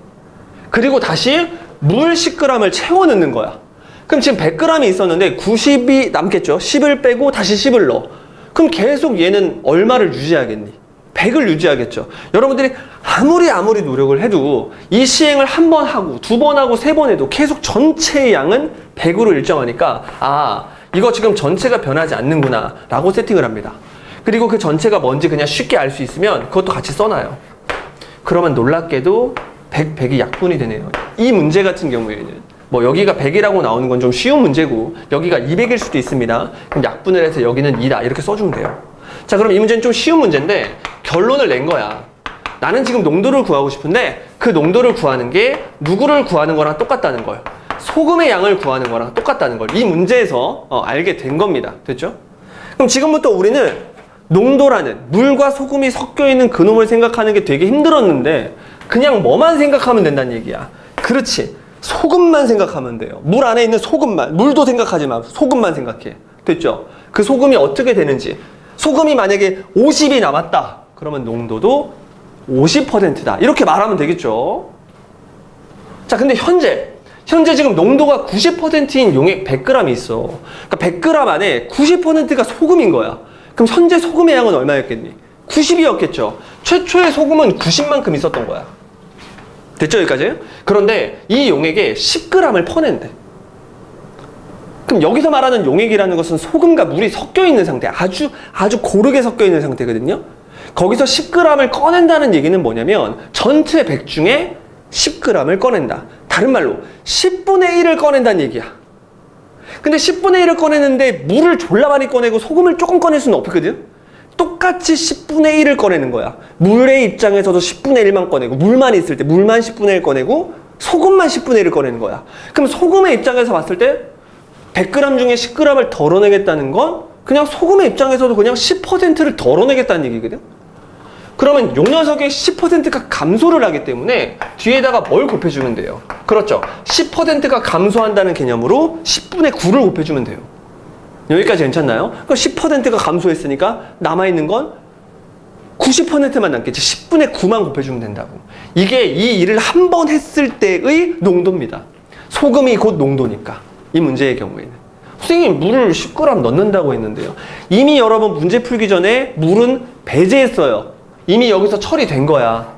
그리고 다시 물 10g을 채워 넣는 거야. 그럼 지금 100g이 있었는데 90이 남겠죠. 10을 빼고 다시 10을 넣어. 그럼 계속 얘는 얼마를 유지하겠니? 100을 유지하겠죠. 여러분들이 아무리 노력을 해도 이 시행을 한 번 하고 두 번 하고 세 번 해도 계속 전체의 양은 100으로 일정하니까 이거 지금 전체가 변하지 않는구나 라고 세팅을 합니다. 그리고 그 전체가 뭔지 그냥 쉽게 알 수 있으면 그것도 같이 써놔요. 그러면 놀랍게도 100이 약분이 되네요. 이 문제 같은 경우에는 뭐 여기가 100이라고 나오는 건 좀 쉬운 문제고 여기가 200일 수도 있습니다. 그럼 약분을 해서 여기는 2다 이렇게 써주면 돼요. 자, 그럼 이 문제는 좀 쉬운 문제인데 결론을 낸 거야. 나는 지금 농도를 구하고 싶은데 그 농도를 구하는 게 누구를 구하는 거랑 똑같다는 걸. 소금의 양을 구하는 거랑 똑같다는 걸 이 문제에서 알게 된 겁니다. 됐죠? 그럼 지금부터 우리는 농도라는 물과 소금이 섞여 있는 그놈을 생각하는 게 되게 힘들었는데 그냥 뭐만 생각하면 된다는 얘기야. 그렇지. 소금만 생각하면 돼요. 물 안에 있는 소금만. 물도 생각하지 마. 소금만 생각해. 됐죠? 그 소금이 어떻게 되는지. 소금이 만약에 50이 남았다. 그러면 농도도 50%다. 이렇게 말하면 되겠죠. 자, 근데 현재 지금 농도가 90%인 용액 100g이 있어. 그러니까 100g 안에 90%가 소금인 거야. 그럼 현재 소금의 양은 얼마였겠니? 90이었겠죠. 최초의 소금은 90만큼 있었던 거야. 됐죠, 여기까지? 그런데 이 용액에 10g을 퍼낸대. 그럼 여기서 말하는 용액이라는 것은 소금과 물이 섞여 있는 상태, 아주 고르게 섞여 있는 상태거든요. 거기서 10g을 꺼낸다는 얘기는 뭐냐면 전체 100 중에 10g을 꺼낸다. 다른 말로 10분의 1을 꺼낸다는 얘기야. 근데 10분의 1을 꺼내는데 물을 졸라 많이 꺼내고 소금을 조금 꺼낼 수는 없거든. 똑같이 10분의 1을 꺼내는 거야. 물의 입장에서도 10분의 1만 꺼내고, 물만 있을 때 물만 10분의 1 꺼내고 소금만 10분의 1을 꺼내는 거야. 그럼 소금의 입장에서 봤을 때 100g 중에 10g을 덜어내겠다는 건 그냥 소금의 입장에서도 그냥 10%를 덜어내겠다는 얘기거든. 그러면 요 녀석의 10%가 감소를 하기 때문에 뒤에다가 뭘 곱해주면 돼요? 그렇죠. 10%가 감소한다는 개념으로 10분의 9를 곱해주면 돼요. 여기까지 괜찮나요? 그럼 10%가 감소했으니까 남아있는 건 90%만 남겠지. 10분의 9만 곱해주면 된다고. 이게 이 일을 한 번 했을 때의 농도입니다. 소금이 곧 농도니까. 이 문제의 경우에는. 선생님 물을 10g 넣는다고 했는데요. 이미 여러분 문제 풀기 전에 물은 배제했어요. 이미 여기서 처리된 거야.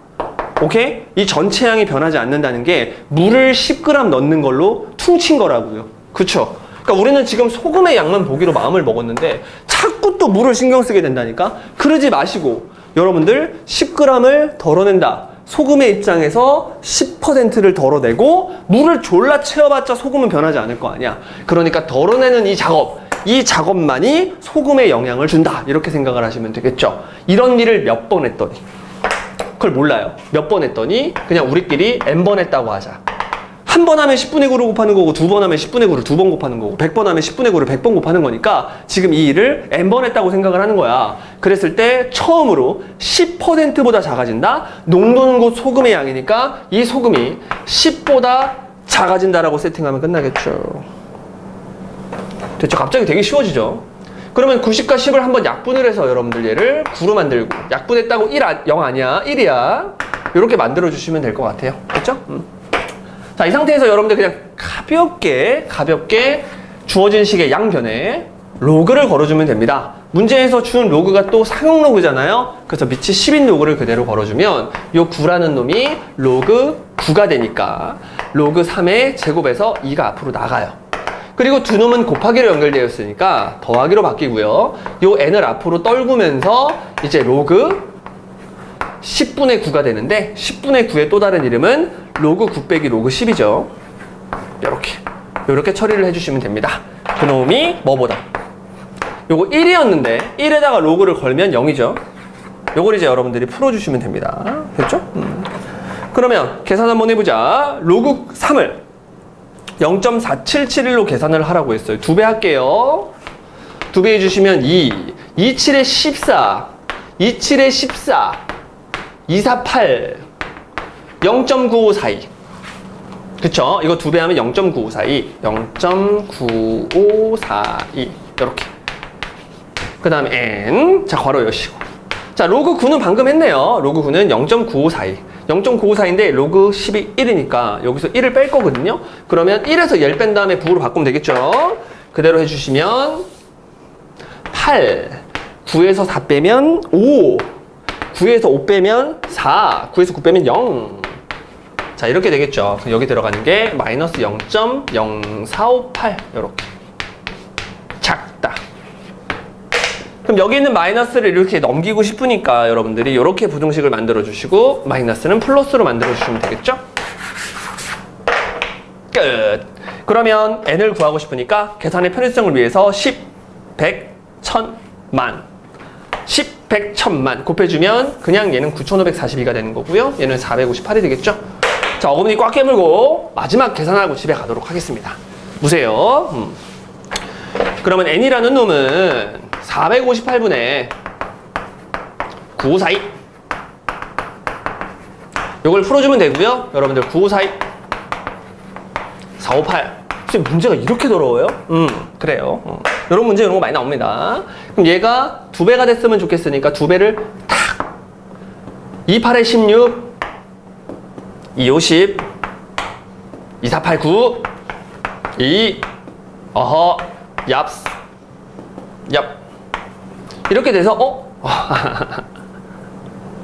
오케이? 이 전체 양이 변하지 않는다는 게 물을 10g 넣는 걸로 퉁친 거라고요. 그쵸? 그러니까 우리는 지금 소금의 양만 보기로 마음을 먹었는데 자꾸 또 물을 신경 쓰게 된다니까? 그러지 마시고 여러분들 10g을 덜어낸다. 소금의 입장에서 10%를 덜어내고 물을 졸라 채워봤자 소금은 변하지 않을 거 아니야. 그러니까 덜어내는 이 작업만이 소금에 영향을 준다. 이렇게 생각을 하시면 되겠죠. 이런 일을 몇 번 했더니 그걸 몰라요. 몇 번 했더니 그냥 우리끼리 n번 했다고 하자. 한 번 하면 10분의 9를 곱하는 거고 두 번 하면 10분의 9를 두 번 곱하는 거고 100번 하면 10분의 9를 100번 곱하는 거니까 지금 이 일을 n번 했다고 생각을 하는 거야. 그랬을 때 처음으로 10%보다 작아진다? 농도는 곧 소금의 양이니까 이 소금이 10보다 작아진다라고 세팅하면 끝나겠죠. 됐죠? 갑자기 되게 쉬워지죠? 그러면 90과 10을 한번 약분을 해서 여러분들 얘를 9로 만들고 약분했다고 0 아니야 1이야 이렇게 만들어 주시면 될 것 같아요. 됐죠? 자, 이 상태에서 여러분들 그냥 가볍게 주어진 식의 양변에 로그를 걸어주면 됩니다. 문제에서 준 로그가 또 상용 로그잖아요. 그래서 밑이 10인 로그를 그대로 걸어주면 이 9라는 놈이 로그 9가 되니까 로그 3의 제곱에서 2가 앞으로 나가요. 그리고 두 놈은 곱하기로 연결되어 있으니까 더하기로 바뀌고요. 요 n을 앞으로 떨구면서 이제 로그 10분의 9가 되는데 10분의 9의 또 다른 이름은 로그 9 빼기 로그 10이죠. 요렇게 처리를 해주시면 됩니다. 그 놈이 뭐보다? 요거 1이었는데 1에다가 로그를 걸면 0이죠. 요걸 이제 여러분들이 풀어주시면 됩니다. 됐죠? 그러면 계산 한번 해보자. 로그 3을 0.4771로 계산을 하라고 했어요. 2배 할게요. 2배 해주시면 2, 27에 14, 27에 14, 248, 0.9542. 그쵸? 이거 2배 하면 0.9542, 0.9542. 이렇게. 그 다음에 n. 자, 괄호 여시고. 자, 로그 9는 방금 했네요. 로그 9는 0.9542. 0.9542인데 로그 10이 1이니까 여기서 1을 뺄 거거든요. 그러면 1에서 1 뺀 다음에 9로 바꾸면 되겠죠. 그대로 해주시면 8, 9에서 4 빼면 5, 9에서 5 빼면 4, 9에서 9 빼면 0. 자, 이렇게 되겠죠. 여기 들어가는 게 마이너스 0.0458 이렇게 작다. 그럼 여기 있는 마이너스를 이렇게 넘기고 싶으니까 여러분들이 이렇게 부등식을 만들어 주시고 마이너스는 플러스로 만들어 주시면 되겠죠? 끝. 그러면 n을 구하고 싶으니까 계산의 편의성을 위해서 10, 100, 1000, 만 10, 100, 1000만 곱해주면 그냥 얘는 9542가 되는 거고요. 얘는 458이 되겠죠? 자, 어금니 꽉 깨물고 마지막 계산하고 집에 가도록 하겠습니다. 보세요. 그러면 n이라는 놈은 458분의 9542 요걸 풀어주면 되고요. 여러분들 9542 458 지금 문제가 이렇게 더러워요? 그래요. 이런 문제 이런 거 많이 나옵니다. 그럼 얘가 2배가 됐으면 좋겠으니까 2배를 탁 28에 16 250 2489 2 어허 얍스 얍 이렇게 돼서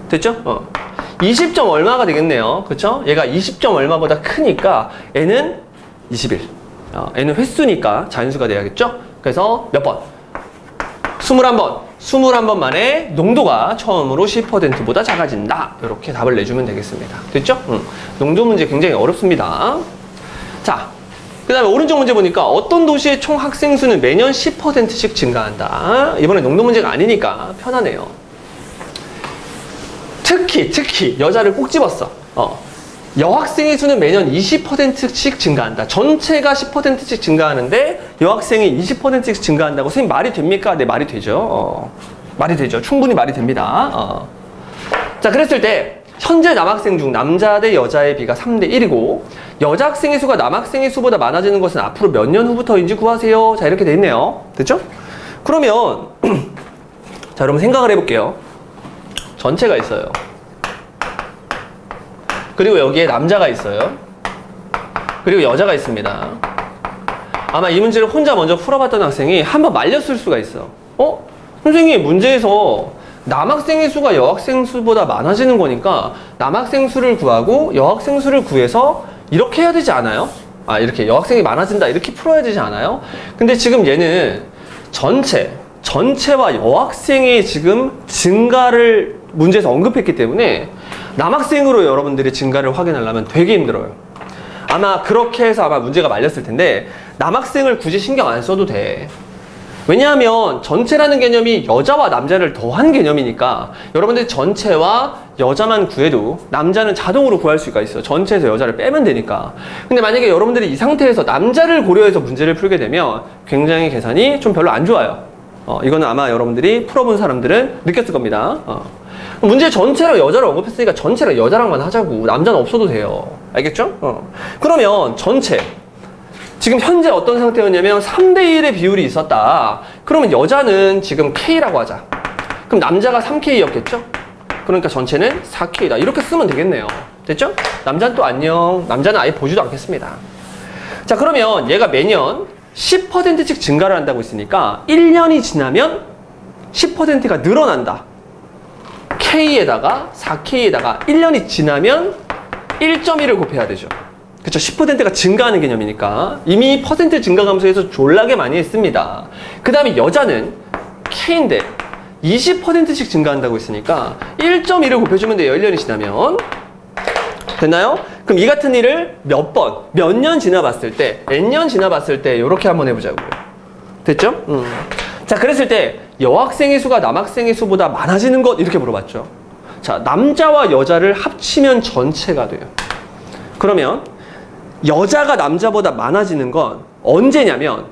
됐죠? 20점 얼마가 되겠네요. 그쵸? 얘가 20점 얼마보다 크니까 n은 21 n은 횟수니까 자연수가 돼야겠죠? 그래서 몇 번? 21번 21번 만에 농도가 처음으로 10%보다 작아진다. 이렇게 답을 내주면 되겠습니다. 됐죠? 농도 문제 굉장히 어렵습니다. 자, 그 다음에 오른쪽 문제 보니까 어떤 도시의 총 학생 수는 매년 10%씩 증가한다. 이번에 농도 문제가 아니니까 편하네요. 특히 여자를 꼭 집었어. 여학생의 수는 매년 20%씩 증가한다. 전체가 10%씩 증가하는데 여학생이 20%씩 증가한다고 선생님 말이 됩니까? 네, 말이 되죠. 말이 되죠. 충분히 말이 됩니다. 자, 그랬을 때 현재 남학생 중 남자 대 여자의 비가 3대 1이고 여자 학생의 수가 남학생의 수보다 많아지는 것은 앞으로 몇 년 후부터인지 구하세요. 자, 이렇게 돼 있네요. 됐죠? 그러면 자, 여러분 생각을 해볼게요. 전체가 있어요. 그리고 여기에 남자가 있어요. 그리고 여자가 있습니다. 아마 이 문제를 혼자 먼저 풀어봤던 학생이 한번 말렸을 수가 있어요. 선생님, 문제에서 남학생의 수가 여학생 수보다 많아지는 거니까 남학생 수를 구하고 여학생 수를 구해서 이렇게 해야 되지 않아요? 이렇게 여학생이 많아진다 이렇게 풀어야 되지 않아요? 근데 지금 얘는 전체와 여학생의 지금 증가를 문제에서 언급했기 때문에 남학생으로 여러분들이 증가를 확인하려면 되게 힘들어요. 아마 그렇게 해서 아마 문제가 말렸을 텐데 남학생을 굳이 신경 안 써도 돼. 왜냐하면 전체라는 개념이 여자와 남자를 더한 개념이니까 여러분들이 전체와 여자만 구해도 남자는 자동으로 구할 수가 있어요. 전체에서 여자를 빼면 되니까. 근데 만약에 여러분들이 이 상태에서 남자를 고려해서 문제를 풀게 되면 굉장히 계산이 좀 별로 안 좋아요. 이거는 아마 여러분들이 풀어본 사람들은 느꼈을 겁니다. 문제 전체로 여자를 언급했으니까 전체로 여자랑만 하자고. 남자는 없어도 돼요. 알겠죠? 그러면 전체 지금 현재 어떤 상태였냐면 3대1의 비율이 있었다. 그러면 여자는 지금 K라고 하자. 그럼 남자가 3K였겠죠? 그러니까 전체는 4K다. 이렇게 쓰면 되겠네요. 됐죠? 남자는 또 안녕. 남자는 아예 보지도 않겠습니다. 자, 그러면 얘가 매년 10%씩 증가를 한다고 했으니까 1년이 지나면 10%가 늘어난다. K에다가 4K에다가 1년이 지나면 1.1을 곱해야 되죠. 그쵸? 10%가 증가하는 개념이니까 이미 퍼센트 증가 감소에서 졸라게 많이 했습니다. 그 다음에 여자는 K인데 20%씩 증가한다고 했으니까 1.1을 곱해주면 돼요. 1년이 지나면. 됐나요? 그럼 이 같은 일을 몇 년 지나봤을 때, N년 지나봤을 때 이렇게 한번 해보자고요. 됐죠? 자, 그랬을 때 여학생의 수가 남학생의 수보다 많아지는 것 이렇게 물어봤죠. 자, 남자와 여자를 합치면 전체가 돼요. 그러면 여자가 남자보다 많아지는 건 언제냐면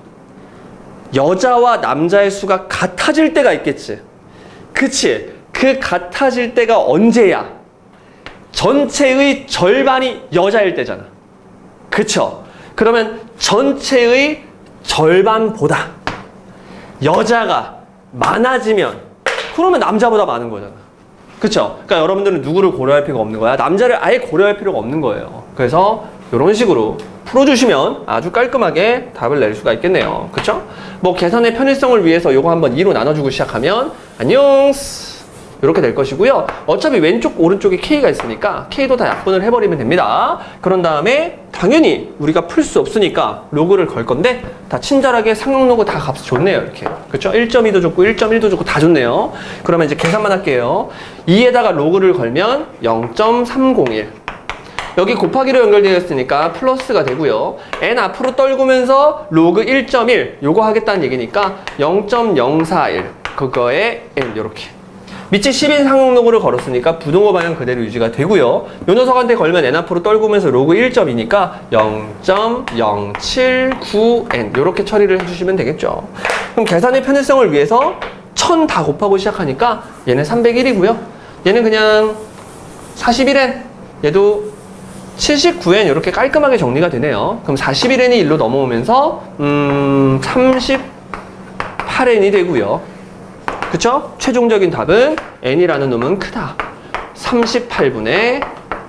여자와 남자의 수가 같아질 때가 있겠지. 그치? 그 같아질 때가 언제야? 전체의 절반이 여자일 때잖아. 그쵸? 그러면 전체의 절반보다 여자가 많아지면 그러면 남자보다 많은 거잖아. 그쵸? 그러니까 여러분들은 누구를 고려할 필요가 없는 거야. 남자를 아예 고려할 필요가 없는 거예요. 그래서 이런 식으로 풀어주시면 아주 깔끔하게 답을 낼 수가 있겠네요. 그쵸? 뭐 계산의 편의성을 위해서 요거 한번 2로 나눠주고 시작하면 안녕 이렇게 될 것이고요. 어차피 왼쪽 오른쪽에 K가 있으니까 K도 다 약분을 해버리면 됩니다. 그런 다음에 당연히 우리가 풀 수 없으니까 로그를 걸 건데 다 친절하게 상용로그 다 값이 좋네요. 이렇게. 그쵸? 1.2도 좋고 1.1도 좋고 다 좋네요. 그러면 이제 계산만 할게요. 2에다가 로그를 걸면 0.301. 여기 곱하기로 연결되어 있으니까 플러스가 되고요. n 앞으로 떨구면서 로그 1.1 요거 하겠다는 얘기니까 0.041 그거에 n 요렇게 밑에 10인 상용로그를 걸었으니까 부동호 방향 그대로 유지가 되고요. 요 녀석한테 걸면 n 앞으로 떨구면서 로그 1.2니까 0.079n 요렇게 처리를 해주시면 되겠죠. 그럼 계산의 편의성을 위해서 1000 다 곱하고 시작하니까 얘는 301이고요. 얘는 그냥 41n 얘도 79n 이렇게 깔끔하게 정리가 되네요. 그럼 41n이 1로 넘어오면서 38n이 되고요. 그쵸? 최종적인 답은 n이라는 놈은 크다. 38분의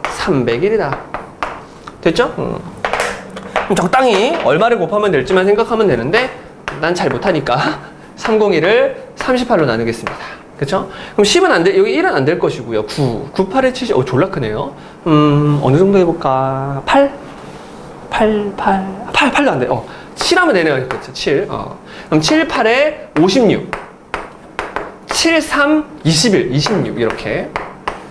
301이다. 됐죠? 그럼 적당히 얼마를 곱하면 될지만 생각하면 되는데 난 잘 못하니까 301을 38로 나누겠습니다. 그쵸? 그럼 10은 안 돼, 여기 1은 안 될 것이고요. 9, 8에 70, 졸라 크네요. 어느 정도 해볼까? 8? 8도 안 돼. 7 하면 되네요. 그쵸? 7. 그럼 7, 8에 56. 7, 3, 21, 26. 이렇게.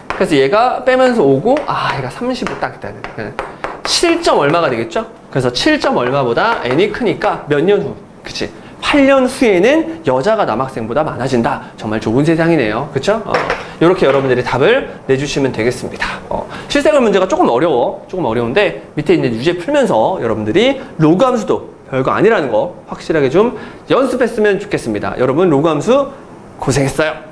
그래서 얘가 빼면서 오고, 얘가 35 딱 있다. 7점 얼마가 되겠죠? 그래서 7점 얼마보다 n이 크니까 몇 년 후. 그치? 8년 후에는 여자가 남학생보다 많아진다. 정말 좋은 세상이네요. 그쵸? 이렇게 여러분들이 답을 내주시면 되겠습니다. 실생활 문제가 조금 어려운데 밑에 있는 유제 풀면서 여러분들이 로그 함수도 별거 아니라는 거 확실하게 좀 연습했으면 좋겠습니다. 여러분 로그 함수 고생했어요.